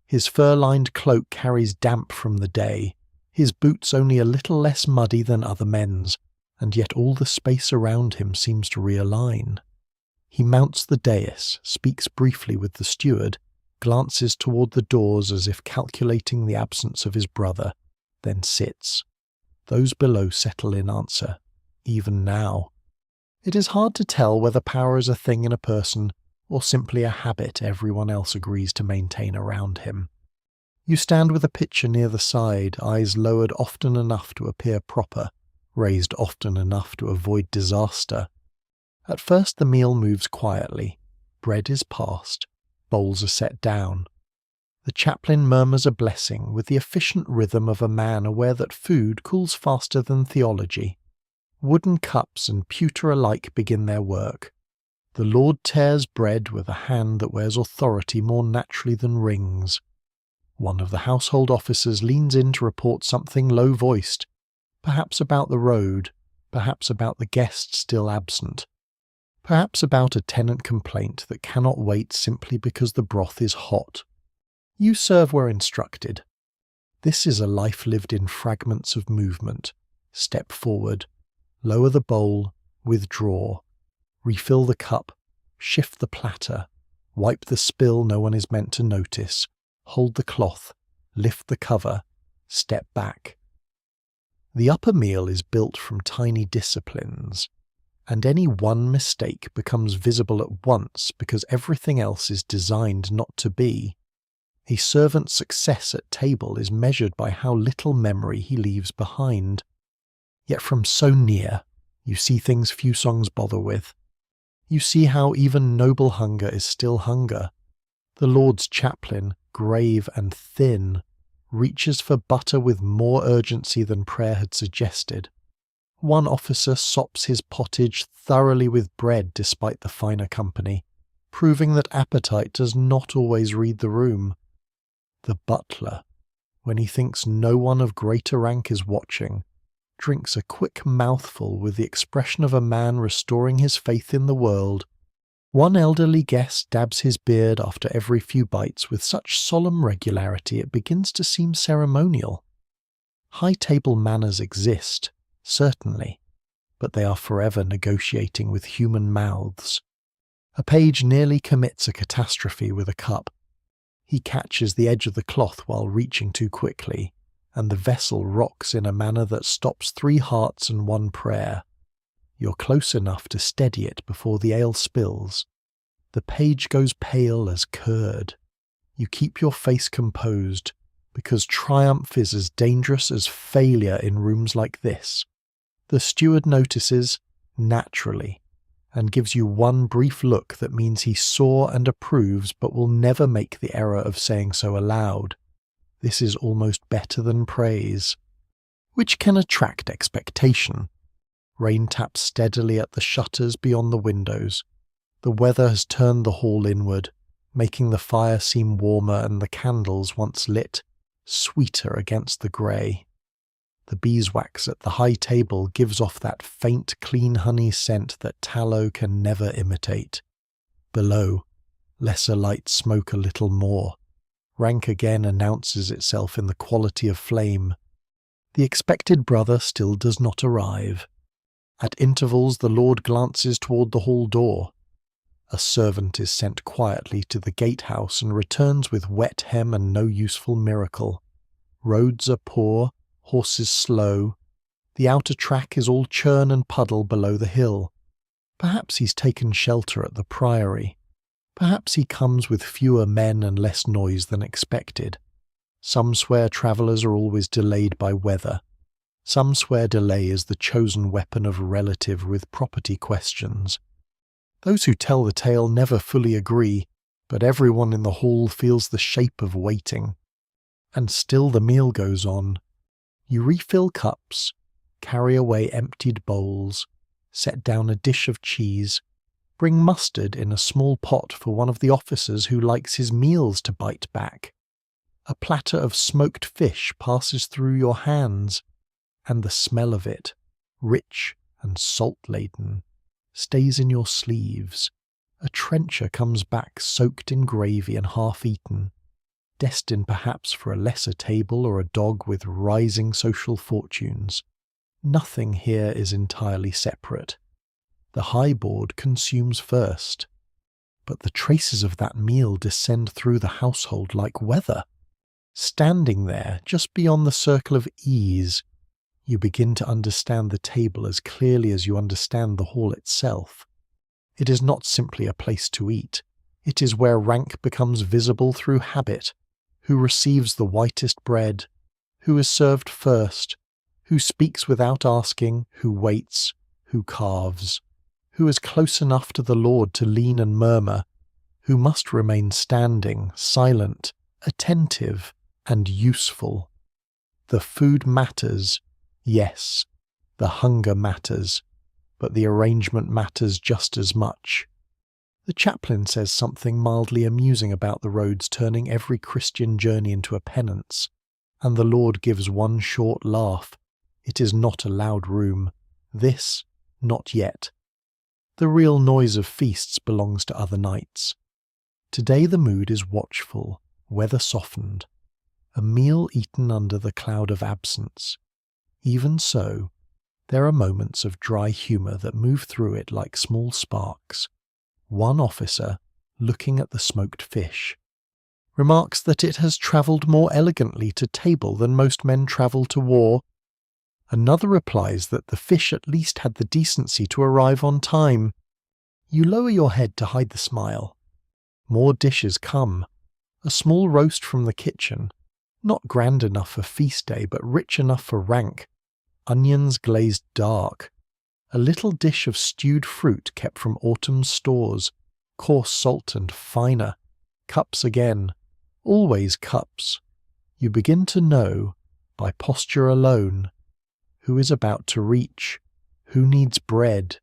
His fur-lined cloak carries damp from the day, his boots only a little less muddy than other men's, and yet all the space around him seems to realign. He mounts the dais, speaks briefly with the steward, glances toward the doors as if calculating the absence of his brother, then sits. Those below settle in answer, even now. It is hard to tell whether power is a thing in a person or simply a habit everyone else agrees to maintain around him. You stand with a pitcher near the side, eyes lowered often enough to appear proper, raised often enough to avoid disaster. At first the meal moves quietly. Bread is passed. Bowls are set down. The chaplain murmurs a blessing with the efficient rhythm of a man aware that food cools faster than theology. Wooden cups and pewter alike begin their work. The Lord tears bread with a hand that wears authority more naturally than rings. One of the household officers leans in to report something low-voiced, perhaps about the road, perhaps about the guest still absent, perhaps about a tenant complaint that cannot wait simply because the broth is hot. You serve where instructed. This is a life lived in fragments of movement. Step forward, lower the bowl, withdraw, refill the cup, shift the platter, wipe the spill no one is meant to notice, hold the cloth, lift the cover, step back. The upper meal is built from tiny disciplines. and any one mistake becomes visible at once because everything else is designed not to be. A servant's success at table is measured by how little memory he leaves behind. Yet from so near, you see things few songs bother with. You see how even noble hunger is still hunger. The Lord's chaplain, grave and thin, reaches for butter with more urgency than prayer had suggested. One officer sops his pottage thoroughly with bread despite the finer company, proving that appetite does not always read the room. The butler, when he thinks no one of greater rank is watching, drinks a quick mouthful with the expression of a man restoring his faith in the world. One elderly guest dabs his beard after every few bites with such solemn regularity it begins to seem ceremonial. High table manners exist, certainly, but they are forever negotiating with human mouths. A page nearly commits a catastrophe with a cup. He catches the edge of the cloth while reaching too quickly, and the vessel rocks in a manner that stops 3 hearts and 1 prayer. You're close enough to steady it before the ale spills. The page goes pale as curd. You keep your face composed, because triumph is as dangerous as failure in rooms like this. The steward notices, naturally, and gives you one brief look that means he saw and approves but will never make the error of saying so aloud. This is almost better than praise, which can attract expectation. Rain taps steadily at the shutters beyond the windows. The weather has turned the hall inward, making the fire seem warmer and the candles once lit, sweeter against the grey. The beeswax at the high table gives off that faint, clean honey scent that tallow can never imitate. Below, lesser lights smoke a little more. Rank again announces itself in the quality of flame. The expected brother still does not arrive. At intervals the Lord glances toward the hall door. A servant is sent quietly to the gatehouse and returns with wet hem and no useful miracle. Roads are poor, horses slow. The outer track is all churn and puddle below the hill. Perhaps he's taken shelter at the priory. Perhaps he comes with fewer men and less noise than expected. Some swear travellers are always delayed by weather. Some swear delay is the chosen weapon of relative with property questions. Those who tell the tale never fully agree, but everyone in the hall feels the shape of waiting. And still the meal goes on. You refill cups, carry away emptied bowls, set down a dish of cheese, bring mustard in a small pot for one of the officers who likes his meals to bite back. A platter of smoked fish passes through your hands, and the smell of it, rich and salt-laden, stays in your sleeves. A trencher comes back soaked in gravy and half-eaten, destined perhaps for a lesser table or a dog with rising social fortunes. Nothing here is entirely separate. The high board consumes first, but the traces of that meal descend through the household like weather. Standing there, just beyond the circle of ease, you begin to understand the table as clearly as you understand the hall itself. It is not simply a place to eat. It is where rank becomes visible through habit. Who receives the whitest bread? Who is served first? Who speaks without asking? Who waits? Who carves? Who is close enough to the Lord to lean and murmur? Who must remain standing, silent, attentive, and useful? The food matters. Yes, the hunger matters, but the arrangement matters just as much. The chaplain says something mildly amusing about the roads turning every Christian journey into a penance, and the Lord gives one short laugh. It is not a loud room. This, not yet. The real noise of feasts belongs to other nights. Today the mood is watchful, weather softened, a meal eaten under the cloud of absence. Even so, there are moments of dry humour that move through it like small sparks. One officer, looking at the smoked fish, remarks that it has travelled more elegantly to table than most men travel to war. Another replies that the fish at least had the decency to arrive on time. You lower your head to hide the smile. More dishes come. A small roast from the kitchen, not grand enough for feast day but rich enough for rank. Onions glazed dark. A little dish of stewed fruit kept from autumn's stores, coarse salt and finer. Cups again. Always cups. You begin to know, by posture alone, who is about to reach, who needs bread,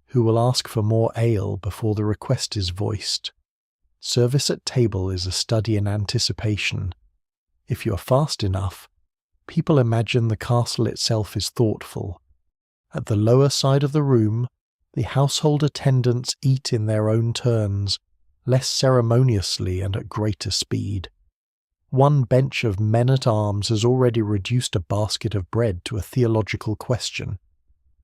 who will ask for more ale before the request is voiced. Service at table is a study in anticipation. If you're fast enough, people imagine the castle itself is thoughtful. At the lower side of the room, the household attendants eat in their own turns, less ceremoniously and at greater speed. One bench of men-at-arms has already reduced a basket of bread to a theological question.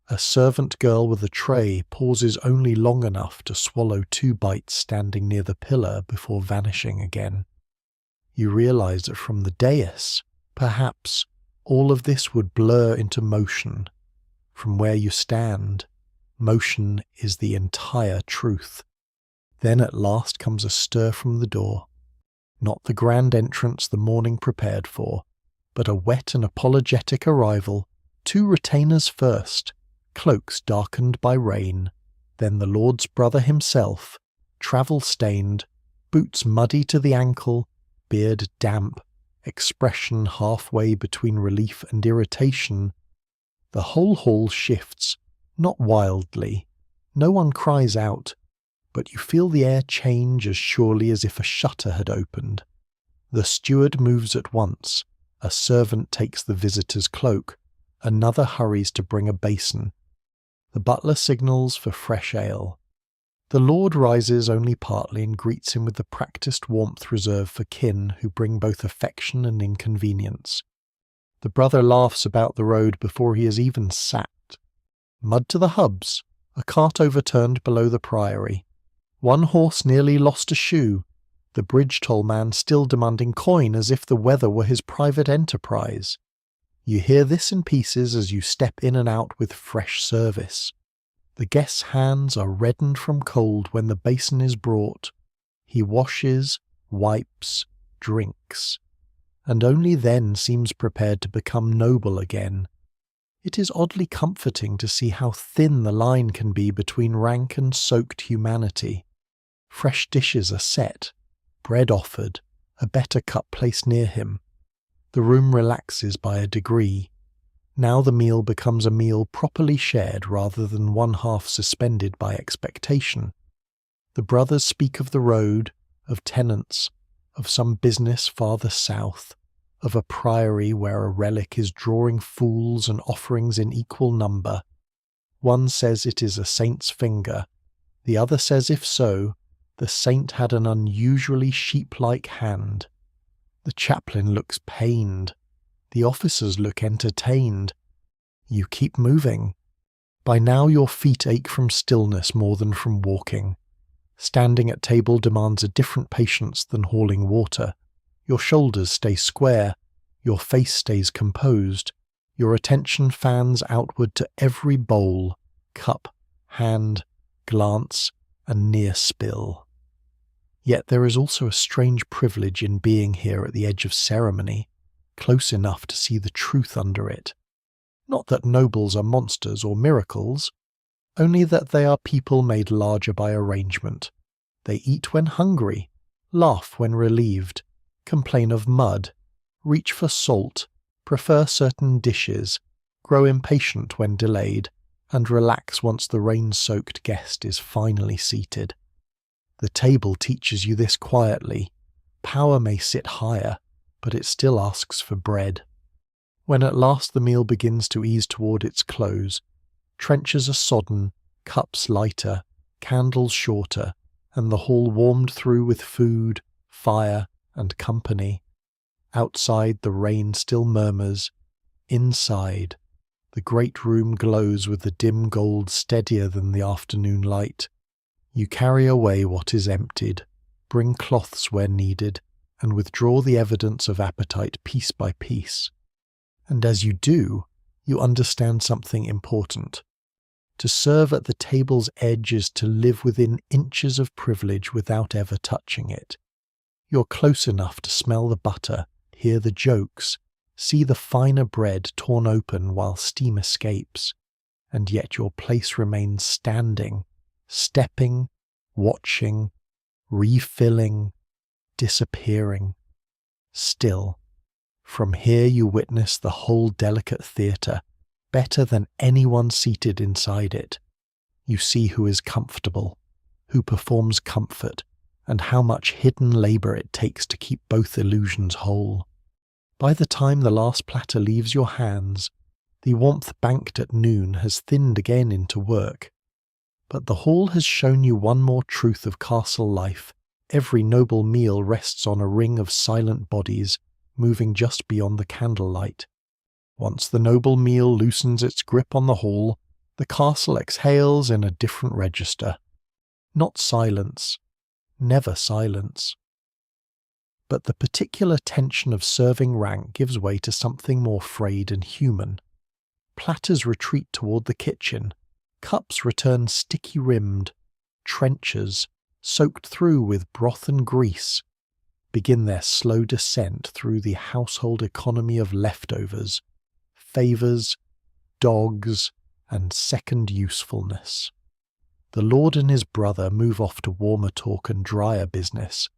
A servant girl with a tray pauses only long enough to swallow 2 bites standing near the pillar before vanishing again. You realize that from the dais, perhaps, all of this would blur into motion. From where you stand, motion is the entire truth. Then at last comes a stir from the door. Not the grand entrance the morning prepared for, but a wet and apologetic arrival, 2 retainers first, cloaks darkened by rain, then the Lord's brother himself, travel-stained, boots muddy to the ankle, beard damp, expression halfway between relief and irritation. The whole hall shifts, not wildly. No one cries out, but you feel the air change as surely as if a shutter had opened. The steward moves at once. A servant takes the visitor's cloak. Another hurries to bring a basin. The butler signals for fresh ale. The lord rises only partly and greets him with the practised warmth reserved for kin who bring both affection and inconvenience. The brother laughs about the road before he has even sat. Mud to the hubs, a cart overturned below the priory. One horse nearly lost a shoe, the bridge toll man still demanding coin as if the weather were his private enterprise. You hear this in pieces as you step in and out with fresh service. The guest's hands are reddened from cold when the basin is brought. He washes, wipes, drinks, and only then seems prepared to become noble again. It is oddly comforting to see how thin the line can be between rank and soaked humanity. Fresh dishes are set, bread offered, a better cup placed near him. The room relaxes by a degree. Now the meal becomes a meal properly shared rather than one half suspended by expectation. The brothers speak of the road, of tenants, of some business farther south, of a priory where a relic is drawing fools and offerings in equal number. One says it is a saint's finger. The other says if so, the saint had an unusually sheep-like hand. The chaplain looks pained. The officers look entertained. You keep moving. By now your feet ache from stillness more than from walking. Standing at table demands a different patience than hauling water. Your shoulders stay square. Your face stays composed. Your attention fans outward to every bowl, cup, hand, glance, and near spill. Yet there is also a strange privilege in being here at the edge of ceremony, close enough to see the truth under it. Not that nobles are monsters or miracles, only that they are people made larger by arrangement. They eat when hungry, laugh when relieved, complain of mud, reach for salt, prefer certain dishes, grow impatient when delayed, and relax once the rain-soaked guest is finally seated. The table teaches you this quietly. Power may sit higher, but it still asks for bread. When at last the meal begins to ease toward its close, trenches are sodden, cups lighter, candles shorter, and the hall warmed through with food, fire, and company. Outside the rain still murmurs. Inside, the great room glows with the dim gold steadier than the afternoon light. You carry away what is emptied, bring cloths where needed, and withdraw the evidence of appetite piece by piece. And as you do, you understand something important. To serve at the table's edge is to live within inches of privilege without ever touching it. You're close enough to smell the butter, hear the jokes, see the finer bread torn open while steam escapes, and yet your place remains standing, stepping, watching, refilling, disappearing. Still, from here you witness the whole delicate theatre, better than anyone seated inside it. You see who is comfortable, who performs comfort, and how much hidden labour it takes to keep both illusions whole. By the time the last platter leaves your hands, the warmth banked at noon has thinned again into work. But the hall has shown you one more truth of castle life. Every noble meal rests on a ring of silent bodies, moving just beyond the candlelight. Once the noble meal loosens its grip on the hall, the castle exhales in a different register. Not silence, never silence. But the particular tension of serving rank gives way to something more frayed and human. Platters retreat toward the kitchen, cups return sticky-rimmed, trenchers, soaked through with broth and grease, begin their slow descent through the household economy of leftovers, favours, dogs, and second usefulness. The lord and his brother move off to warmer talk and drier business.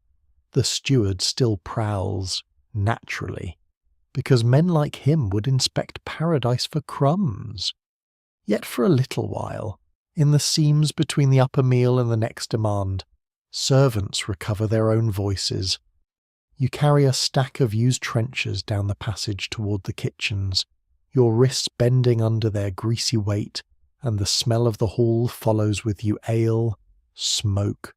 The steward still prowls, naturally, because men like him would inspect paradise for crumbs. Yet for a little while, in the seams between the upper meal and the next demand, servants recover their own voices. You carry a stack of used trenchers down the passage toward the kitchens, your wrists bending under their greasy weight, and the smell of the hall follows with you ale, smoke,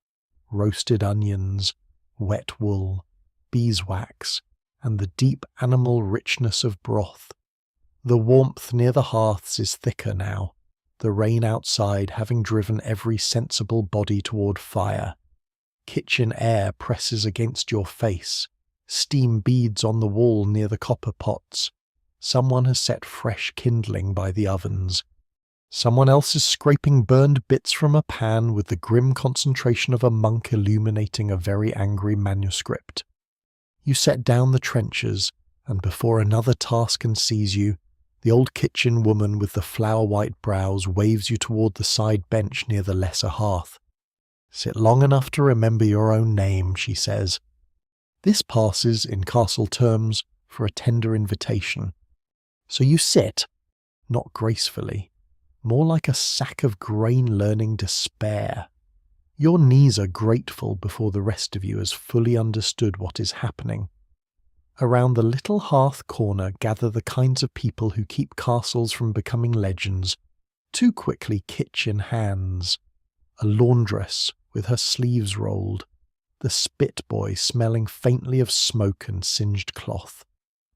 roasted onions, wet wool, beeswax, and the deep animal richness of broth. The warmth near the hearths is thicker now, the rain outside having driven every sensible body toward fire. Kitchen air presses against your face, steam beads on the wall near the copper pots. Someone has set fresh kindling by the ovens. Someone else is scraping burned bits from a pan with the grim concentration of a monk illuminating a very angry manuscript. You set down the trenchers, and before another task can seize you, the old kitchen woman with the flower-white brows waves you toward the side bench near the lesser hearth. "Sit long enough to remember your own name," she says. This passes, in castle terms, for a tender invitation. So you sit, not gracefully, more like a sack of grain learning despair. Your knees are grateful before the rest of you has fully understood what is happening. Around the little hearth corner gather the kinds of people who keep castles from becoming legends, too quickly kitchen hands, a laundress with her sleeves rolled, the spit boy smelling faintly of smoke and singed cloth,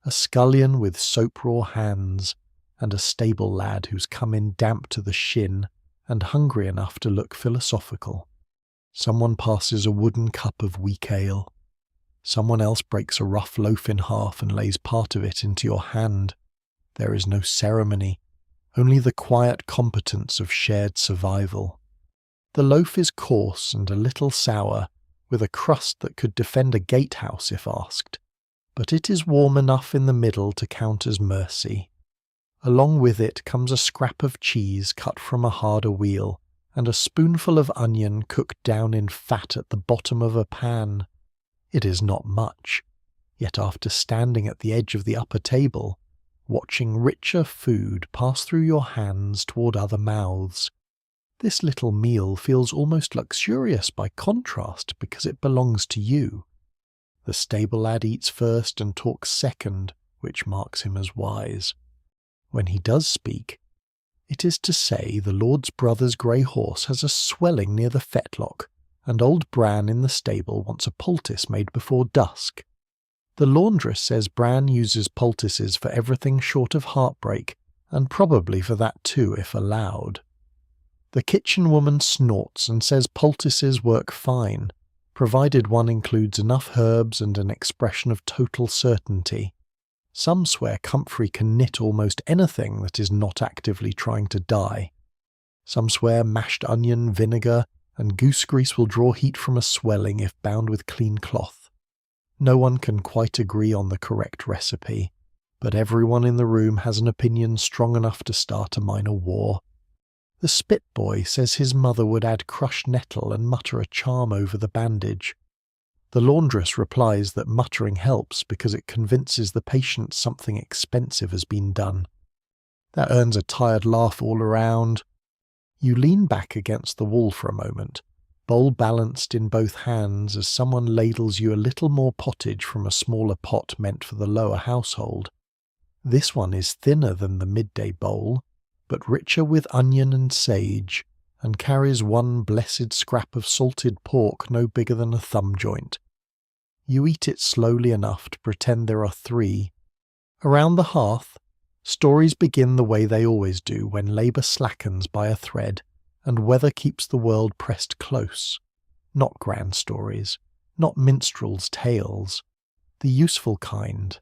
a scullion with soap-raw hands, and a stable lad who's come in damp to the shin and hungry enough to look philosophical. Someone passes a wooden cup of weak ale. Someone else breaks a rough loaf in half and lays part of it into your hand. There is no ceremony, only the quiet competence of shared survival. The loaf is coarse and a little sour, with a crust that could defend a gatehouse if asked, but it is warm enough in the middle to count as mercy. Along with it comes a scrap of cheese cut from a harder wheel, and a spoonful of onion cooked down in fat at the bottom of a pan. It is not much, yet after standing at the edge of the upper table, watching richer food pass through your hands toward other mouths, this little meal feels almost luxurious by contrast because it belongs to you. The stable lad eats first and talks second, which marks him as wise. When he does speak, it is to say the lord's brother's grey horse has a swelling near the fetlock, and old Bran in the stable wants a poultice made before dusk. The laundress says Bran uses poultices for everything short of heartbreak, and probably for that too if allowed. The kitchen woman snorts and says poultices work fine, provided one includes enough herbs and an expression of total certainty. Some swear Comfrey can knit almost anything that is not actively trying to die. Some swear mashed onion, vinegar, and goose grease will draw heat from a swelling if bound with clean cloth. No one can quite agree on the correct recipe, but everyone in the room has an opinion strong enough to start a minor war. The spit boy says his mother would add crushed nettle and mutter a charm over the bandage. The laundress replies that muttering helps because it convinces the patient something expensive has been done. That earns a tired laugh all around. You lean back against the wall for a moment, bowl balanced in both hands as someone ladles you a little more pottage from a smaller pot meant for the lower household. This one is thinner than the midday bowl, but richer with onion and sage, and carries one blessed scrap of salted pork no bigger than a thumb joint. You eat it slowly enough to pretend there are 3. Around the hearth, stories begin the way they always do when labour slackens by a thread, and weather keeps the world pressed close. Not grand stories, not minstrels' tales, the useful kind.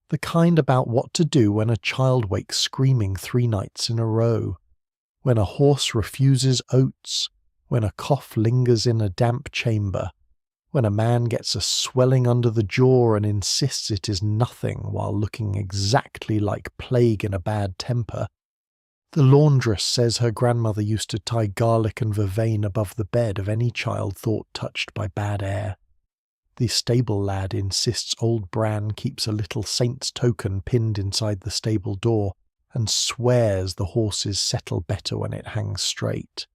The kind about what to do when a child wakes screaming 3 nights in a row, when a horse refuses oats, when a cough lingers in a damp chamber, when a man gets a swelling under the jaw and insists it is nothing while looking exactly like plague in a bad temper. The laundress says her grandmother used to tie garlic and vervain above the bed of any child thought touched by bad air. The stable lad insists old Bran keeps a little saint's token pinned inside the stable door, and swears the horses settle better when it hangs straight.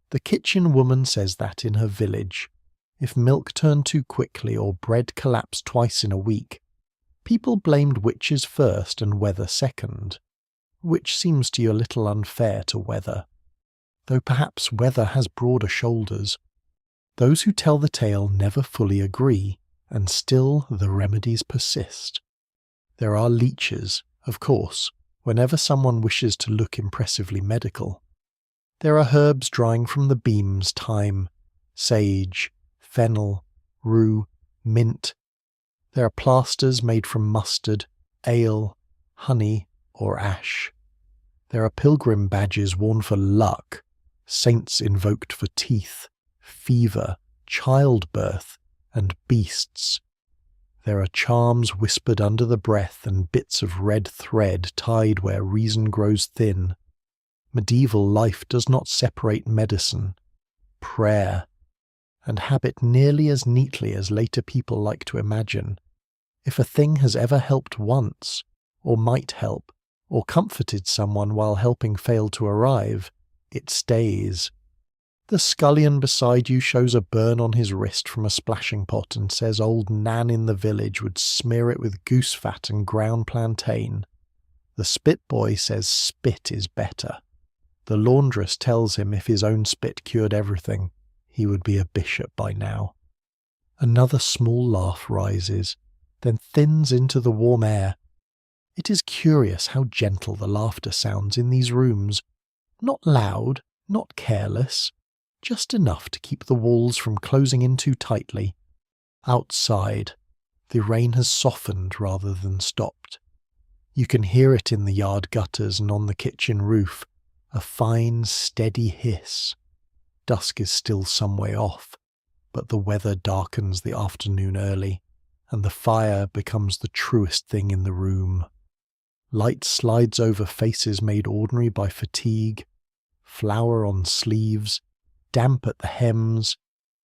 The kitchen woman says that in her village, if milk turned too quickly or bread collapsed twice in a week, people blamed witches first and weather second, which seems to you a little unfair to weather, though perhaps weather has broader shoulders. Those who tell the tale never fully agree, and still the remedies persist. There are leeches, of course, whenever someone wishes to look impressively medical. There are herbs drying from the beams, thyme, sage, fennel, rue, mint. There are plasters made from mustard, ale, honey, or ash. There are pilgrim badges worn for luck, saints invoked for teeth, fever, childbirth, and beasts. There are charms whispered under the breath and bits of red thread tied where reason grows thin. Medieval life does not separate medicine, prayer, and habit nearly as neatly as later people like to imagine. If a thing has ever helped once, or might help, or comforted someone while helping failed to arrive, it stays. The scullion beside you shows a burn on his wrist from a splashing pot and says old Nan in the village would smear it with goose fat and ground plantain. The spit boy says spit is better. The laundress tells him if his own spit cured everything, he would be a bishop by now. Another small laugh rises, then thins into the warm air. It is curious how gentle the laughter sounds in these rooms. Not loud, not careless, just enough to keep the walls from closing in too tightly. Outside, the rain has softened rather than stopped. You can hear it in the yard gutters and on the kitchen roof, a fine, steady hiss. Dusk is still some way off, but the weather darkens the afternoon early, and the fire becomes the truest thing in the room. Light slides over faces made ordinary by fatigue, flour on sleeves, damp at the hems,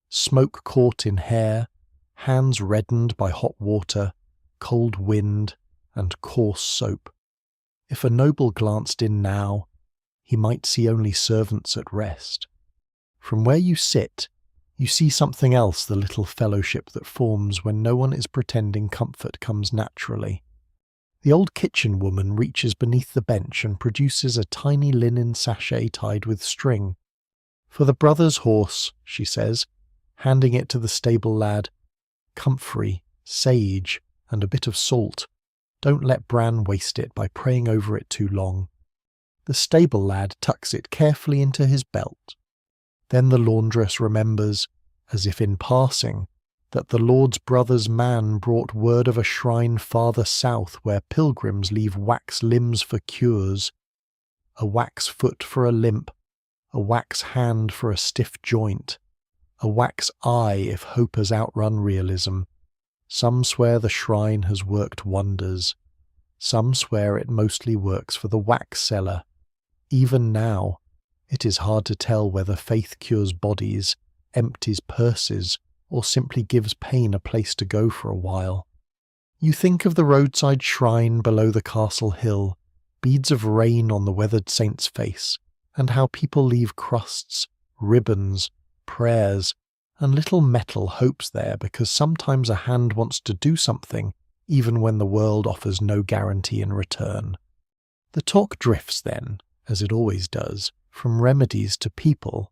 smoke caught in hair, hands reddened by hot water, cold wind, and coarse soap. If a noble glanced in now, he might see only servants at rest. From where you sit, you see something else, the little fellowship that forms when no one is pretending comfort comes naturally. The old kitchen woman reaches beneath the bench and produces a tiny linen sachet tied with string. For the brother's horse, she says, handing it to the stable lad. Comfrey, sage, and a bit of salt. Don't let Bran waste it by praying over it too long. The stable lad tucks it carefully into his belt. Then the laundress remembers, as if in passing, that the Lord's brother's man brought word of a shrine farther south where pilgrims leave wax limbs for cures, a wax foot for a limp, a wax hand for a stiff joint, a wax eye if hope has outrun realism. Some swear the shrine has worked wonders. Some swear it mostly works for the wax seller. Even now, it is hard to tell whether faith cures bodies, empties purses, or simply gives pain a place to go for a while. You think of the roadside shrine below the castle hill, beads of rain on the weathered saint's face, and how people leave crusts, ribbons, prayers, and little metal hopes there because sometimes a hand wants to do something even when the world offers no guarantee in return. The talk drifts then, as it always does, from remedies to people.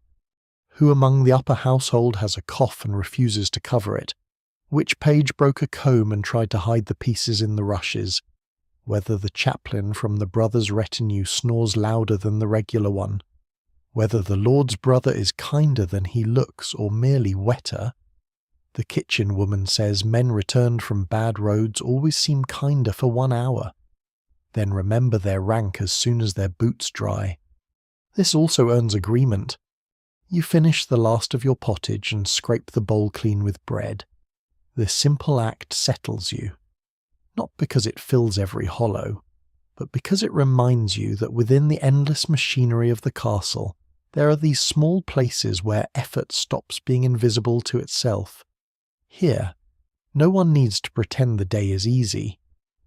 Who among the upper household has a cough and refuses to cover it? Which page broke a comb and tried to hide the pieces in the rushes? Whether the chaplain from the brother's retinue snores louder than the regular one? Whether the Lord's brother is kinder than he looks or merely wetter? The kitchen woman says men returned from bad roads always seem kinder for 1 hour, then remember their rank as soon as their boots dry. This also earns agreement. You finish the last of your pottage and scrape the bowl clean with bread. This simple act settles you, not because it fills every hollow, but because it reminds you that within the endless machinery of the castle, there are these small places where effort stops being invisible to itself. Here, no one needs to pretend the day is easy.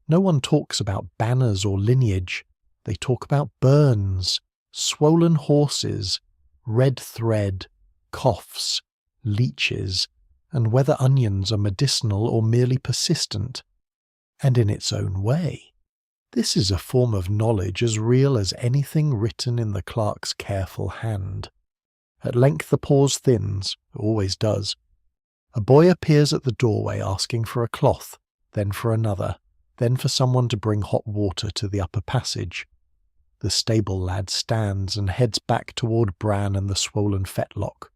No one talks about banners or lineage. They talk about burns, swollen horses, red thread, coughs, leeches, and whether onions are medicinal or merely persistent. And in its own way, this is a form of knowledge as real as anything written in the clerk's careful hand. At length the pause thins, always does. A boy appears at the doorway asking for a cloth, then for another, then for someone to bring hot water to the upper passage. The stable lad stands and heads back toward Bran and the swollen fetlock.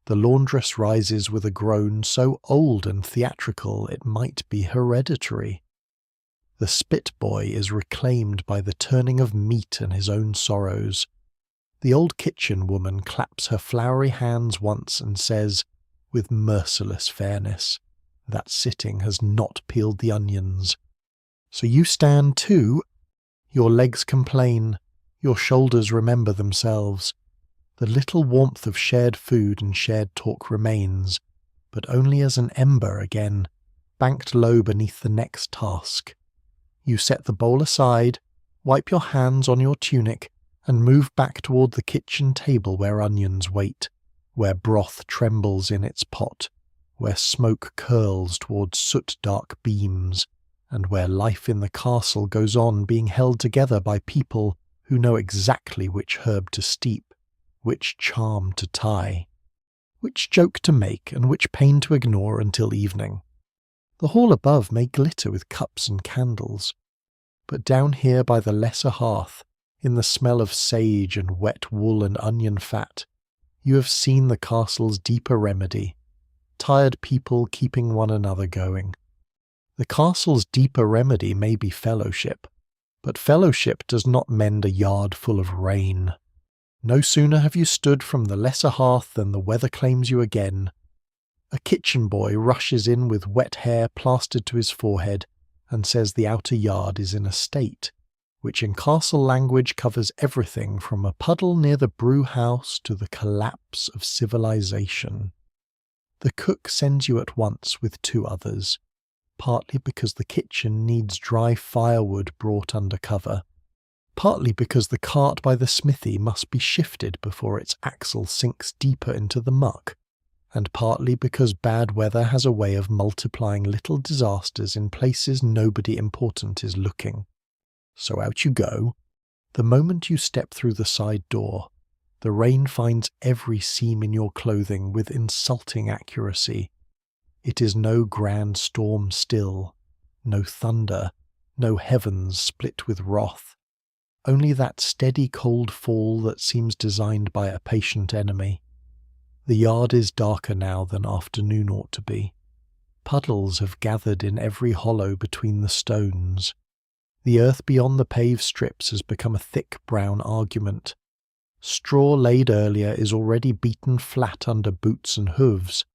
The laundress rises with a groan so old and theatrical it might be hereditary. The spit boy is reclaimed by the turning of meat and his own sorrows. The old kitchen woman claps her floury hands once and says, with merciless fairness, that sitting has not peeled the onions. So you stand too. Your legs complain, your shoulders remember themselves. The little warmth of shared food and shared talk remains, but only as an ember again, banked low beneath the next task. You set the bowl aside, wipe your hands on your tunic, and move back toward the kitchen table where onions wait, where broth trembles in its pot, where smoke curls toward soot-dark beams, and where life in the castle goes on being held together by people who know exactly which herb to steep, which charm to tie, which joke to make and which pain to ignore until evening. The hall above may glitter with cups and candles, but down here by the lesser hearth, in the smell of sage and wet wool and onion fat, you have seen the castle's deeper remedy, tired people keeping one another going. The castle's deeper remedy may be fellowship, but fellowship does not mend a yard full of rain. No sooner have you stood from the lesser hearth than the weather claims you again. A kitchen boy rushes in with wet hair plastered to his forehead and says the outer yard is in a state, which in castle language covers everything from a puddle near the brew house to the collapse of civilization. The cook sends you at once with 2 others, partly because the kitchen needs dry firewood brought under cover, partly because the cart by the smithy must be shifted before its axle sinks deeper into the muck, and partly because bad weather has a way of multiplying little disasters in places nobody important is looking. So out you go. The moment you step through the side door, the rain finds every seam in your clothing with insulting accuracy. It is no grand storm still, no thunder, no heavens split with wrath, only that steady cold fall that seems designed by a patient enemy. The yard is darker now than afternoon ought to be. Puddles have gathered in every hollow between the stones. The earth beyond the paved strips has become a thick brown argument. Straw laid earlier is already beaten flat under boots and hooves.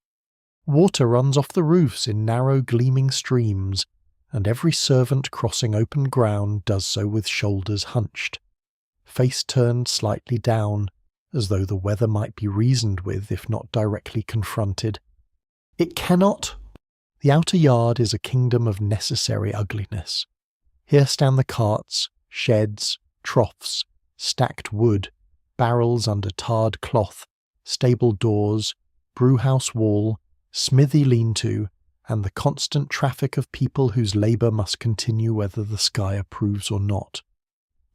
Water runs off the roofs in narrow gleaming streams, and every servant crossing open ground does so with shoulders hunched, face turned slightly down, as though the weather might be reasoned with if not directly confronted. It cannot. The outer yard is a kingdom of necessary ugliness. Here stand the carts, sheds, troughs, stacked wood, barrels under tarred cloth, stable doors, brewhouse wall, smithy lean-to, and the constant traffic of people whose labour must continue whether the sky approves or not.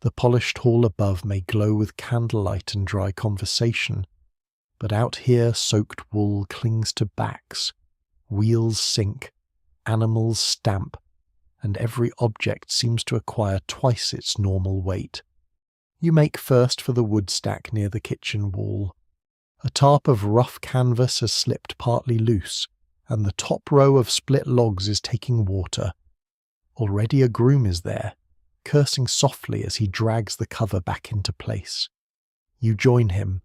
The polished hall above may glow with candlelight and dry conversation, but out here soaked wool clings to backs, wheels sink, animals stamp, and every object seems to acquire twice its normal weight. You make first for the wood stack near the kitchen wall. A tarp of rough canvas has slipped partly loose, and the top row of split logs is taking water. Already a groom is there, cursing softly as he drags the cover back into place. You join him,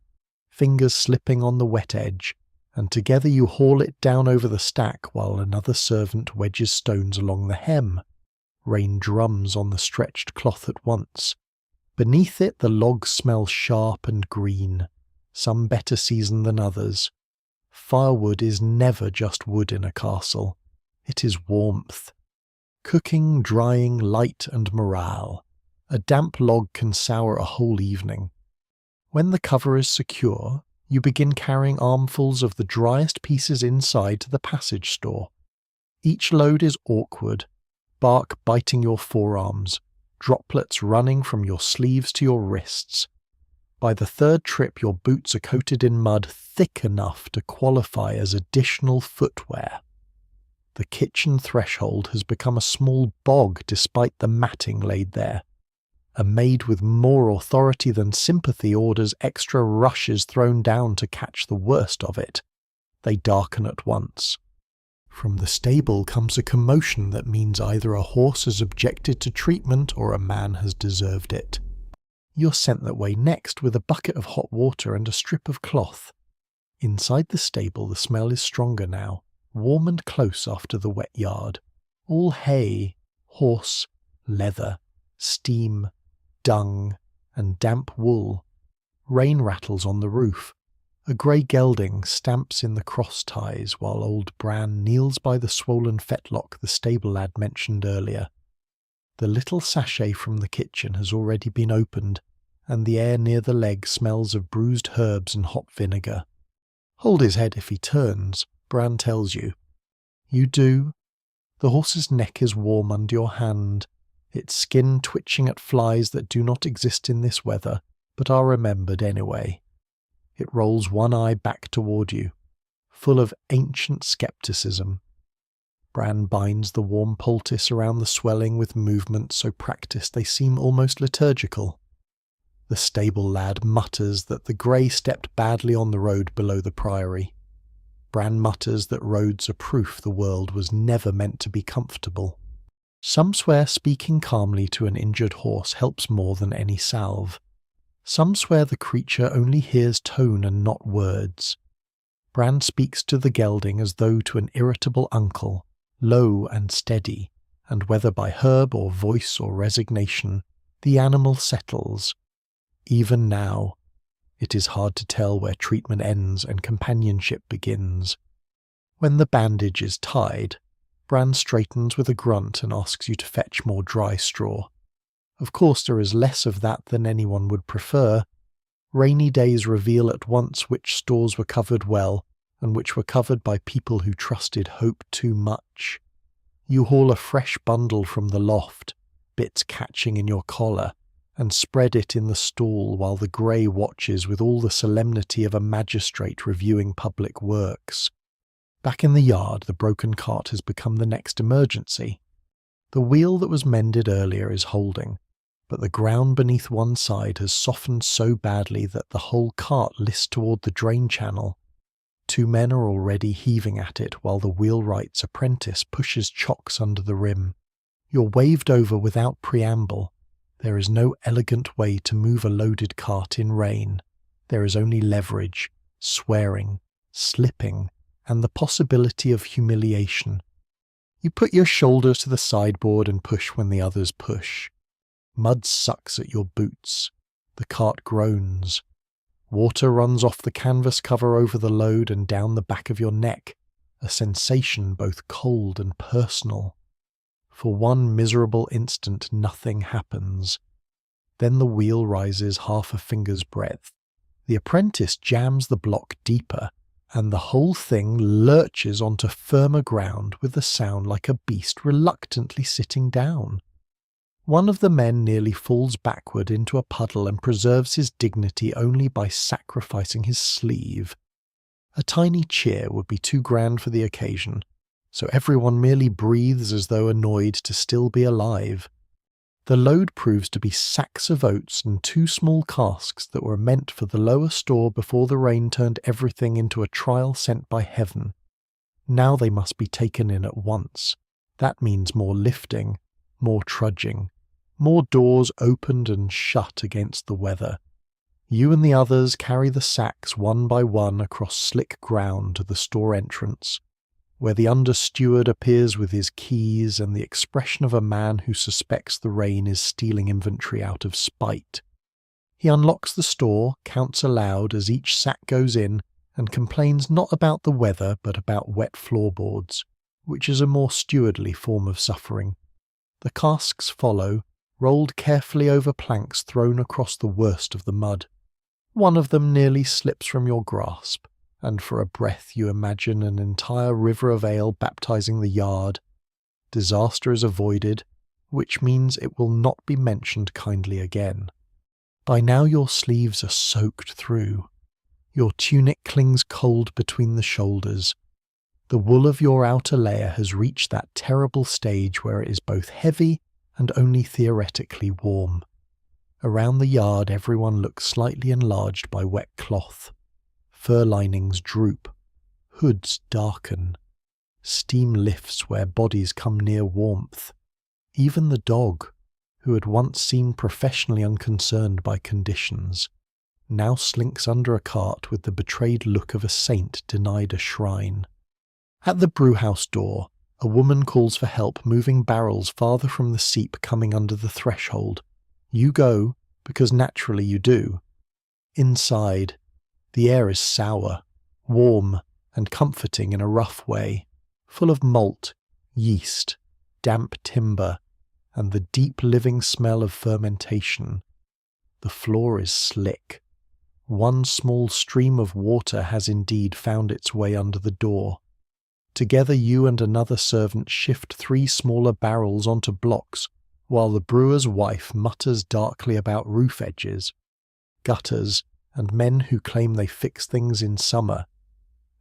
fingers slipping on the wet edge, and together you haul it down over the stack while another servant wedges stones along the hem. Rain drums on the stretched cloth at once. Beneath it the logs smell sharp and green, some better seasoned than others. Firewood is never just wood in a castle. It is warmth. Cooking, drying, light and morale. A damp log can sour a whole evening. When the cover is secure, you begin carrying armfuls of the driest pieces inside to the passage store. Each load is awkward, bark biting your forearms, droplets running from your sleeves to your wrists. By the third trip your boots are coated in mud thick enough to qualify as additional footwear. The kitchen threshold has become a small bog despite the matting laid there. A maid with more authority than sympathy orders extra rushes thrown down to catch the worst of it. They darken at once. From the stable comes a commotion that means either a horse has objected to treatment or a man has deserved it. You're sent that way next with a bucket of hot water and a strip of cloth. Inside the stable the smell is stronger now, warm and close after the wet yard. All hay, horse, leather, steam, dung, and damp wool. Rain rattles on the roof. A grey gelding stamps in the cross ties while old Bran kneels by the swollen fetlock the stable lad mentioned earlier. The little sachet from the kitchen has already been opened, and the air near the leg smells of bruised herbs and hot vinegar. Hold his head if he turns, Bran tells you. You do. The horse's neck is warm under your hand, its skin twitching at flies that do not exist in this weather, but are remembered anyway. It rolls one eye back toward you, full of ancient skepticism. Bran binds the warm poultice around the swelling with movements so practised they seem almost liturgical. The stable lad mutters that the grey stepped badly on the road below the priory. Bran mutters that roads are proof the world was never meant to be comfortable. Some swear speaking calmly to an injured horse helps more than any salve. Some swear the creature only hears tone and not words. Bran speaks to the gelding as though to an irritable uncle, low and steady, and whether by herb or voice or resignation, the animal settles. Even now, it is hard to tell where treatment ends and companionship begins. When the bandage is tied, Bran straightens with a grunt and asks you to fetch more dry straw. Of course there is less of that than anyone would prefer. Rainy days reveal at once which stores were covered well and which were covered by people who trusted hope too much. You haul a fresh bundle from the loft, bits catching in your collar, and spread it in the stall while the grey watches with all the solemnity of a magistrate reviewing public works. Back in the yard, the broken cart has become the next emergency. The wheel that was mended earlier is holding, but the ground beneath one side has softened so badly that the whole cart lists toward the drain channel. 2 men are already heaving at it while the wheelwright's apprentice pushes chocks under the rim. You're waved over without preamble. There is no elegant way to move a loaded cart in rain. There is only leverage, swearing, slipping, and the possibility of humiliation. You put your shoulder to the sideboard and push when the others push. Mud sucks at your boots. The cart groans. Water runs off the canvas cover over the load and down the back of your neck, a sensation both cold and personal. For one miserable instant nothing happens. Then the wheel rises half a finger's breadth. The apprentice jams the block deeper, and the whole thing lurches onto firmer ground with a sound like a beast reluctantly sitting down. One of the men nearly falls backward into a puddle and preserves his dignity only by sacrificing his sleeve. A tiny cheer would be too grand for the occasion, so everyone merely breathes as though annoyed to still be alive. The load proves to be sacks of oats and 2 small casks that were meant for the lower store before the rain turned everything into a trial sent by heaven. Now they must be taken in at once. That means more lifting, more trudging, more doors opened and shut against the weather. You and the others carry the sacks one by one across slick ground to the store entrance, where the under-steward appears with his keys and the expression of a man who suspects the rain is stealing inventory out of spite. He unlocks the store, counts aloud as each sack goes in, and complains not about the weather but about wet floorboards, which is a more stewardly form of suffering. The casks follow, rolled carefully over planks thrown across the worst of the mud. One of them nearly slips from your grasp, and for a breath you imagine an entire river of ale baptizing the yard. Disaster is avoided, which means it will not be mentioned kindly again. By now your sleeves are soaked through. Your tunic clings cold between the shoulders. The wool of your outer layer has reached that terrible stage where it is both heavy and only theoretically warm. Around the yard everyone looks slightly enlarged by wet cloth. Fur linings droop. Hoods darken. Steam lifts where bodies come near warmth. Even the dog, who had once seemed professionally unconcerned by conditions, now slinks under a cart with the betrayed look of a saint denied a shrine. At the brewhouse door, a woman calls for help moving barrels farther from the seep coming under the threshold. You go, because naturally you do. Inside, the air is sour, warm, and comforting in a rough way, full of malt, yeast, damp timber, and the deep living smell of fermentation. The floor is slick. One small stream of water has indeed found its way under the door. Together you and another servant shift 3 smaller barrels onto blocks, while the brewer's wife mutters darkly about roof edges, gutters, and men who claim they fix things in summer.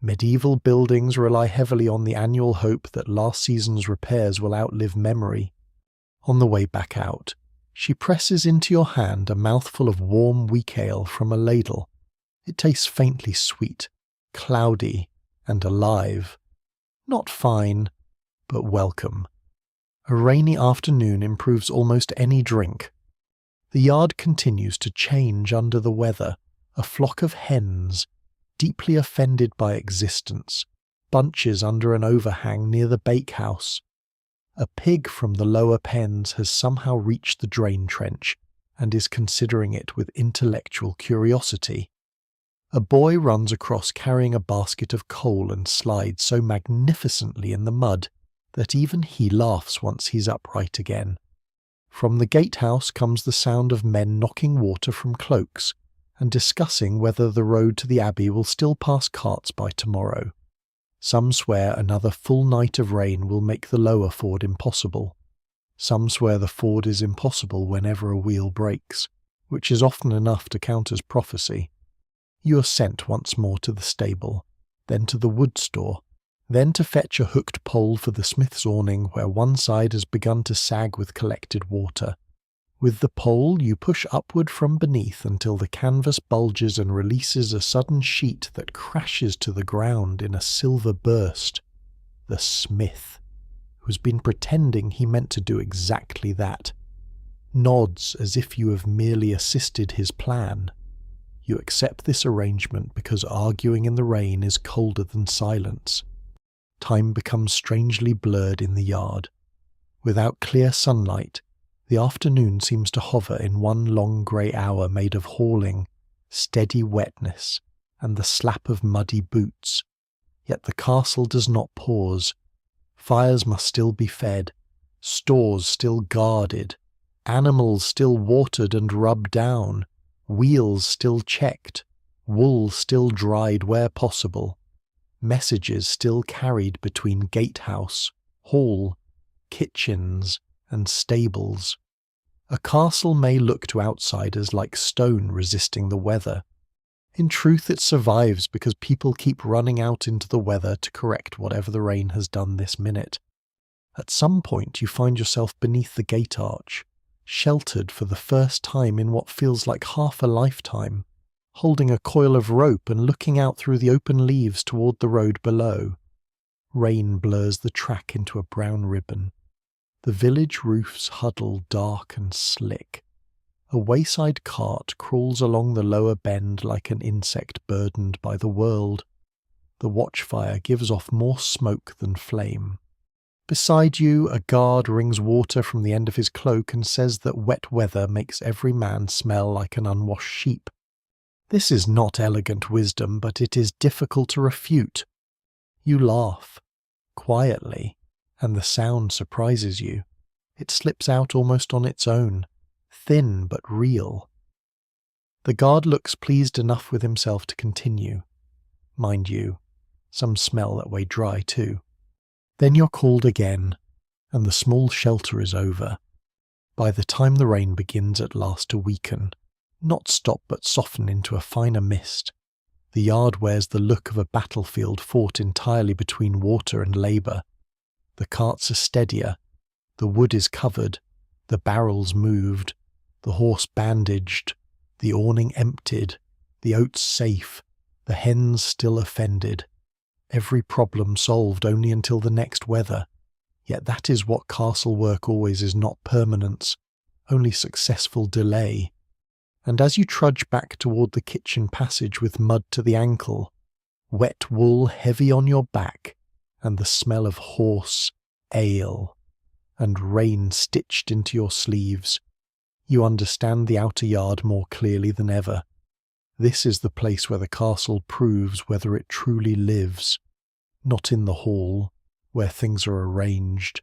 Medieval buildings rely heavily on the annual hope that last season's repairs will outlive memory. On the way back out, she presses into your hand a mouthful of warm weak ale from a ladle. It tastes faintly sweet, cloudy, and alive. Not fine, but welcome. A rainy afternoon improves almost any drink. The yard continues to change under the weather. A flock of hens, deeply offended by existence, bunches under an overhang near the bakehouse. A pig from the lower pens has somehow reached the drain trench and is considering it with intellectual curiosity. A boy runs across carrying a basket of coal and slides so magnificently in the mud that even he laughs once he's upright again. From the gatehouse comes the sound of men knocking water from cloaks and discussing whether the road to the abbey will still pass carts by tomorrow. Some swear another full night of rain will make the lower ford impossible. Some swear the ford is impossible whenever a wheel breaks, which is often enough to count as prophecy. You are sent once more to the stable, then to the wood store, then to fetch a hooked pole for the smith's awning where one side has begun to sag with collected water. With the pole, you push upward from beneath until the canvas bulges and releases a sudden sheet that crashes to the ground in a silver burst. The smith, who's been pretending he meant to do exactly that, nods as if you have merely assisted his plan. You accept this arrangement because arguing in the rain is colder than silence. Time becomes strangely blurred in the yard. Without clear sunlight, the afternoon seems to hover in one long grey hour made of hauling, steady wetness, and the slap of muddy boots. Yet the castle does not pause. Fires must still be fed, stores still guarded, animals still watered and rubbed down, wheels still checked, wool still dried where possible, messages still carried between gatehouse, hall, kitchens, and stables. A castle may look to outsiders like stone resisting the weather. In truth, it survives because people keep running out into the weather to correct whatever the rain has done this minute. At some point, you find yourself beneath the gate arch, sheltered for the first time in what feels like half a lifetime, holding a coil of rope and looking out through the open leaves toward the road below. Rain blurs the track into a brown ribbon. The village roofs huddle dark and slick. A wayside cart crawls along the lower bend like an insect burdened by the world. The watchfire gives off more smoke than flame. Beside you, a guard wrings water from the end of his cloak and says that wet weather makes every man smell like an unwashed sheep. This is not elegant wisdom, but it is difficult to refute. You laugh, quietly, and the sound surprises you. It slips out almost on its own, thin but real. The guard looks pleased enough with himself to continue. Mind you, some smell that way dry too. Then you're called again, and the small shelter is over. By the time the rain begins at last to weaken, not stop but soften into a finer mist, the yard wears the look of a battlefield fought entirely between water and labour. The carts are steadier, the wood is covered, the barrels moved, the horse bandaged, the awning emptied, the oats safe, the hens still offended. Every problem solved only until the next weather. Yet that is what castle work always is, not permanence, only successful delay. And as you trudge back toward the kitchen passage with mud to the ankle, wet wool heavy on your back, and the smell of horse, ale, and rain stitched into your sleeves, you understand the outer yard more clearly than ever. This is the place where the castle proves whether it truly lives. Not in the hall, where things are arranged.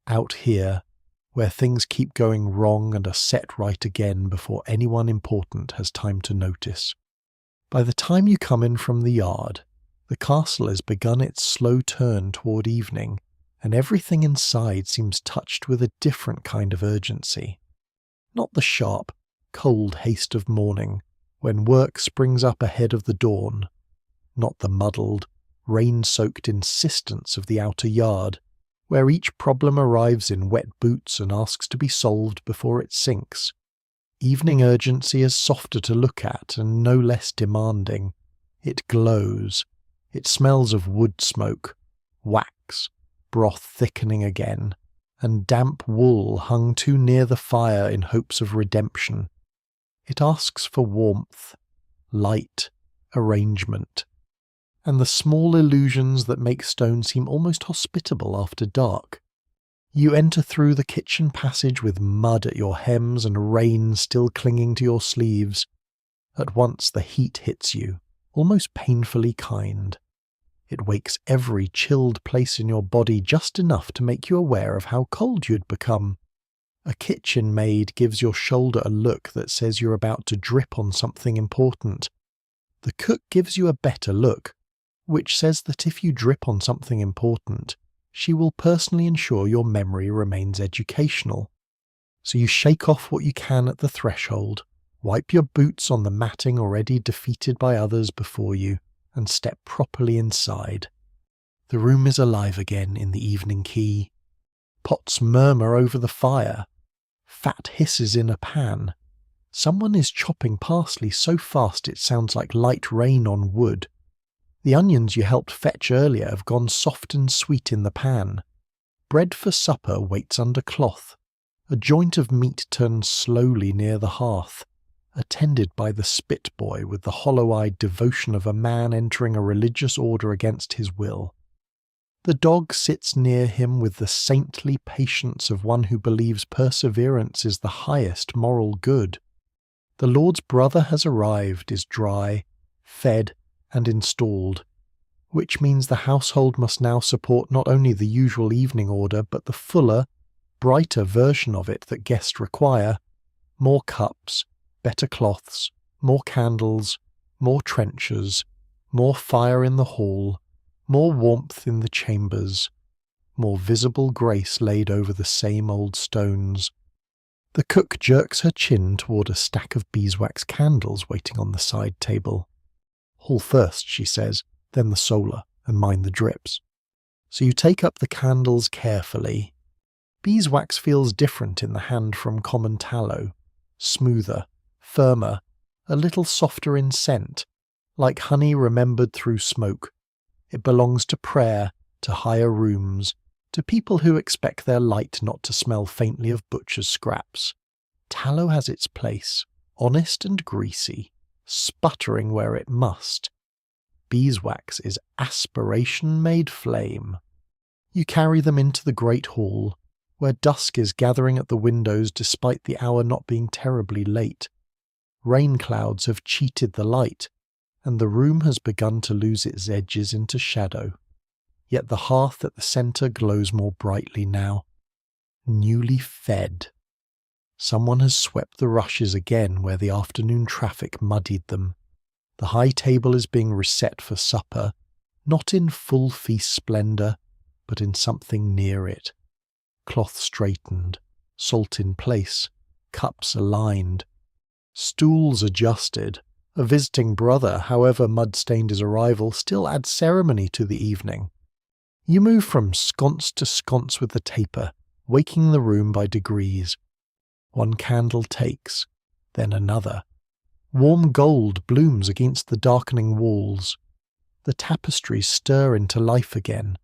Out here, where things keep going wrong and are set right again before anyone important has time to notice. By the time you come in from the yard, the castle has begun its slow turn toward evening, and everything inside seems touched with a different kind of urgency. Not the sharp, cold haste of morning, when work springs up ahead of the dawn. Not the muddled, rain-soaked insistence of the outer yard, where each problem arrives in wet boots and asks to be solved before it sinks. Evening urgency is softer to look at and no less demanding. It glows. It smells of wood smoke, wax, broth thickening again, and damp wool hung too near the fire in hopes of redemption. It asks for warmth, light, arrangement, and the small illusions that make stone seem almost hospitable after dark. You enter through the kitchen passage with mud at your hems and rain still clinging to your sleeves. At once the heat hits you, almost painfully kind. It wakes every chilled place in your body just enough to make you aware of how cold you'd become. A kitchen maid gives your shoulder a look that says you're about to drip on something important. The cook gives you a better look, which says that if you drip on something important, she will personally ensure your memory remains educational. So you shake off what you can at the threshold, wipe your boots on the matting already defeated by others before you, and step properly inside. The room is alive again in the evening key. Pots murmur over the fire. Fat hisses in a pan. Someone is chopping parsley so fast it sounds like light rain on wood. The onions you helped fetch earlier have gone soft and sweet in the pan. Bread for supper waits under cloth. A joint of meat turns slowly near the hearth, attended by the spit boy with the hollow-eyed devotion of a man entering a religious order against his will. The dog sits near him with the saintly patience of one who believes perseverance is the highest moral good. The Lord's brother has arrived, is dry, fed, and installed, which means the household must now support not only the usual evening order but the fuller, brighter version of it that guests require: more cups, better cloths, more candles, more trenchers, more fire in the hall, more warmth in the chambers, more visible grace laid over the same old stones. The cook jerks her chin toward a stack of beeswax candles waiting on the side table. "Hall first," she says, "then the solar, and mind the drips." So you take up the candles carefully. Beeswax feels different in the hand from common tallow, smoother, firmer, a little softer in scent, like honey remembered through smoke. It belongs to prayer, to higher rooms, to people who expect their light not to smell faintly of butcher's scraps. Tallow has its place, honest and greasy, sputtering where it must. Beeswax is aspiration made flame. You carry them into the great hall, where dusk is gathering at the windows despite the hour not being terribly late. Rain clouds have cheated the light, and the room has begun to lose its edges into shadow. Yet the hearth at the centre glows more brightly now. Newly fed. Someone has swept the rushes again where the afternoon traffic muddied them. The high table is being reset for supper, not in full feast splendour, but in something near it. Cloth straightened, salt in place, cups aligned, stools adjusted. A visiting brother, however mud-stained his arrival, still adds ceremony to the evening. You move from sconce to sconce with the taper, waking the room by degrees. One candle takes, then another. Warm gold blooms against the darkening walls. The tapestries stir into life again.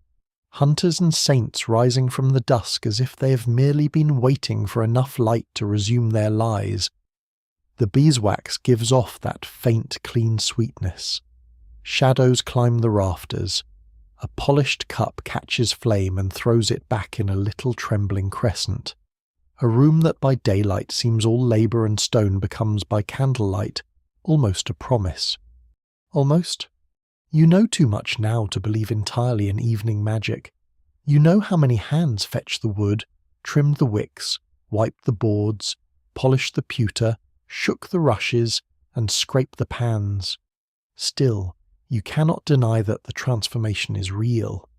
Hunters and saints rising from the dusk as if they have merely been waiting for enough light to resume their lies. The beeswax gives off that faint, clean sweetness. Shadows climb the rafters. A polished cup catches flame and throws it back in a little trembling crescent. A room that by daylight seems all labour and stone becomes by candlelight almost a promise. Almost? You know too much now to believe entirely in evening magic. You know how many hands fetched the wood, trimmed the wicks, wiped the boards, polished the pewter, shook the rushes, and scraped the pans. Still, you cannot deny that the transformation is real.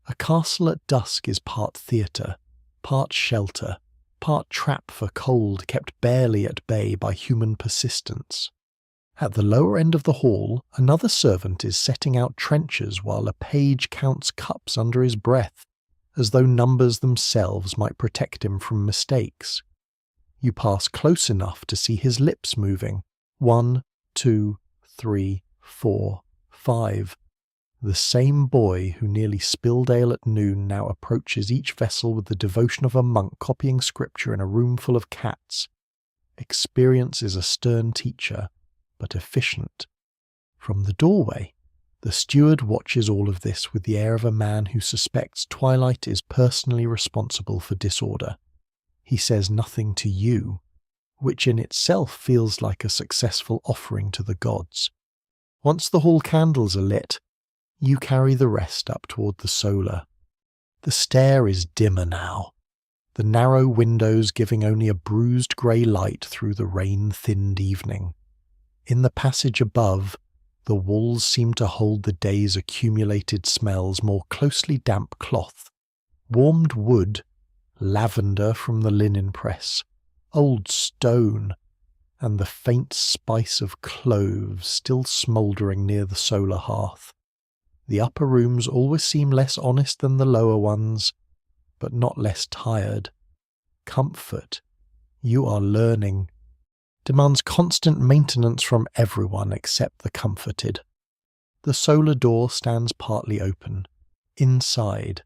A castle at dusk is part theatre, part shelter, part trap for cold kept barely at bay by human persistence. At the lower end of the hall, another servant is setting out trenchers while a page counts cups under his breath, as though numbers themselves might protect him from mistakes. You pass close enough to see his lips moving. 1, 2, 3, 4, 5. The same boy who nearly spilled ale at noon now approaches each vessel with the devotion of a monk copying scripture in a room full of cats. Experience is a stern teacher, but efficient. From the doorway, the steward watches all of this with the air of a man who suspects Twilight is personally responsible for disorder. He says nothing to you, which in itself feels like a successful offering to the gods. Once the hall candles are lit, you carry the rest up toward the solar. The stair is dimmer now, the narrow windows giving only a bruised grey light through the rain-thinned evening. In the passage above, the walls seem to hold the day's accumulated smells: more closely damp cloth, warmed wood, lavender from the linen press, old stone, and the faint spice of cloves still smouldering near the solar hearth. The upper rooms always seem less honest than the lower ones, but not less tired. Comfort. You are learning. Demands constant maintenance from everyone except the comforted. The solar door stands partly open. Inside,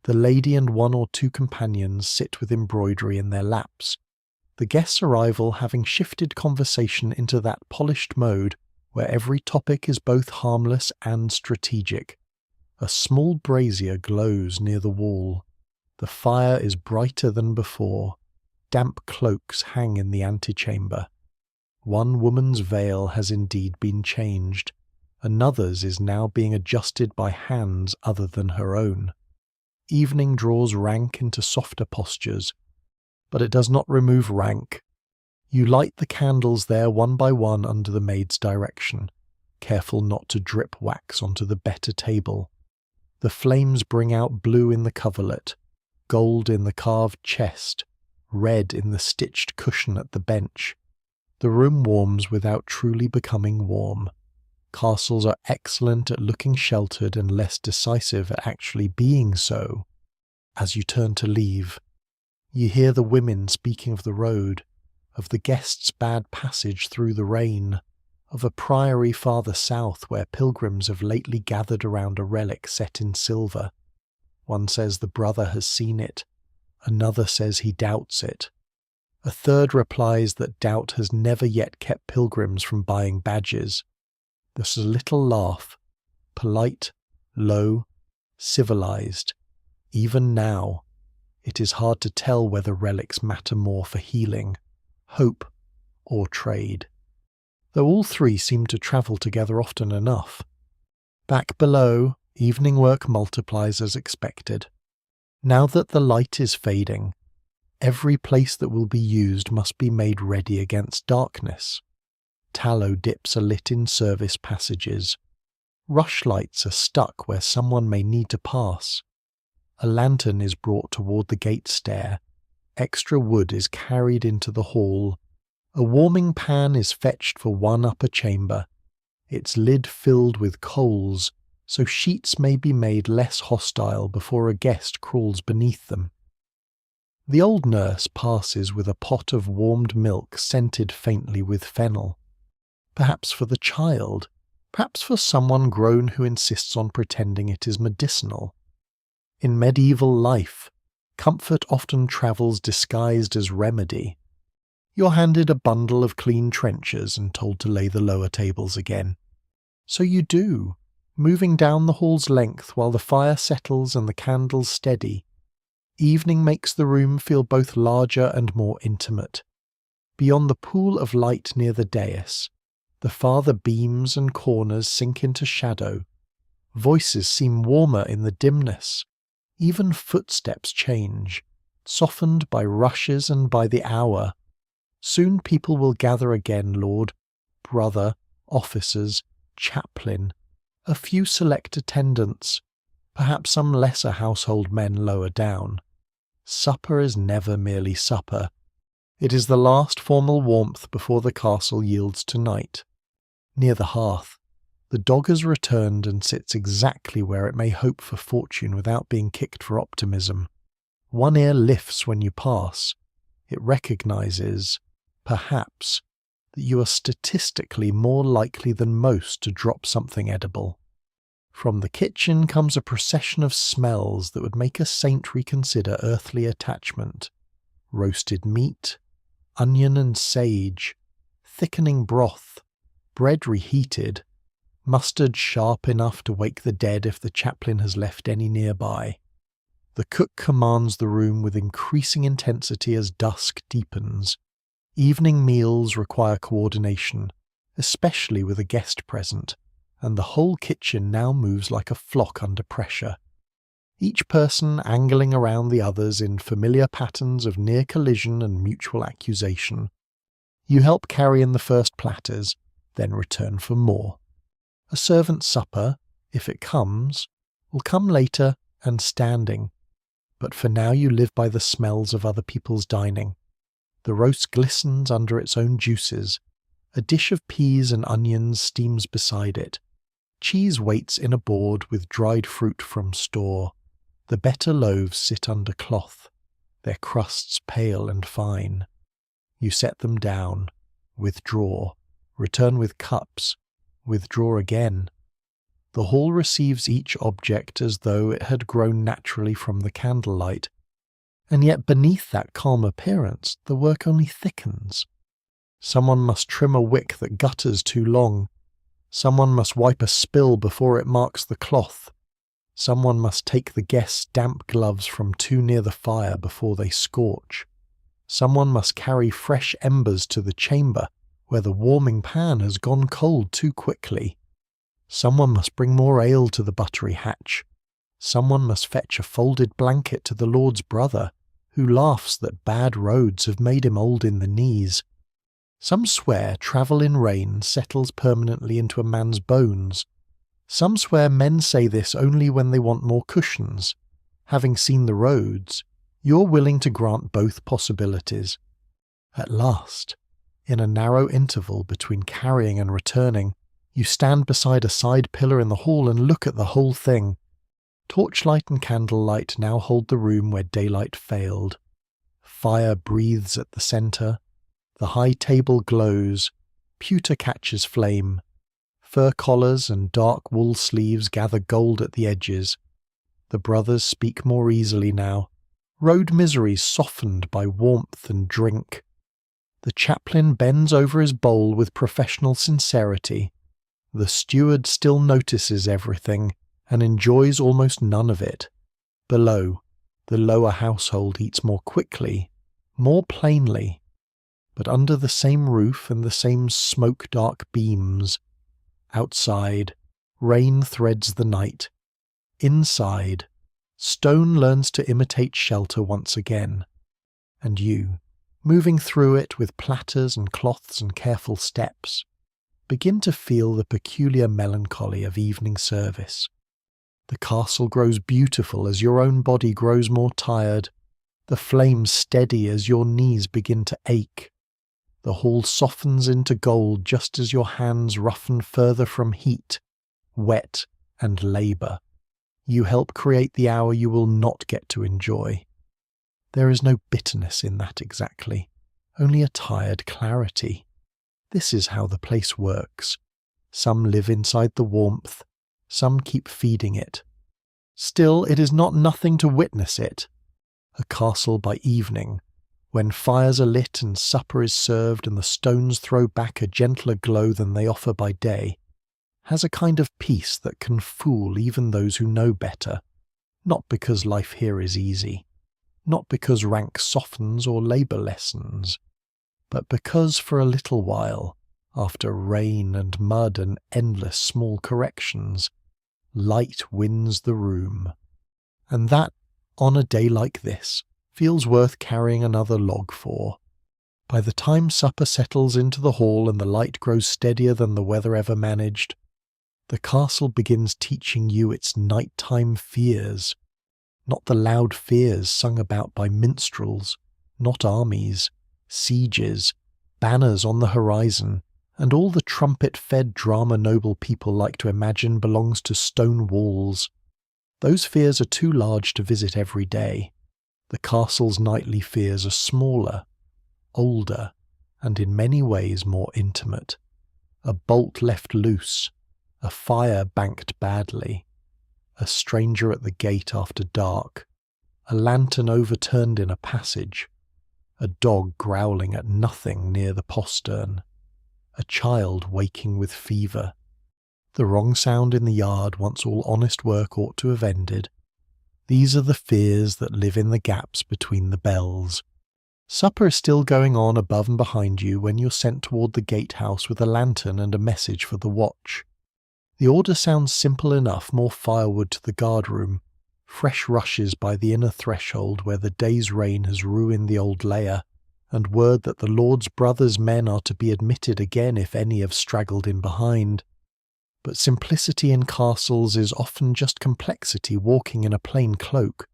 the lady and one or two companions sit with embroidery in their laps, the guest's arrival having shifted conversation into that polished mode where every topic is both harmless and strategic. A small brazier glows near the wall. The fire is brighter than before. Damp cloaks hang in the antechamber. One woman's veil has indeed been changed. Another's is now being adjusted by hands other than her own. Evening draws rank into softer postures, but it does not remove rank. You light the candles there one by one under the maid's direction, careful not to drip wax onto the better table. The flames bring out blue in the coverlet, gold in the carved chest, red in the stitched cushion at the bench. The room warms without truly becoming warm. Castles are excellent at looking sheltered and less decisive at actually being so. As you turn to leave, you hear the women speaking of the road, of the guest's bad passage through the rain, of a priory farther south where pilgrims have lately gathered around a relic set in silver. One says the brother has seen it, another says he doubts it. A third replies that doubt has never yet kept pilgrims from buying badges. There's a little laugh, polite, low, civilized. Even now, it is hard to tell whether relics matter more for healing, hope, or trade, though all three seem to travel together often enough. Back below, evening work multiplies as expected. Now that the light is fading, every place that will be used must be made ready against darkness. Tallow dips are lit in service passages. Rushlights are stuck where someone may need to pass. A lantern is brought toward the gate stair. Extra wood is carried into the hall. A warming pan is fetched for one upper chamber, its lid filled with coals, so sheets may be made less hostile before a guest crawls beneath them. The old nurse passes with a pot of warmed milk scented faintly with fennel. Perhaps for the child, perhaps for someone grown who insists on pretending it is medicinal. In medieval life, comfort often travels disguised as remedy. You're handed a bundle of clean trenchers and told to lay the lower tables again. So you do, moving down the hall's length while the fire settles and the candles steady. Evening makes the room feel both larger and more intimate. Beyond the pool of light near the dais, the farther beams and corners sink into shadow. Voices seem warmer in the dimness. Even footsteps change, softened by rushes and by the hour. Soon people will gather again, lord, brother, officers, chaplain, a few select attendants, perhaps some lesser household men lower down. Supper is never merely supper. It is the last formal warmth before the castle yields to night. Near the hearth, the dog has returned and sits exactly where it may hope for fortune without being kicked for optimism. One ear lifts when you pass. It recognizes, perhaps, that you are statistically more likely than most to drop something edible. From the kitchen comes a procession of smells that would make a saint reconsider earthly attachment. Roasted meat, onion and sage, thickening broth, bread reheated, mustard sharp enough to wake the dead if the chaplain has left any nearby. The cook commands the room with increasing intensity as dusk deepens. Evening meals require coordination, especially with a guest present, and the whole kitchen now moves like a flock under pressure. Each person angling around the others in familiar patterns of near collision and mutual accusation. You help carry in the first platters, then return for more. A servant's supper, if it comes, will come later and standing, but for now you live by the smells of other people's dining. The roast glistens under its own juices. A dish of peas and onions steams beside it. Cheese waits in a board with dried fruit from store. The better loaves sit under cloth, their crusts pale and fine. You set them down, withdraw, return with cups, withdraw again. The hall receives each object as though it had grown naturally from the candlelight, and yet beneath that calm appearance the work only thickens. Someone must trim a wick that gutters too long. Someone must wipe a spill before it marks the cloth. Someone must take the guest's damp gloves from too near the fire before they scorch. Someone must carry fresh embers to the chamber where the warming pan has gone cold too quickly. Someone must bring more ale to the buttery hatch. Someone must fetch a folded blanket to the Lord's brother, who laughs that bad roads have made him old in the knees. Some swear travel in rain settles permanently into a man's bones. Some swear men say this only when they want more cushions. Having seen the roads, you're willing to grant both possibilities. At last, in a narrow interval between carrying and returning, you stand beside a side pillar in the hall and look at the whole thing. Torchlight and candlelight now hold the room where daylight failed. Fire breathes at the centre. The high table glows. Pewter catches flame. Fur collars and dark wool sleeves gather gold at the edges. The brothers speak more easily now. Road miseries softened by warmth and drink. The chaplain bends over his bowl with professional sincerity. The steward still notices everything and enjoys almost none of it. Below, the lower household eats more quickly, more plainly. But under the same roof and the same smoke-dark beams. Outside, rain threads the night. Inside, stone learns to imitate shelter once again. And you, moving through it with platters and cloths and careful steps, begin to feel the peculiar melancholy of evening service. The castle grows beautiful as your own body grows more tired. The flames steady as your knees begin to ache. The hall softens into gold just as your hands roughen further from heat, wet, and labour. You help create the hour you will not get to enjoy. There is no bitterness in that exactly, only a tired clarity. This is how the place works. Some live inside the warmth, some keep feeding it. Still, it is not nothing to witness it. A castle by evening, when fires are lit and supper is served and the stones throw back a gentler glow than they offer by day, has a kind of peace that can fool even those who know better, not because life here is easy, not because rank softens or labour lessens, but because for a little while, after rain and mud and endless small corrections, light wins the room. And that, on a day like this, feels worth carrying another log for. By the time supper settles into the hall and the light grows steadier than the weather ever managed, the castle begins teaching you its nighttime fears, not the loud fears sung about by minstrels, not armies, sieges, banners on the horizon, and all the trumpet-fed drama noble people like to imagine belongs to stone walls. Those fears are too large to visit every day. The castle's nightly fears are smaller, older, and in many ways more intimate. A bolt left loose, a fire banked badly, a stranger at the gate after dark, a lantern overturned in a passage, a dog growling at nothing near the postern, a child waking with fever, the wrong sound in the yard once all honest work ought to have ended. These are the fears that live in the gaps between the bells. Supper is still going on above and behind you when you're sent toward the gatehouse with a lantern and a message for the watch. The order sounds simple enough: more firewood to the guard-room, fresh rushes by the inner threshold where the day's rain has ruined the old layer, and word that the Lord's brother's men are to be admitted again if any have straggled in behind. But simplicity in castles is often just complexity walking in a plain cloak.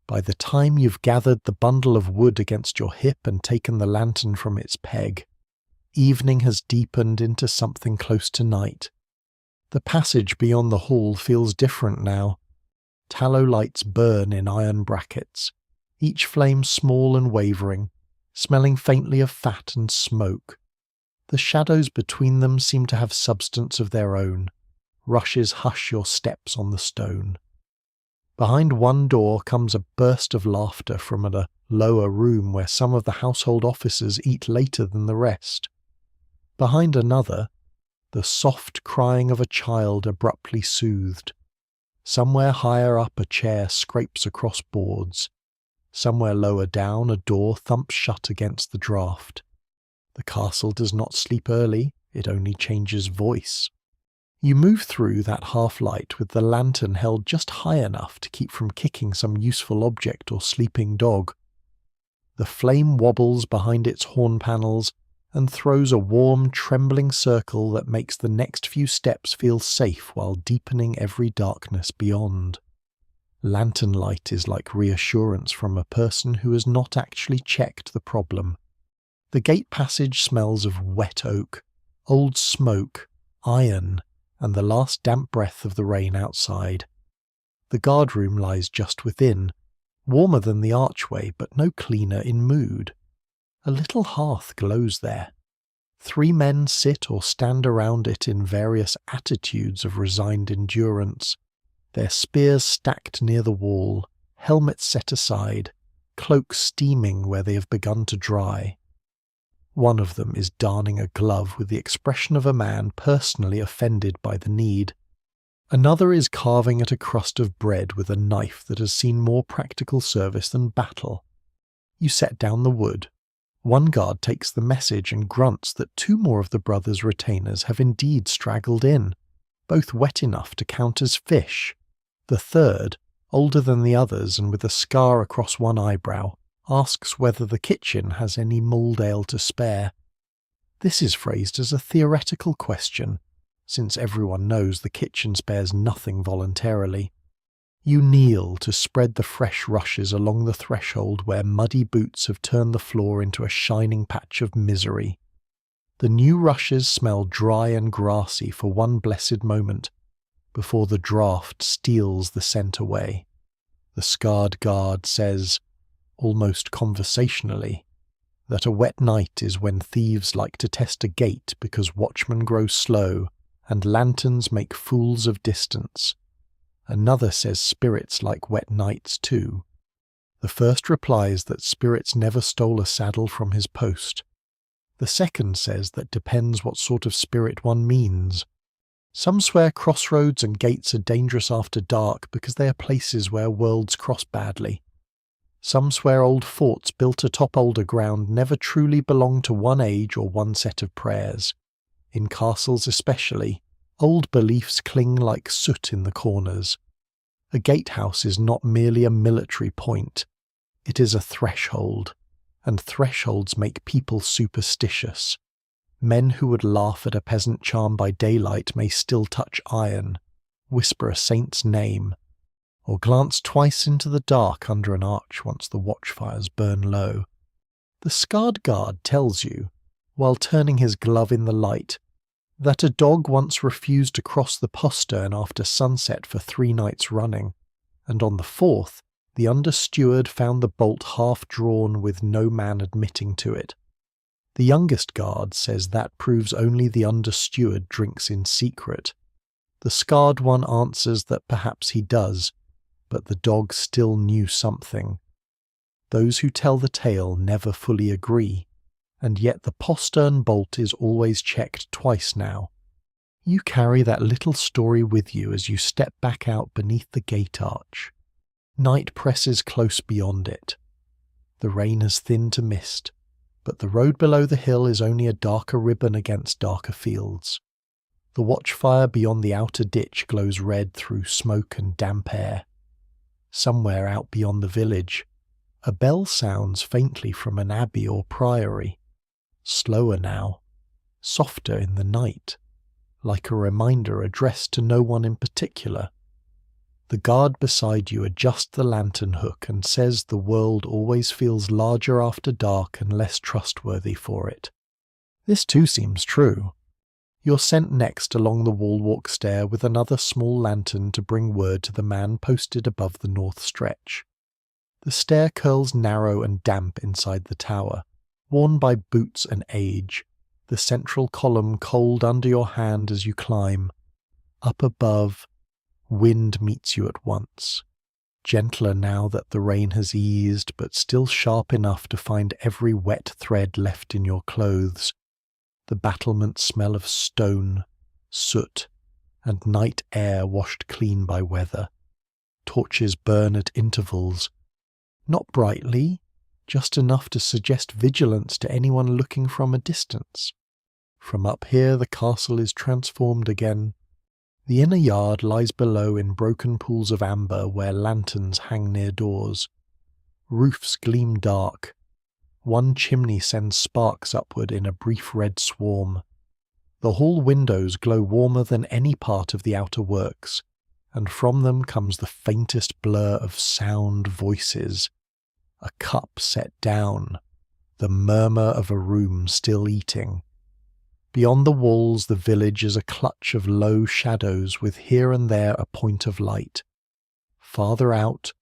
By the time you've gathered the bundle of wood against your hip and taken the lantern from its peg, evening has deepened into something close to night. The passage beyond the hall feels different now. Tallow lights burn in iron brackets, each flame small and wavering, smelling faintly of fat and smoke. The shadows between them seem to have substance of their own. Rushes hush your steps on the stone. Behind one door comes a burst of laughter from a lower room where some of the household officers eat later than the rest. Behind another, the soft crying of a child abruptly soothed. Somewhere higher up a chair scrapes across boards. Somewhere lower down a door thumps shut against the draught. The castle does not sleep early, it only changes voice. You move through that half-light with the lantern held just high enough to keep from kicking some useful object or sleeping dog. The flame wobbles behind its horn panels and throws a warm, trembling circle that makes the next few steps feel safe while deepening every darkness beyond. Lantern light is like reassurance from a person who has not actually checked the problem. The gate passage smells of wet oak, old smoke, iron, and the last damp breath of the rain outside. The guardroom lies just within, warmer than the archway but no cleaner in mood. A little hearth glows there. 3 men sit or stand around it in various attitudes of resigned endurance, their spears stacked near the wall, helmets set aside, cloaks steaming where they have begun to dry. One of them is darning a glove with the expression of a man personally offended by the need. Another is carving at a crust of bread with a knife that has seen more practical service than battle. You set down the wood. One guard takes the message and grunts that 2 more of the brothers' retainers have indeed straggled in, both wet enough to count as fish. The third, older than the others and with a scar across one eyebrow, asks whether the kitchen has any mulled ale to spare. This is phrased as a theoretical question, since everyone knows the kitchen spares nothing voluntarily. You kneel to spread the fresh rushes along the threshold where muddy boots have turned the floor into a shining patch of misery. The new rushes smell dry and grassy for one blessed moment, before the draught steals the scent away. The scarred guard says, almost conversationally, that a wet night is when thieves like to test a gate because watchmen grow slow and lanterns make fools of distance. Another says spirits like wet nights too. The first replies that spirits never stole a saddle from his post. The second says that depends what sort of spirit one means. Some swear crossroads and gates are dangerous after dark because they are places where worlds cross badly. Some swear old forts built atop older ground never truly belong to one age or one set of prayers. In castles especially, old beliefs cling like soot in the corners. A gatehouse is not merely a military point. It is a threshold, and thresholds make people superstitious. Men who would laugh at a peasant charm by daylight may still touch iron, whisper a saint's name, or glance twice into the dark under an arch once the watchfires burn low. The scarred guard tells you, while turning his glove in the light, that a dog once refused to cross the postern after sunset for 3 nights running, and on the 4th, the under-steward found the bolt half-drawn with no man admitting to it. The youngest guard says that proves only the under-steward drinks in secret. The scarred one answers that perhaps he does, but the dog still knew something. Those who tell the tale never fully agree, and yet the postern bolt is always checked twice now. You carry that little story with you as you step back out beneath the gate arch. Night presses close beyond it. The rain has thinned to mist, but the road below the hill is only a darker ribbon against darker fields. The watchfire beyond the outer ditch glows red through smoke and damp air. Somewhere out beyond the village, a bell sounds faintly from an abbey or priory. Slower now, softer in the night, like a reminder addressed to no one in particular. The guard beside you adjusts the lantern hook and says the world always feels larger after dark and less trustworthy for it. This too seems true. You're sent next along the wall-walk stair with another small lantern to bring word to the man posted above the north stretch. The stair curls narrow and damp inside the tower, worn by boots and age, the central column cold under your hand as you climb. Up above, wind meets you at once, gentler now that the rain has eased, but still sharp enough to find every wet thread left in your clothes. The battlements smell of stone, soot, and night air washed clean by weather. Torches burn at intervals, not brightly, just enough to suggest vigilance to anyone looking from a distance. From up here the castle is transformed again. The inner yard lies below in broken pools of amber where lanterns hang near doors. Roofs gleam dark. One chimney sends sparks upward in a brief red swarm. The hall windows glow warmer than any part of the outer works, and from them comes the faintest blur of sound voices. A cup set down, the murmur of a room still eating. Beyond the walls the village is a clutch of low shadows with here and there a point of light. Farther out,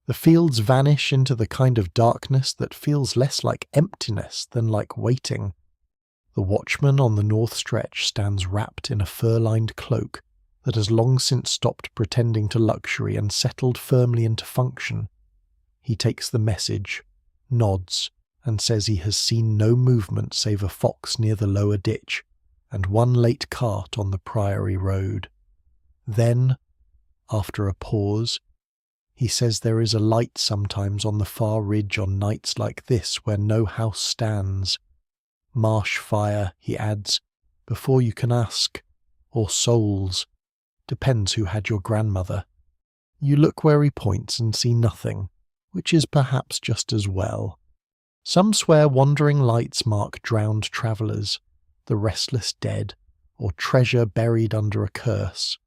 the fields vanish into the kind of darkness that feels less like emptiness than like waiting. The watchman on the north stretch stands wrapped in a fur-lined cloak that has long since stopped pretending to luxury and settled firmly into function. He takes the message, nods, and says he has seen no movement save a fox near the lower ditch and one late cart on the Priory road. Then, after a pause, he says there is a light sometimes on the far ridge on nights like this where no house stands. Marsh fire, he adds, before you can ask, or souls. Depends who had your grandmother. You look where he points and see nothing, which is perhaps just as well. Some swear wandering lights mark drowned travellers, the restless dead, or treasure buried under a curse.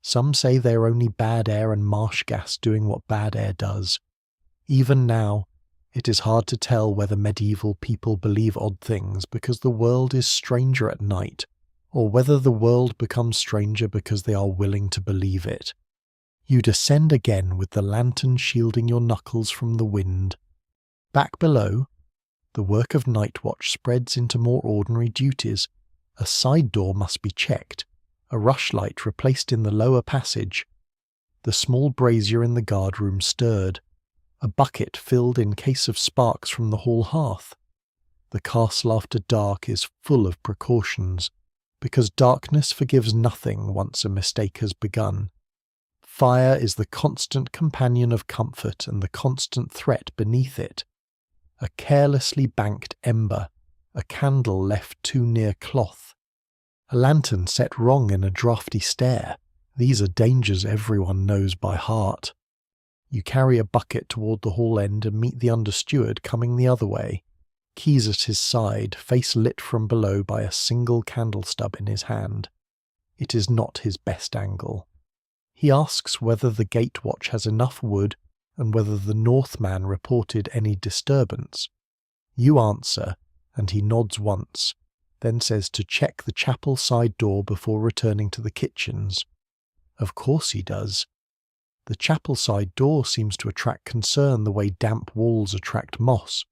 Some say they are only bad air and marsh gas doing what bad air does. Even now, it is hard to tell whether medieval people believe odd things because the world is stranger at night, or whether the world becomes stranger because they are willing to believe it. You descend again with the lantern shielding your knuckles from the wind. Back below, the work of night watch spreads into more ordinary duties. A side door must be checked, a rushlight replaced in the lower passage. The small brazier in the guardroom stirred, a bucket filled in case of sparks from the hall hearth. The castle after dark is full of precautions, because darkness forgives nothing once a mistake has begun. Fire is the constant companion of comfort and the constant threat beneath it. A carelessly banked ember, a candle left too near cloth, a lantern set wrong in a draughty stair. These are dangers everyone knows by heart. You carry a bucket toward the hall end and meet the understeward coming the other way, keys at his side, face lit from below by a single candle stub in his hand. It is not his best angle. He asks whether the gate watch has enough wood and whether the Northman reported any disturbance. You answer, and he nods once, then says to check the chapel side door before returning to the kitchens. Of course he does. The chapel side door seems to attract concern the way damp walls attract moss.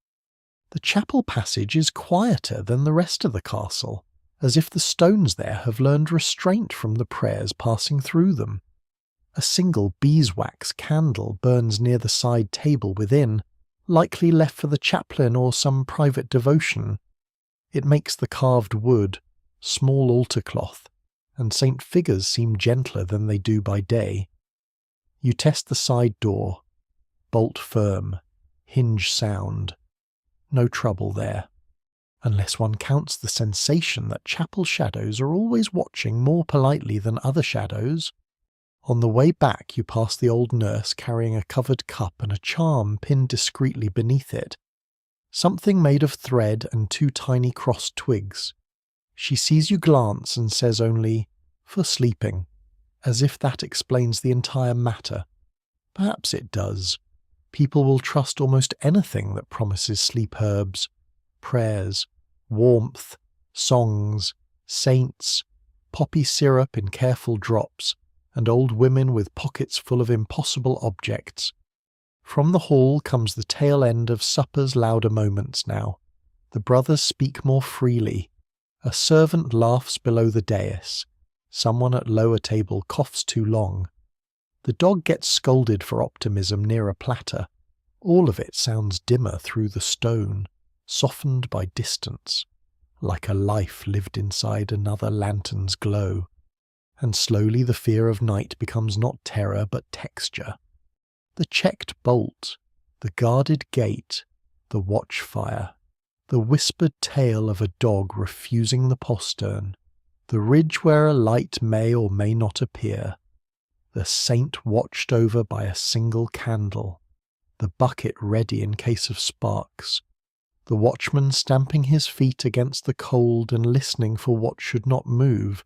The chapel passage is quieter than the rest of the castle, as if the stones there have learned restraint from the prayers passing through them. A single beeswax candle burns near the side table within, likely left for the chaplain or some private devotion. It makes the carved wood, small altar cloth, and saint figures seem gentler than they do by day. You test the side door. Bolt firm, hinge sound. No trouble there, unless one counts the sensation that chapel shadows are always watching more politely than other shadows. On the way back you pass the old nurse carrying a covered cup and a charm pinned discreetly beneath it. Something made of thread and two tiny crossed twigs. She sees you glance and says only, "For sleeping," as if that explains the entire matter. Perhaps it does. People will trust almost anything that promises sleep herbs, prayers, warmth, songs, saints, poppy syrup in careful drops, and old women with pockets full of impossible objects. From the hall comes the tail end of supper's louder moments now. The brothers speak more freely. A servant laughs below the dais. Someone at lower table coughs too long. The dog gets scolded for optimism near a platter. All of it sounds dimmer through the stone, softened by distance, like a life lived inside another lantern's glow. And slowly the fear of night becomes not terror but texture. The checked bolt, the guarded gate, the watchfire, the whispered tale of a dog refusing the postern, the ridge where a light may or may not appear, the saint watched over by a single candle, the bucket ready in case of sparks, the watchman stamping his feet against the cold and listening for what should not move.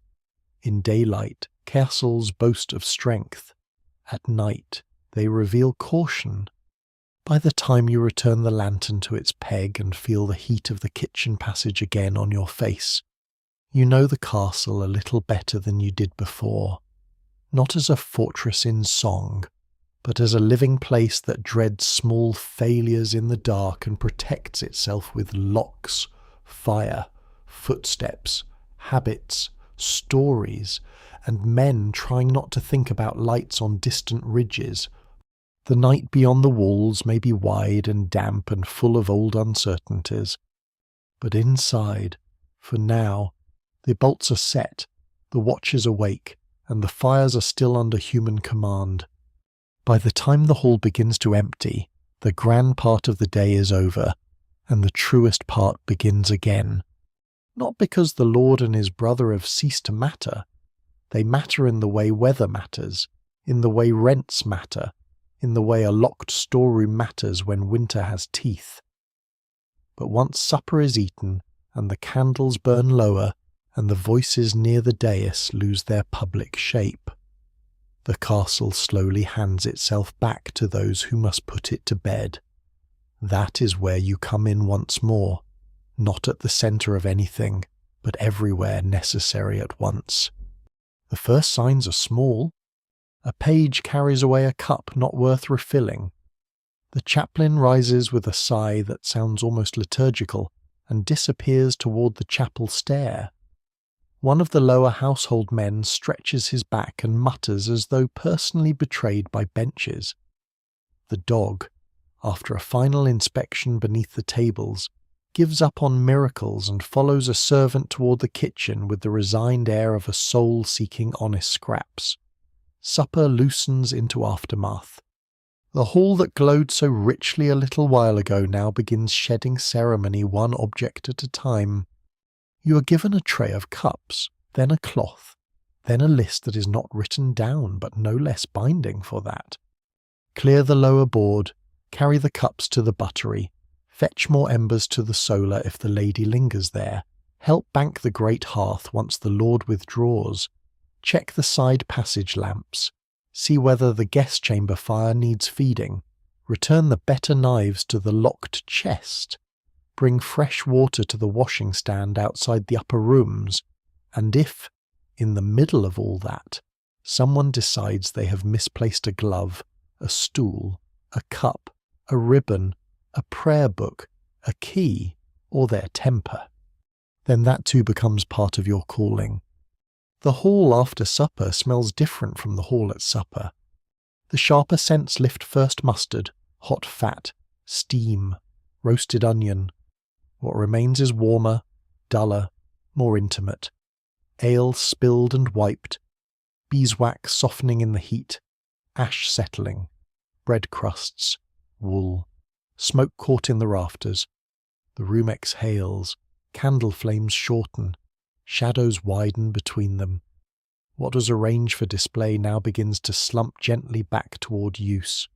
In daylight, castles boast of strength. At night, they reveal caution. By the time you return the lantern to its peg and feel the heat of the kitchen passage again on your face, you know the castle a little better than you did before, not as a fortress in song, but as a living place that dreads small failures in the dark and protects itself with locks, fire, footsteps, habits, stories, and men trying not to think about lights on distant ridges. The night beyond the walls may be wide and damp and full of old uncertainties, but inside, for now, the bolts are set, the watch is awake, and the fires are still under human command. By the time the hall begins to empty, the grand part of the day is over, and the truest part begins again. Not because the Lord and his brother have ceased to matter. They matter in the way weather matters, in the way rents matter, in the way a locked storeroom matters when winter has teeth. But once supper is eaten, and the candles burn lower, and the voices near the dais lose their public shape, the castle slowly hands itself back to those who must put it to bed. That is where you come in once more, not at the centre of anything, but everywhere necessary at once. The first signs are small. A page carries away a cup not worth refilling. The chaplain rises with a sigh that sounds almost liturgical and disappears toward the chapel stair. One of the lower household men stretches his back and mutters as though personally betrayed by benches. The dog, after a final inspection beneath the tables, gives up on miracles and follows a servant toward the kitchen with the resigned air of a soul seeking honest scraps. Supper loosens into aftermath. The hall that glowed so richly a little while ago now begins shedding ceremony one object at a time. You are given a tray of cups, then a cloth, then a list that is not written down but no less binding for that. Clear the lower board, carry the cups to the buttery, fetch more embers to the solar if the lady lingers there, help bank the great hearth once the lord withdraws, check the side passage lamps, see whether the guest chamber fire needs feeding, return the better knives to the locked chest, bring fresh water to the washing stand outside the upper rooms, and if, in the middle of all that, someone decides they have misplaced a glove, a stool, a cup, a ribbon, a prayer book, a key, or their temper, then that too becomes part of your calling. The hall after supper smells different from the hall at supper. The sharper scents lift first mustard, hot fat, steam, roasted onion. What remains is warmer, duller, more intimate. Ale spilled and wiped, beeswax softening in the heat, ash settling, bread crusts, wool, smoke caught in the rafters. The room exhales, candle flames shorten, shadows widen between them. What was arranged for display now begins to slump gently back toward use.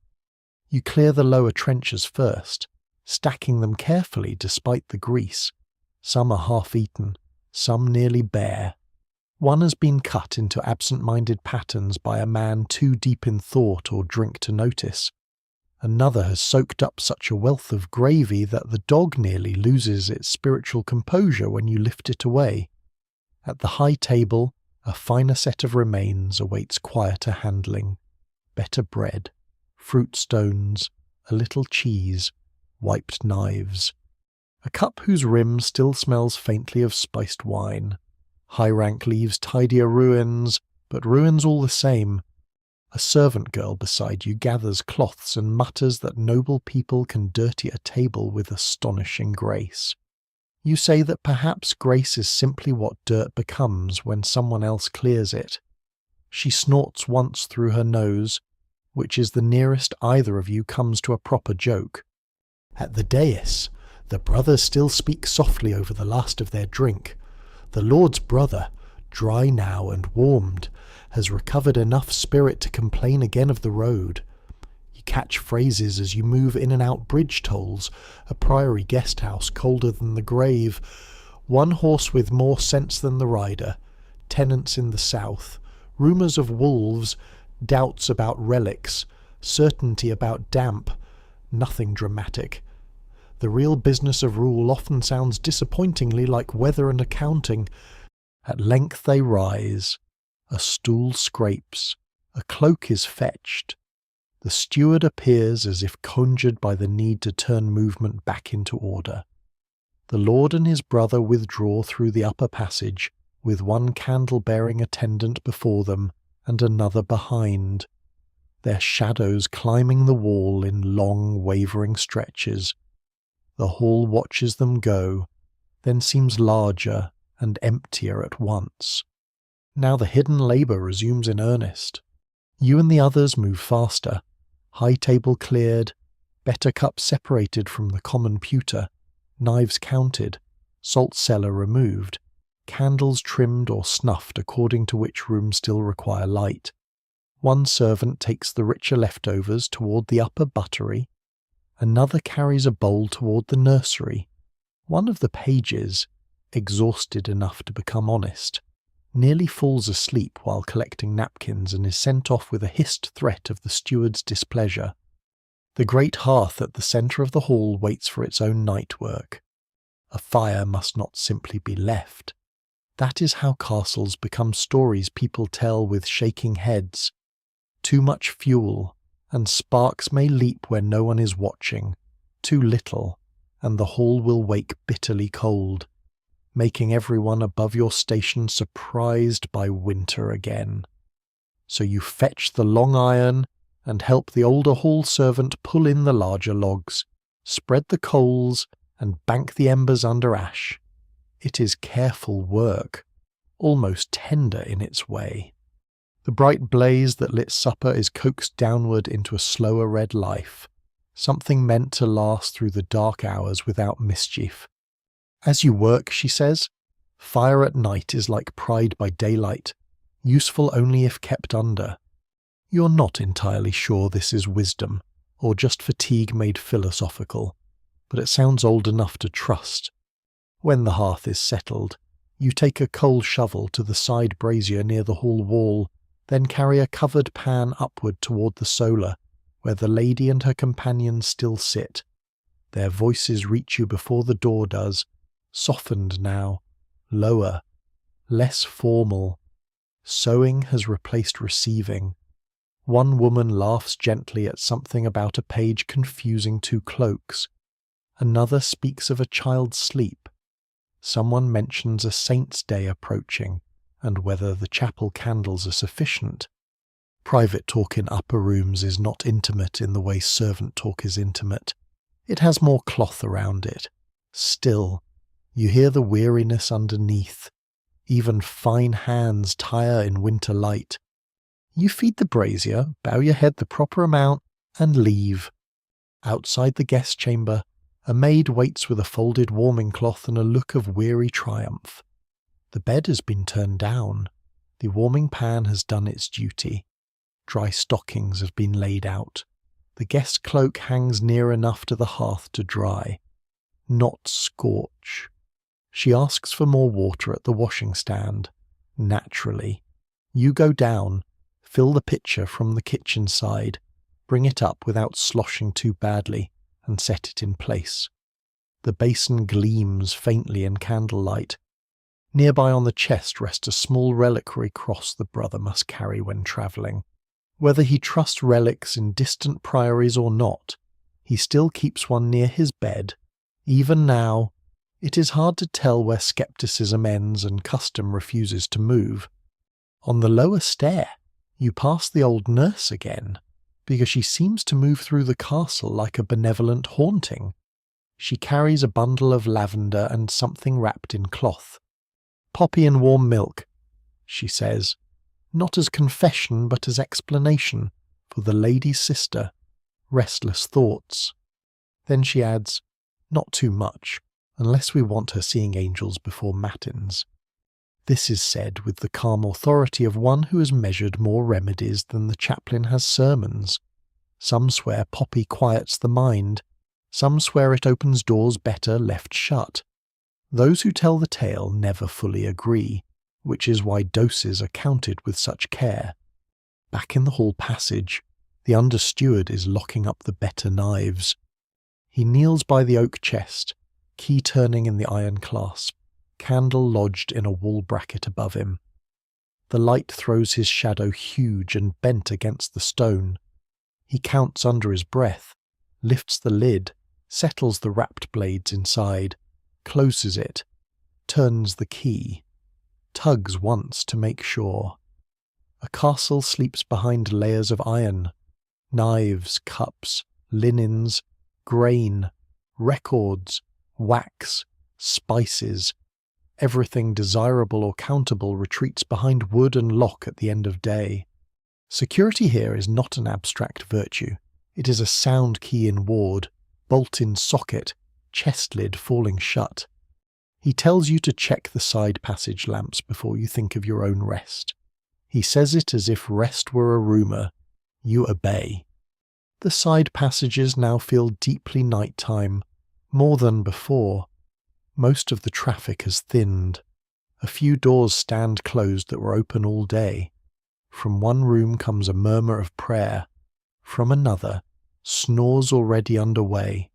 You clear the lower trenchers first, stacking them carefully despite the grease. Some are half-eaten, some nearly bare. One has been cut into absent-minded patterns by a man too deep in thought or drink to notice. Another has soaked up such a wealth of gravy that the dog nearly loses its spiritual composure when you lift it away. At the high table, a finer set of remains awaits quieter handling. Better bread, fruit stones, a little cheese, wiped knives. A cup whose rim still smells faintly of spiced wine. High rank leaves tidier ruins, but ruins all the same. A servant girl beside you gathers cloths and mutters that noble people can dirty a table with astonishing grace. You say that perhaps grace is simply what dirt becomes when someone else clears it. She snorts once through her nose, which is the nearest either of you comes to a proper joke. At the dais, the brothers still speak softly over the last of their drink. The Lord's brother, dry now and warmed, has recovered enough spirit to complain again of the road. You catch phrases as you move in and out bridge tolls, a priory guest house colder than the grave, one horse with more sense than the rider, tenants in the south, rumours of wolves, doubts about relics, certainty about damp, nothing dramatic. The real business of rule often sounds disappointingly like weather and accounting. At length they rise. A stool scrapes. A cloak is fetched. The steward appears as if conjured by the need to turn movement back into order. The lord and his brother withdraw through the upper passage, with one candle-bearing attendant before them and another behind, their shadows climbing the wall in long, wavering stretches. The hall watches them go, then seems larger and emptier at once. Now the hidden labour resumes in earnest. You and the others move faster, high table cleared, better cup separated from the common pewter, knives counted, salt cellar removed, candles trimmed or snuffed according to which rooms still require light. One servant takes the richer leftovers toward the upper buttery, another carries a bowl toward the nursery. One of the pages, exhausted enough to become honest, nearly falls asleep while collecting napkins and is sent off with a hissed threat of the steward's displeasure. The great hearth at the centre of the hall waits for its own night work. A fire must not simply be left. That is how castles become stories people tell with shaking heads. Too much fuel, and sparks may leap where no one is watching. Too little, and the hall will wake bitterly cold, making everyone above your station surprised by winter again. So you fetch the long iron and help the older hall servant pull in the larger logs, spread the coals, and bank the embers under ash. It is careful work, almost tender in its way. The bright blaze that lit supper is coaxed downward into a slower red life, something meant to last through the dark hours without mischief. As you work, she says, fire at night is like pride by daylight, useful only if kept under. You're not entirely sure this is wisdom, or just fatigue made philosophical, but it sounds old enough to trust. When the hearth is settled, you take a coal shovel to the side brazier near the hall wall, then carry a covered pan upward toward the solar, where the lady and her companions still sit. Their voices reach you before the door does, softened now, lower, less formal. Sewing has replaced receiving. One woman laughs gently at something about a page confusing two cloaks. Another speaks of a child's sleep. Someone mentions a saint's day approaching, and whether the chapel candles are sufficient. Private talk in upper rooms is not intimate in the way servant talk is intimate. It has more cloth around it. Still, you hear the weariness underneath. Even fine hands tire in winter light. You feed the brazier, bow your head the proper amount, and leave. Outside the guest chamber, a maid waits with a folded warming cloth and a look of weary triumph. The bed has been turned down. The warming pan has done its duty. Dry stockings have been laid out. The guest cloak hangs near enough to the hearth to dry, not scorch. She asks for more water at the washing stand. Naturally. You go down, fill the pitcher from the kitchen side, bring it up without sloshing too badly, and set it in place. The basin gleams faintly in candlelight. Nearby on the chest rests a small reliquary cross the brother must carry when travelling. Whether he trusts relics in distant priories or not, he still keeps one near his bed, even now, It is hard to tell where skepticism ends and custom refuses to move. On the lower stair, you pass the old nurse again, because she seems to move through the castle like a benevolent haunting. She carries a bundle of lavender and something wrapped in cloth. "Poppy and warm milk," she says, not as confession but as explanation for the lady's sister, restless thoughts. Then she adds, "Not too much, unless we want her seeing angels before matins." This is said with the calm authority of one who has measured more remedies than the chaplain has sermons. Some swear Poppy quiets the mind, some swear it opens doors better left shut. Those who tell the tale never fully agree, which is why doses are counted with such care. Back in the hall passage, the under-steward is locking up the better knives. He kneels by the oak chest, key turning in the iron clasp, candle lodged in a wall bracket above him. The light throws his shadow huge and bent against the stone. He counts under his breath, lifts the lid, settles the wrapped blades inside, closes it, turns the key, tugs once to make sure. A castle sleeps behind layers of iron, knives, cups, linens, grain, records, wax, spices. Everything desirable or countable retreats behind wood and lock at the end of day. Security here is not an abstract virtue. It is a sound key in ward, bolt in socket, chest lid falling shut. He tells you to check the side passage lamps before you think of your own rest. He says it as if rest were a rumour. You obey. The side passages now feel deeply nighttime, more than before. Most of the traffic has thinned. A few doors stand closed that were open all day. From one room comes a murmur of prayer. From another, snores already underway.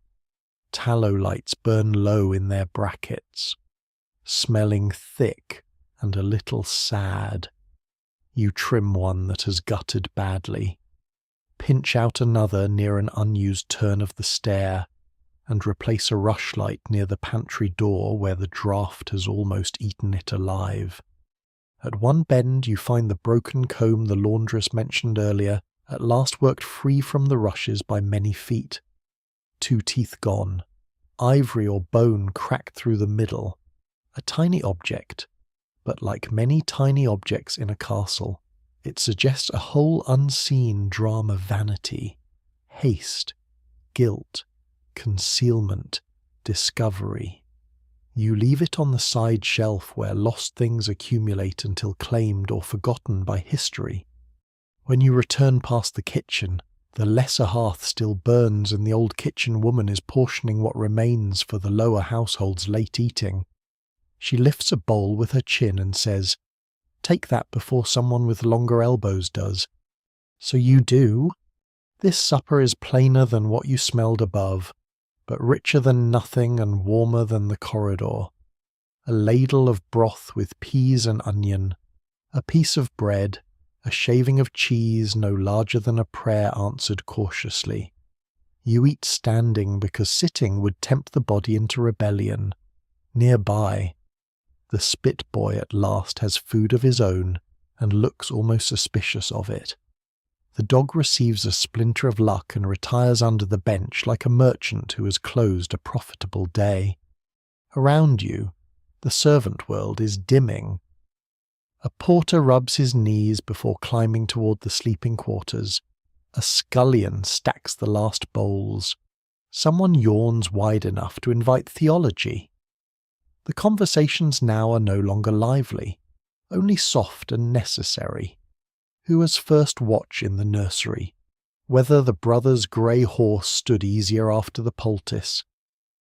Tallow lights burn low in their brackets, smelling thick and a little sad. You trim one that has gutted badly, pinch out another near an unused turn of the stair, and replace a rushlight near the pantry door where the draught has almost eaten it alive. At one bend you find the broken comb the laundress mentioned earlier, at last worked free from the rushes by many feet. 2 teeth gone, ivory or bone cracked through the middle. A tiny object, but like many tiny objects in a castle, it suggests a whole unseen drama: vanity, haste, guilt, concealment, discovery. You leave it on the side shelf where lost things accumulate until claimed or forgotten by history. When you return past the kitchen, the lesser hearth still burns and the old kitchen woman is portioning what remains for the lower household's late eating. She lifts a bowl with her chin and says, "Take that before someone with longer elbows does." So you do? This supper is plainer than what you smelled above, but richer than nothing and warmer than the corridor. A ladle of broth with peas and onion, a piece of bread, a shaving of cheese no larger than a prayer answered cautiously. You eat standing because sitting would tempt the body into rebellion. Nearby, the spit boy at last has food of his own and looks almost suspicious of it. The dog receives a splinter of luck and retires under the bench like a merchant who has closed a profitable day. Around you, the servant world is dimming. A porter rubs his knees before climbing toward the sleeping quarters. A scullion stacks the last bowls. Someone yawns wide enough to invite theology. The conversations now are no longer lively, only soft and necessary. Who has first watch in the nursery? Whether the brother's grey horse stood easier after the poultice?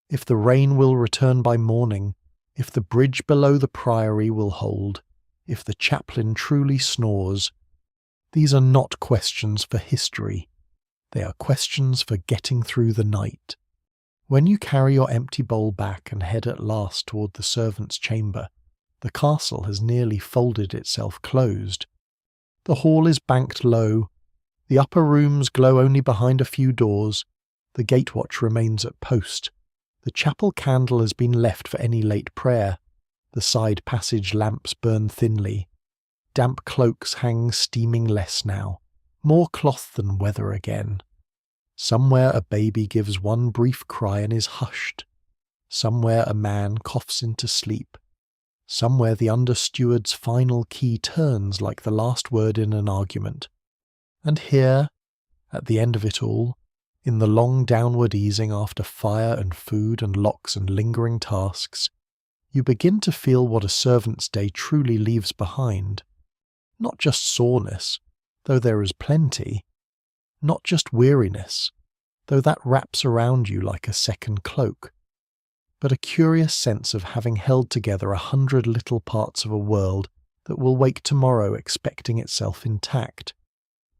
If the rain will return by morning? If the bridge below the priory will hold? If the chaplain truly snores? These are not questions for history. They are questions for getting through the night. When you carry your empty bowl back and head at last toward the servant's chamber, the castle has nearly folded itself closed. The hall is banked low. The upper rooms glow only behind a few doors. The gatewatch remains at post. The chapel candle has been left for any late prayer. The side passage lamps burn thinly. Damp cloaks hang steaming less now, more cloth than weather again. Somewhere a baby gives one brief cry and is hushed. Somewhere a man coughs into sleep. Somewhere the under-steward's final key turns like the last word in an argument. And here, at the end of it all, in the long downward easing after fire and food and locks and lingering tasks, you begin to feel what a servant's day truly leaves behind. Not just soreness, though there is plenty. Not just weariness, though that wraps around you like a second cloak. But a curious sense of having held together 100 little parts of a world that will wake tomorrow expecting itself intact.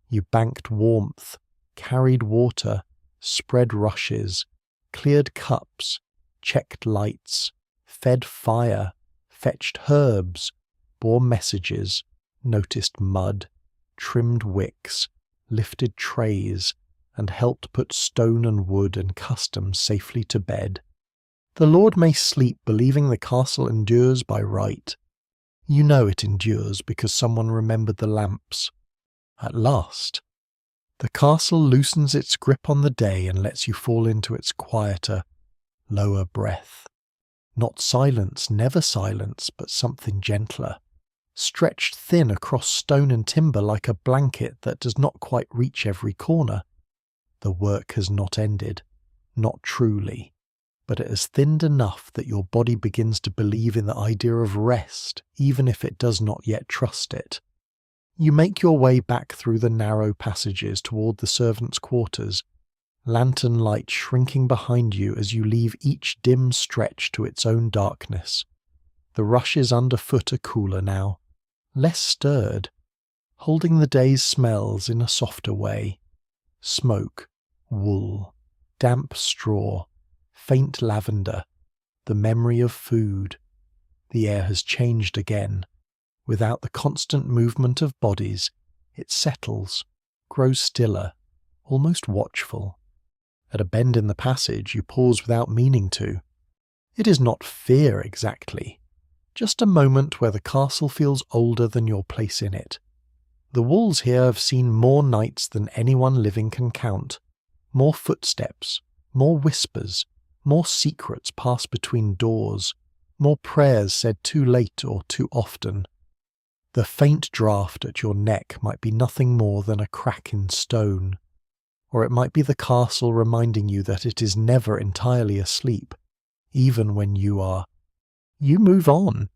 You banked warmth, carried water, spread rushes, cleared cups, checked lights, fed fire, fetched herbs, bore messages, noticed mud, trimmed wicks, lifted trays, and helped put stone and wood and custom safely to bed. The Lord may sleep believing the castle endures by right. You know it endures because someone remembered the lamps. At last, the castle loosens its grip on the day and lets you fall into its quieter, lower breath. Not silence, never silence, but something gentler, stretched thin across stone and timber like a blanket that does not quite reach every corner. The work has not ended, not truly, but it has thinned enough that your body begins to believe in the idea of rest, even if it does not yet trust it. You make your way back through the narrow passages toward the servants' quarters, lantern light shrinking behind you as you leave each dim stretch to its own darkness. The rushes underfoot are cooler now, less stirred, holding the day's smells in a softer way. Smoke, wool, damp straw, faint lavender, the memory of food. The air has changed again. Without the constant movement of bodies, it settles, grows stiller, almost watchful. At a bend in the passage, you pause without meaning to. It is not fear exactly, just a moment where the castle feels older than your place in it. The walls here have seen more nights than anyone living can count, more footsteps, more whispers, more secrets pass between doors, more prayers said too late or too often. The faint draught at your neck might be nothing more than a crack in stone, or it might be the castle reminding you that it is never entirely asleep, even when you are. You move on.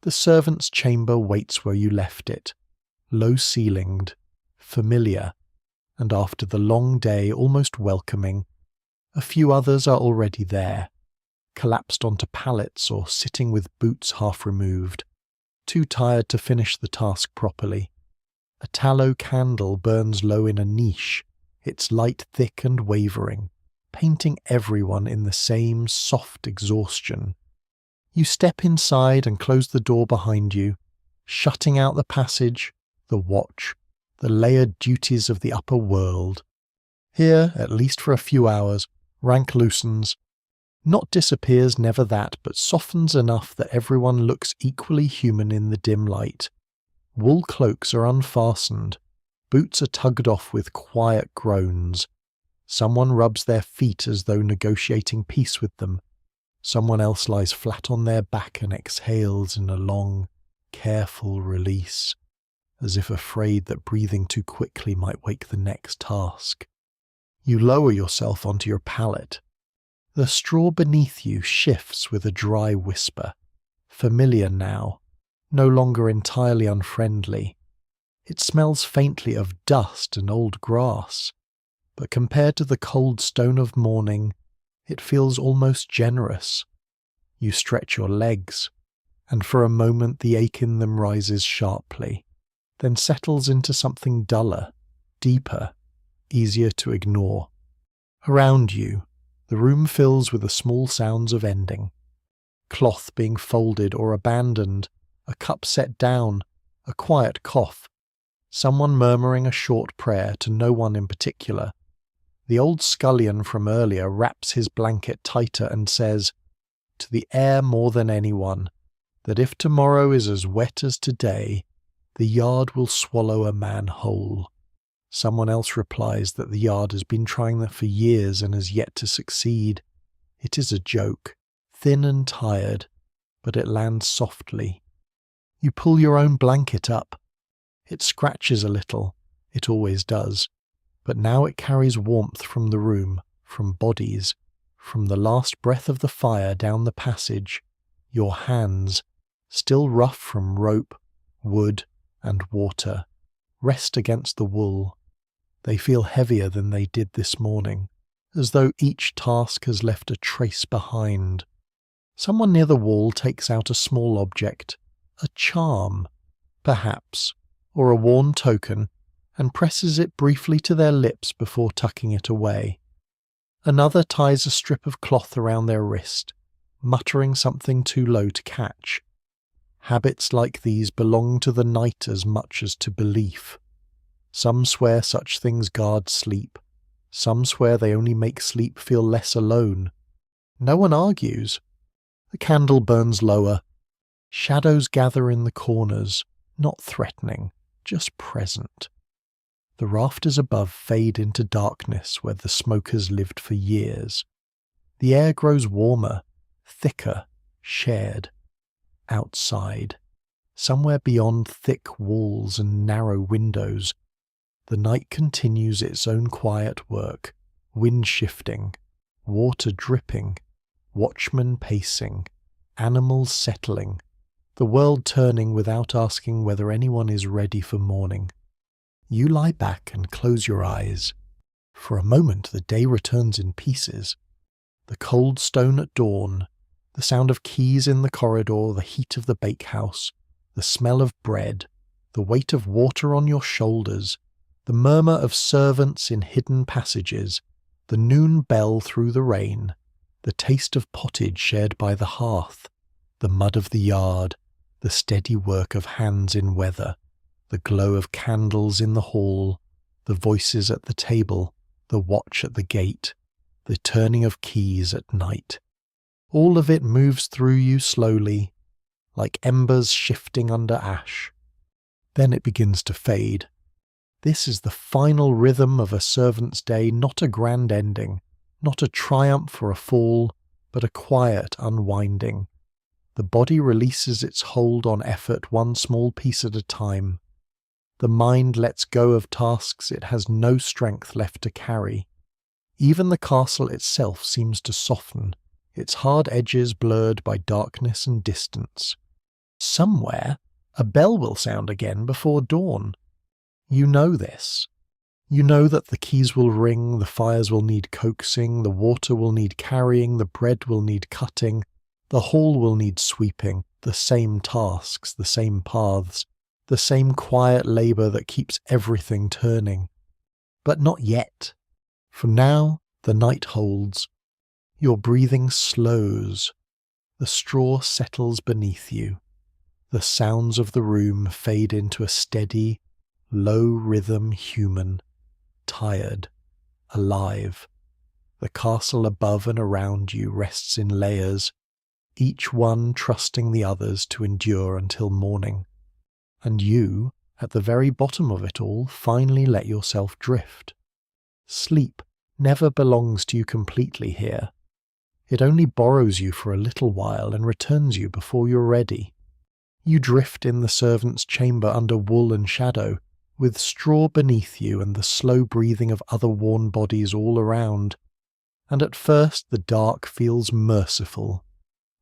The servant's chamber waits where you left it, low-ceilinged, familiar, and after the long day almost welcoming. A few others are already there, collapsed onto pallets or sitting with boots half removed, too tired to finish the task properly. A tallow candle burns low in a niche, its light thick and wavering, painting everyone in the same soft exhaustion. You step inside and close the door behind you, shutting out the passage, the watch, the layered duties of the upper world. Here, at least for a few hours, rank loosens. Not disappears, never that, but softens enough that everyone looks equally human in the dim light. Wool cloaks are unfastened. Boots are tugged off with quiet groans. Someone rubs their feet as though negotiating peace with them. Someone else lies flat on their back and exhales in a long, careful release, as if afraid that breathing too quickly might wake the next task. You lower yourself onto your pallet. The straw beneath you shifts with a dry whisper, familiar now, no longer entirely unfriendly. It smells faintly of dust and old grass, but compared to the cold stone of morning, it feels almost generous. You stretch your legs, and for a moment the ache in them rises sharply, then settles into something duller, deeper, easier to ignore. Around you, the room fills with the small sounds of ending. Cloth being folded or abandoned, a cup set down, a quiet cough, someone murmuring a short prayer to no one in particular. The old scullion from earlier wraps his blanket tighter and says, "To the air more than anyone, that if tomorrow is as wet as today, the yard will swallow a man whole." Someone else replies that the yard has been trying that for years and has yet to succeed. It is a joke, thin and tired, but it lands softly. You pull your own blanket up. It scratches a little, it always does, but now it carries warmth from the room, from bodies, from the last breath of the fire down the passage. Your hands, still rough from rope, wood, and water, rest against the wool. They feel heavier than they did this morning, as though each task has left a trace behind. Someone near the wall takes out a small object, a charm, perhaps, or a worn token, and presses it briefly to their lips before tucking it away. Another ties a strip of cloth around their wrist, muttering something too low to catch. Habits like these belong to the night as much as to belief. Some swear such things guard sleep. Some swear they only make sleep feel less alone. No one argues. The candle burns lower. Shadows gather in the corners, not threatening, just present. The rafters above fade into darkness where the smoke has lived for years. The air grows warmer, thicker, shared. Outside, somewhere beyond thick walls and narrow windows, the night continues its own quiet work, wind shifting, water dripping, watchmen pacing, animals settling, the world turning without asking whether anyone is ready for morning. You lie back and close your eyes. For a moment the day returns in pieces. The cold stone at dawn, the sound of keys in the corridor, the heat of the bakehouse, the smell of bread, the weight of water on your shoulders, the murmur of servants in hidden passages, the noon bell through the rain, the taste of pottage shared by the hearth, the mud of the yard, the steady work of hands in weather, the glow of candles in the hall, the voices at the table, the watch at the gate, the turning of keys at night. All of it moves through you slowly, like embers shifting under ash. Then it begins to fade. This is the final rhythm of a servant's day, not a grand ending, not a triumph or a fall, but a quiet unwinding. The body releases its hold on effort one small piece at a time. The mind lets go of tasks it has no strength left to carry. Even the castle itself seems to soften, its hard edges blurred by darkness and distance. Somewhere, a bell will sound again before dawn. You know this. You know that the keys will ring, the fires will need coaxing, the water will need carrying, the bread will need cutting, the hall will need sweeping, the same tasks, the same paths, the same quiet labour that keeps everything turning. But not yet. For now, the night holds. Your breathing slows. The straw settles beneath you. The sounds of the room fade into a steady, low rhythm human, tired, alive. The castle above and around you rests in layers, each one trusting the others to endure until morning. And you, at the very bottom of it all, finally let yourself drift. Sleep never belongs to you completely here. It only borrows you for a little while and returns you before you're ready. You drift in the servant's chamber under wool and shadow, with straw beneath you and the slow breathing of other worn bodies all around. And at first the dark feels merciful.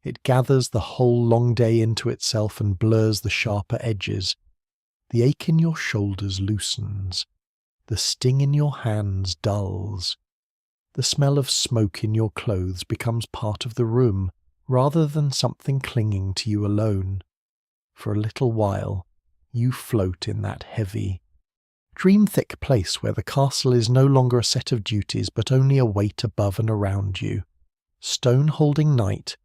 It gathers the whole long day into itself and blurs the sharper edges. The ache in your shoulders loosens. The sting in your hands dulls. The smell of smoke in your clothes becomes part of the room, rather than something clinging to you alone. For a little while, you float in that heavy, dream-thick place where the castle is no longer a set of duties but only a weight above and around you. Stone holding night,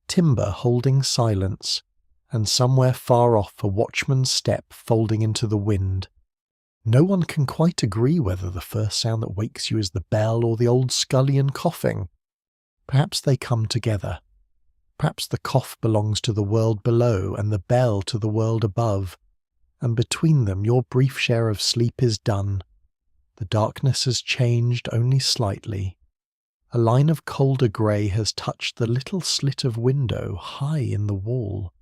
timber holding silence, and somewhere far off a watchman's step folding into the wind. No one can quite agree whether the first sound that wakes you is the bell or the old scullion coughing. Perhaps they come together. Perhaps the cough belongs to the world below and the bell to the world above, and between them your brief share of sleep is done. The darkness has changed only slightly. A line of colder grey has touched the little slit of window high in the wall.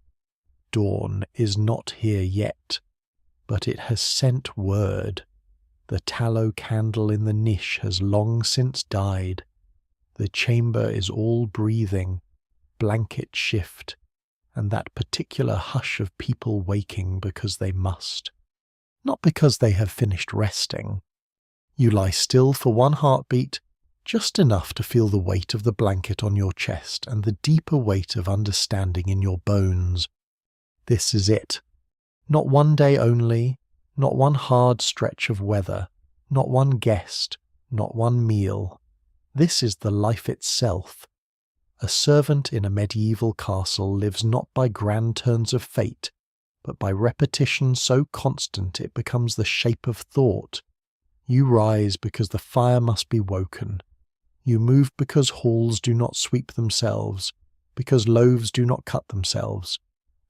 Dawn is not here yet, but it has sent word. The tallow candle in the niche has long since died. The chamber is all breathing, blanket shift, and that particular hush of people waking because they must, not because they have finished resting. You lie still for one heartbeat, just enough to feel the weight of the blanket on your chest and the deeper weight of understanding in your bones. This is it. Not one day only, not one hard stretch of weather, not one guest, not one meal. This is the life itself. A servant in a medieval castle lives not by grand turns of fate, but by repetition so constant it becomes the shape of thought. You rise because the fire must be woken. You move because halls do not sweep themselves, because loaves do not cut themselves,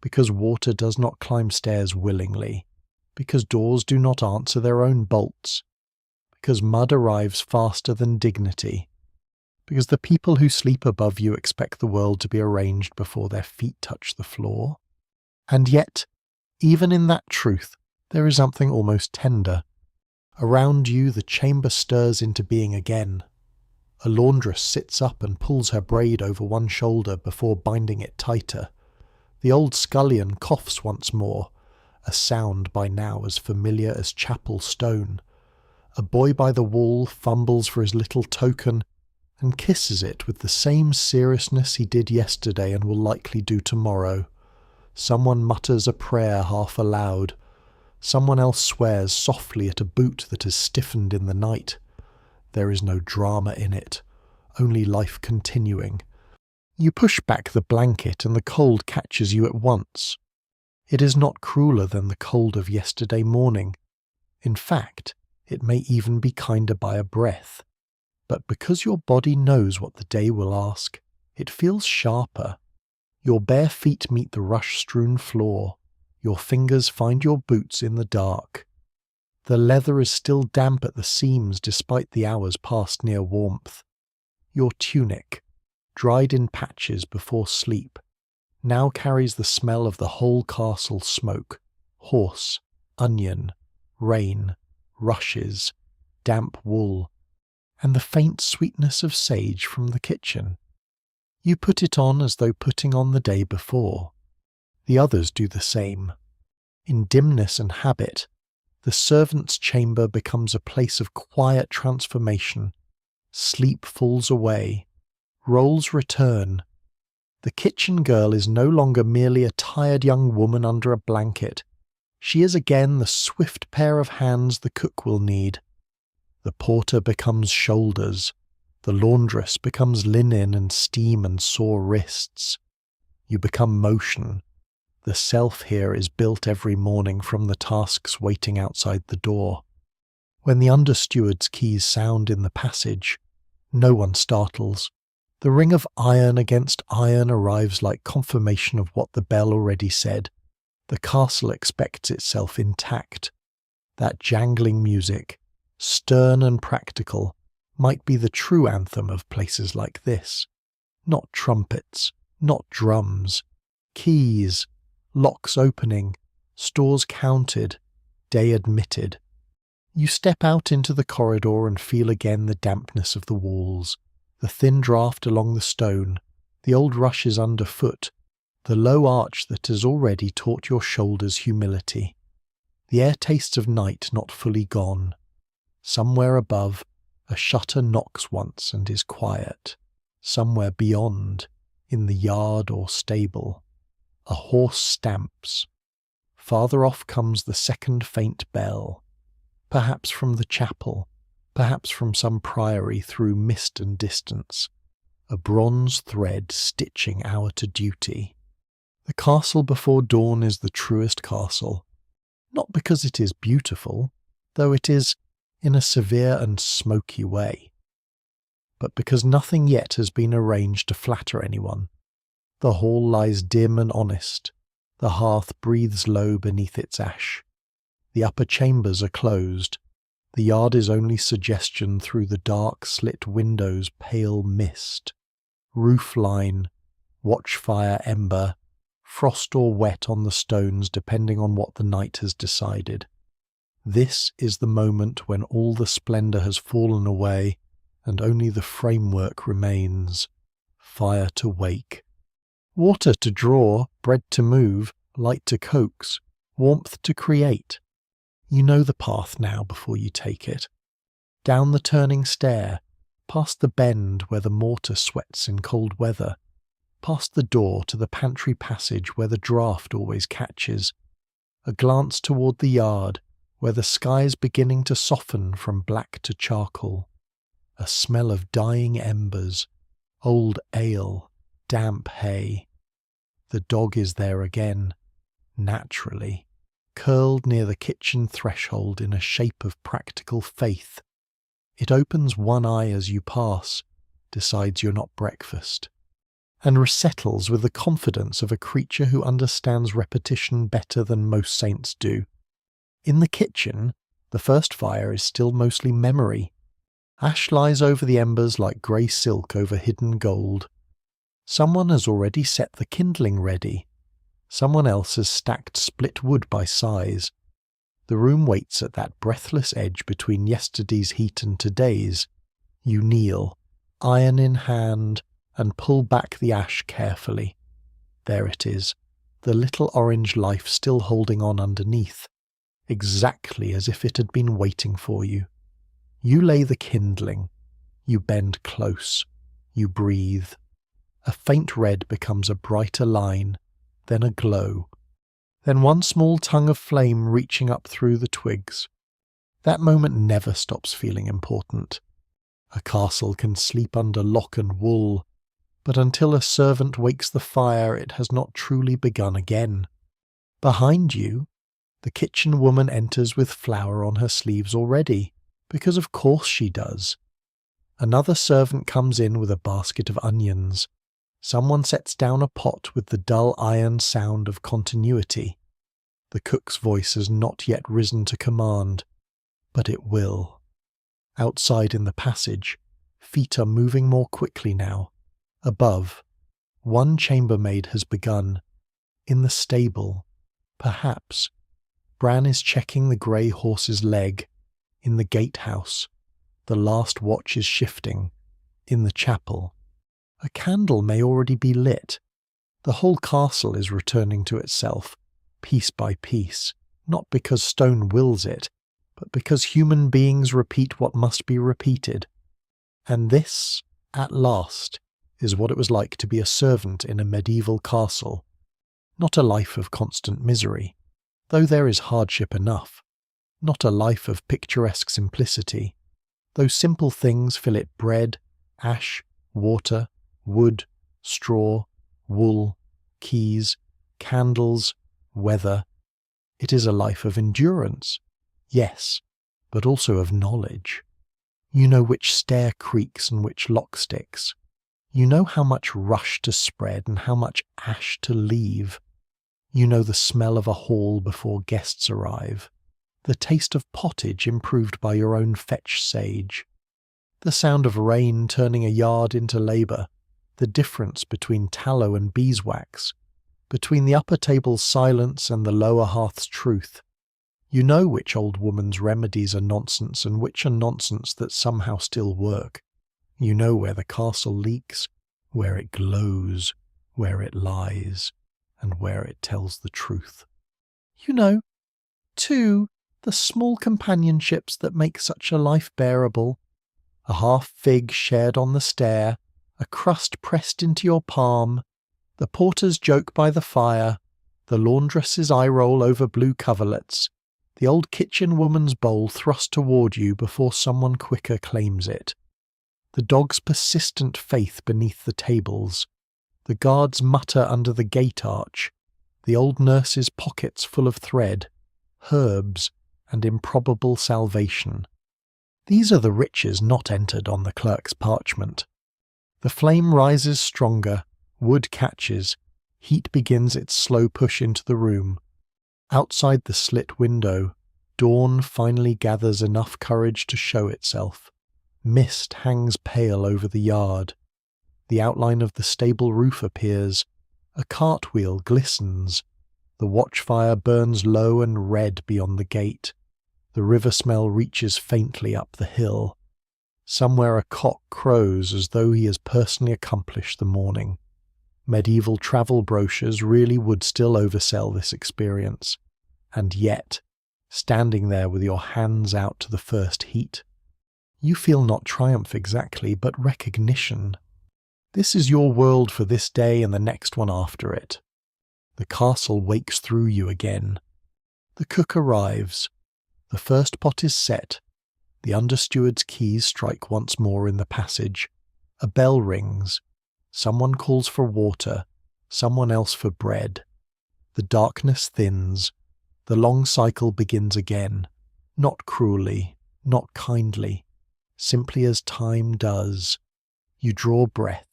because water does not climb stairs willingly, because doors do not answer their own bolts, because mud arrives faster than dignity, because the people who sleep above you expect the world to be arranged before their feet touch the floor. And yet, even in that truth, there is something almost tender. Around you the chamber stirs into being again. A laundress sits up and pulls her braid over one shoulder before binding it tighter. The old scullion coughs once more, a sound by now as familiar as chapel stone. A boy by the wall fumbles for his little token and kisses it with the same seriousness he did yesterday and will likely do tomorrow. Someone mutters a prayer half aloud. Someone else swears softly at a boot that has stiffened in the night. There is no drama in it, only life continuing. You push back the blanket and the cold catches you at once. It is not crueler than the cold of yesterday morning. In fact, it may even be kinder by a breath. But because your body knows what the day will ask, it feels sharper. Your bare feet meet the rush-strewn floor. Your fingers find your boots in the dark. The leather is still damp at the seams despite the hours passed near warmth. Your tunic, dried in patches before sleep, now carries the smell of the whole castle smoke, horse, onion, rain, rushes, damp wool, and the faint sweetness of sage from the kitchen. You put it on as though putting on the day before. The others do the same. In dimness and habit, the servant's chamber becomes a place of quiet transformation. Sleep falls away. Roles return. The kitchen girl is no longer merely a tired young woman under a blanket. She is again the swift pair of hands the cook will need. The porter becomes shoulders. The laundress becomes linen and steam and sore wrists. You become motion. The self here is built every morning from the tasks waiting outside the door. When the understeward's keys sound in the passage, no one startles. The ring of iron against iron arrives like confirmation of what the bell already said. The castle expects itself intact. That jangling music, stern and practical, might be the true anthem of places like this. Not trumpets, not drums, keys, locks opening, stores counted, day admitted. You step out into the corridor and feel again the dampness of the walls, the thin draught along the stone, the old rushes underfoot, the low arch that has already taught your shoulders humility. The air tastes of night not fully gone. Somewhere above, a shutter knocks once and is quiet. Somewhere beyond, in the yard or stable, a horse stamps. Farther off comes the second faint bell, perhaps from the chapel, perhaps from some priory through mist and distance, a bronze thread stitching hour to duty. The castle before dawn is the truest castle, not because it is beautiful, though it is in a severe and smoky way. But because nothing yet has been arranged to flatter anyone, the hall lies dim and honest, the hearth breathes low beneath its ash. The upper chambers are closed, the yard is only suggestion through the dark slit windows' pale mist. Roof line, watchfire ember, frost or wet on the stones depending on what the night has decided. This is the moment when all the splendour has fallen away and only the framework remains. Fire to wake. Water to draw, bread to move, light to coax, warmth to create. You know the path now before you take it. Down the turning stair, past the bend where the mortar sweats in cold weather, past the door to the pantry passage where the draught always catches, a glance toward the yard where the sky is beginning to soften from black to charcoal, a smell of dying embers, old ale, damp hay. The dog is there again, naturally, curled near the kitchen threshold in a shape of practical faith. It opens one eye as you pass, decides you're not breakfast, and resettles with the confidence of a creature who understands repetition better than most saints do. In the kitchen, the first fire is still mostly memory. Ash lies over the embers like grey silk over hidden gold. Someone has already set the kindling ready. Someone else has stacked split wood by size. The room waits at that breathless edge between yesterday's heat and today's. You kneel, iron in hand, and pull back the ash carefully. There it is, the little orange life still holding on underneath, exactly as if it had been waiting for you. You lay the kindling. You bend close. You breathe. A faint red becomes a brighter line, then a glow, then one small tongue of flame reaching up through the twigs. That moment never stops feeling important. A castle can sleep under lock and wool, but until a servant wakes the fire, it has not truly begun again. Behind you, the kitchen woman enters with flour on her sleeves already, because of course she does. Another servant comes in with a basket of onions. Someone sets down a pot with the dull iron sound of continuity. The cook's voice has not yet risen to command, but it will. Outside in the passage, feet are moving more quickly now. Above, one chambermaid has begun. In the stable, perhaps, Bran is checking the grey horse's leg. In the gatehouse, the last watch is shifting. In the chapel, a candle may already be lit. The whole castle is returning to itself, piece by piece, not because stone wills it, but because human beings repeat what must be repeated. And this, at last, is what it was like to be a servant in a medieval castle. Not a life of constant misery, though there is hardship enough. Not a life of picturesque simplicity. Those simple things fill it: bread, ash, water, wood, straw, wool, keys, candles, weather. It is a life of endurance, yes, but also of knowledge. You know which stair creaks and which lock sticks. You know how much rush to spread and how much ash to leave. You know the smell of a hall before guests arrive, the taste of pottage improved by your own fetch sage, the sound of rain turning a yard into labour, the difference between tallow and beeswax, between the upper table's silence and the lower hearth's truth. You know which old woman's remedies are nonsense and which are nonsense that somehow still work. You know where the castle leaks, where it glows, where it lies, and where it tells the truth. You know, too, the small companionships that make such a life bearable. A half fig shared on the stair, a crust pressed into your palm, the porter's joke by the fire, the laundress's eye-roll over blue coverlets, the old kitchen woman's bowl thrust toward you before someone quicker claims it, the dog's persistent faith beneath the tables, the guard's mutter under the gate arch, the old nurse's pockets full of thread, herbs, and improbable salvation. These are the riches not entered on the clerk's parchment. The flame rises stronger, wood catches, heat begins its slow push into the room. Outside the slit window, dawn finally gathers enough courage to show itself. Mist hangs pale over the yard. The outline of the stable roof appears. A cartwheel glistens. The watchfire burns low and red beyond the gate. The river smell reaches faintly up the hill. Somewhere a cock crows as though he has personally accomplished the morning. Medieval travel brochures really would still oversell this experience. And yet, standing there with your hands out to the first heat, you feel not triumph exactly, but recognition. This is your world for this day and the next one after it. The castle wakes through you again. The cook arrives. The first pot is set. The understeward's keys strike once more in the passage. A bell rings. Someone calls for water, someone else for bread. The darkness thins. The long cycle begins again, not cruelly, not kindly, simply as time does. You draw breath,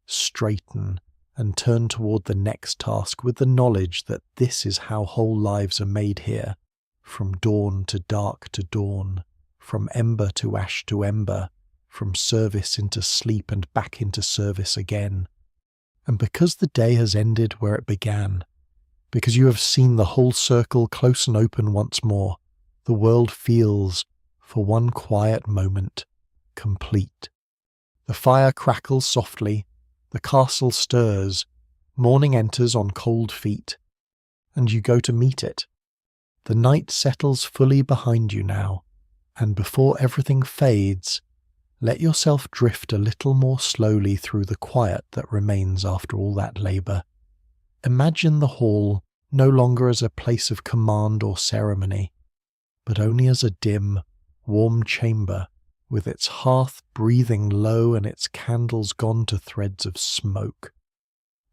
straighten, and turn toward the next task with the knowledge that this is how whole lives are made here, from dawn to dawn, from ember to ember, from service into sleep and back into service again. And because the day has ended where it began, because you have seen the whole circle close and open once more, the world feels, for one quiet moment, complete. The fire crackles softly, the castle stirs, morning enters on cold feet, and you go to meet it. The night settles fully behind you now, and before everything fades, let yourself drift a little more slowly through the quiet that remains after all that labour. Imagine the hall no longer as a place of command or ceremony, but only as a dim, warm chamber, with its hearth breathing low and its candles gone to threads of smoke.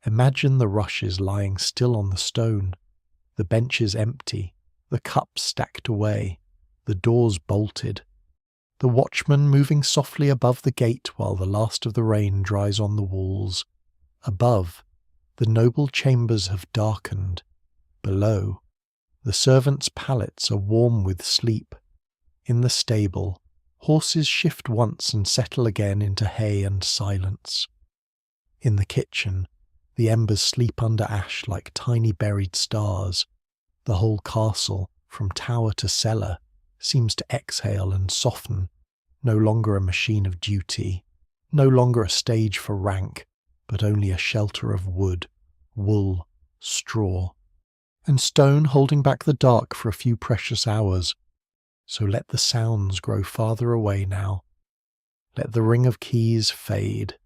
Imagine the rushes lying still on the stone, the benches empty, the cups stacked away, the doors bolted, the watchman moving softly above the gate while the last of the rain dries on the walls. Above, the noble chambers have darkened. Below, the servants' palates are warm with sleep. In the stable, horses shift once and settle again into hay and silence. In the kitchen, the embers sleep under ash like tiny buried stars. The whole castle, from tower to cellar, seems to exhale and soften, no longer a machine of duty, no longer a stage for rank, but only a shelter of wood, wool, straw, and stone holding back the dark for a few precious hours. So let the sounds grow farther away now. Let the ring of keys fade.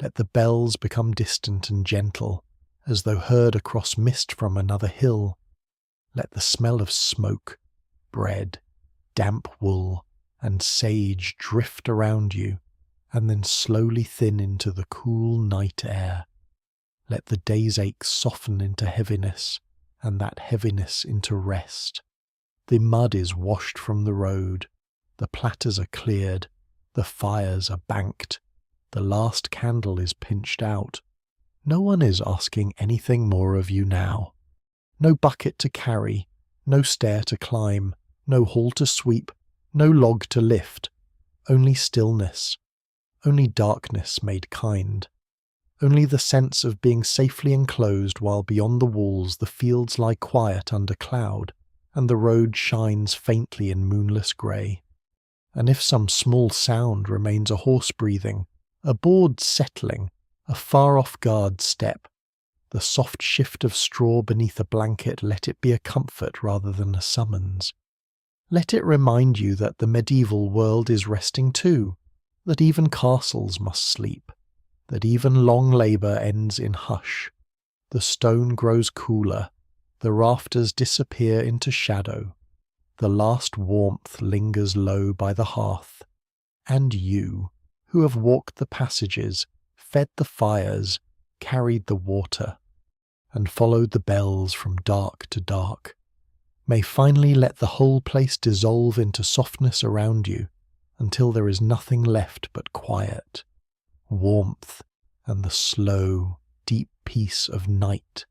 Let the bells become distant and gentle, as though heard across mist from another hill. Let the smell of smoke, bread, damp wool, and sage drift around you, and then slowly thin into the cool night air. Let the day's ache soften into heaviness, and that heaviness into rest. The mud is washed from the road, the platters are cleared, the fires are banked, the last candle is pinched out. No one is asking anything more of you now. No bucket to carry, no stair to climb, no hall to sweep, no log to lift, only stillness, only darkness made kind, only the sense of being safely enclosed while beyond the walls the fields lie quiet under cloud, and the road shines faintly in moonless grey. And if some small sound remains a horse breathing, a board settling, a far-off guard step, the soft shift of straw beneath a blanket, let it be a comfort rather than a summons. Let it remind you that the medieval world is resting too, that even castles must sleep, that even long labour ends in hush. The stone grows cooler, the rafters disappear into shadow, the last warmth lingers low by the hearth, and you, who have walked the passages, fed the fires, carried the water, and followed the bells from dark to dark, may finally let the whole place dissolve into softness around you until there is nothing left but quiet, warmth, and the slow, deep peace of night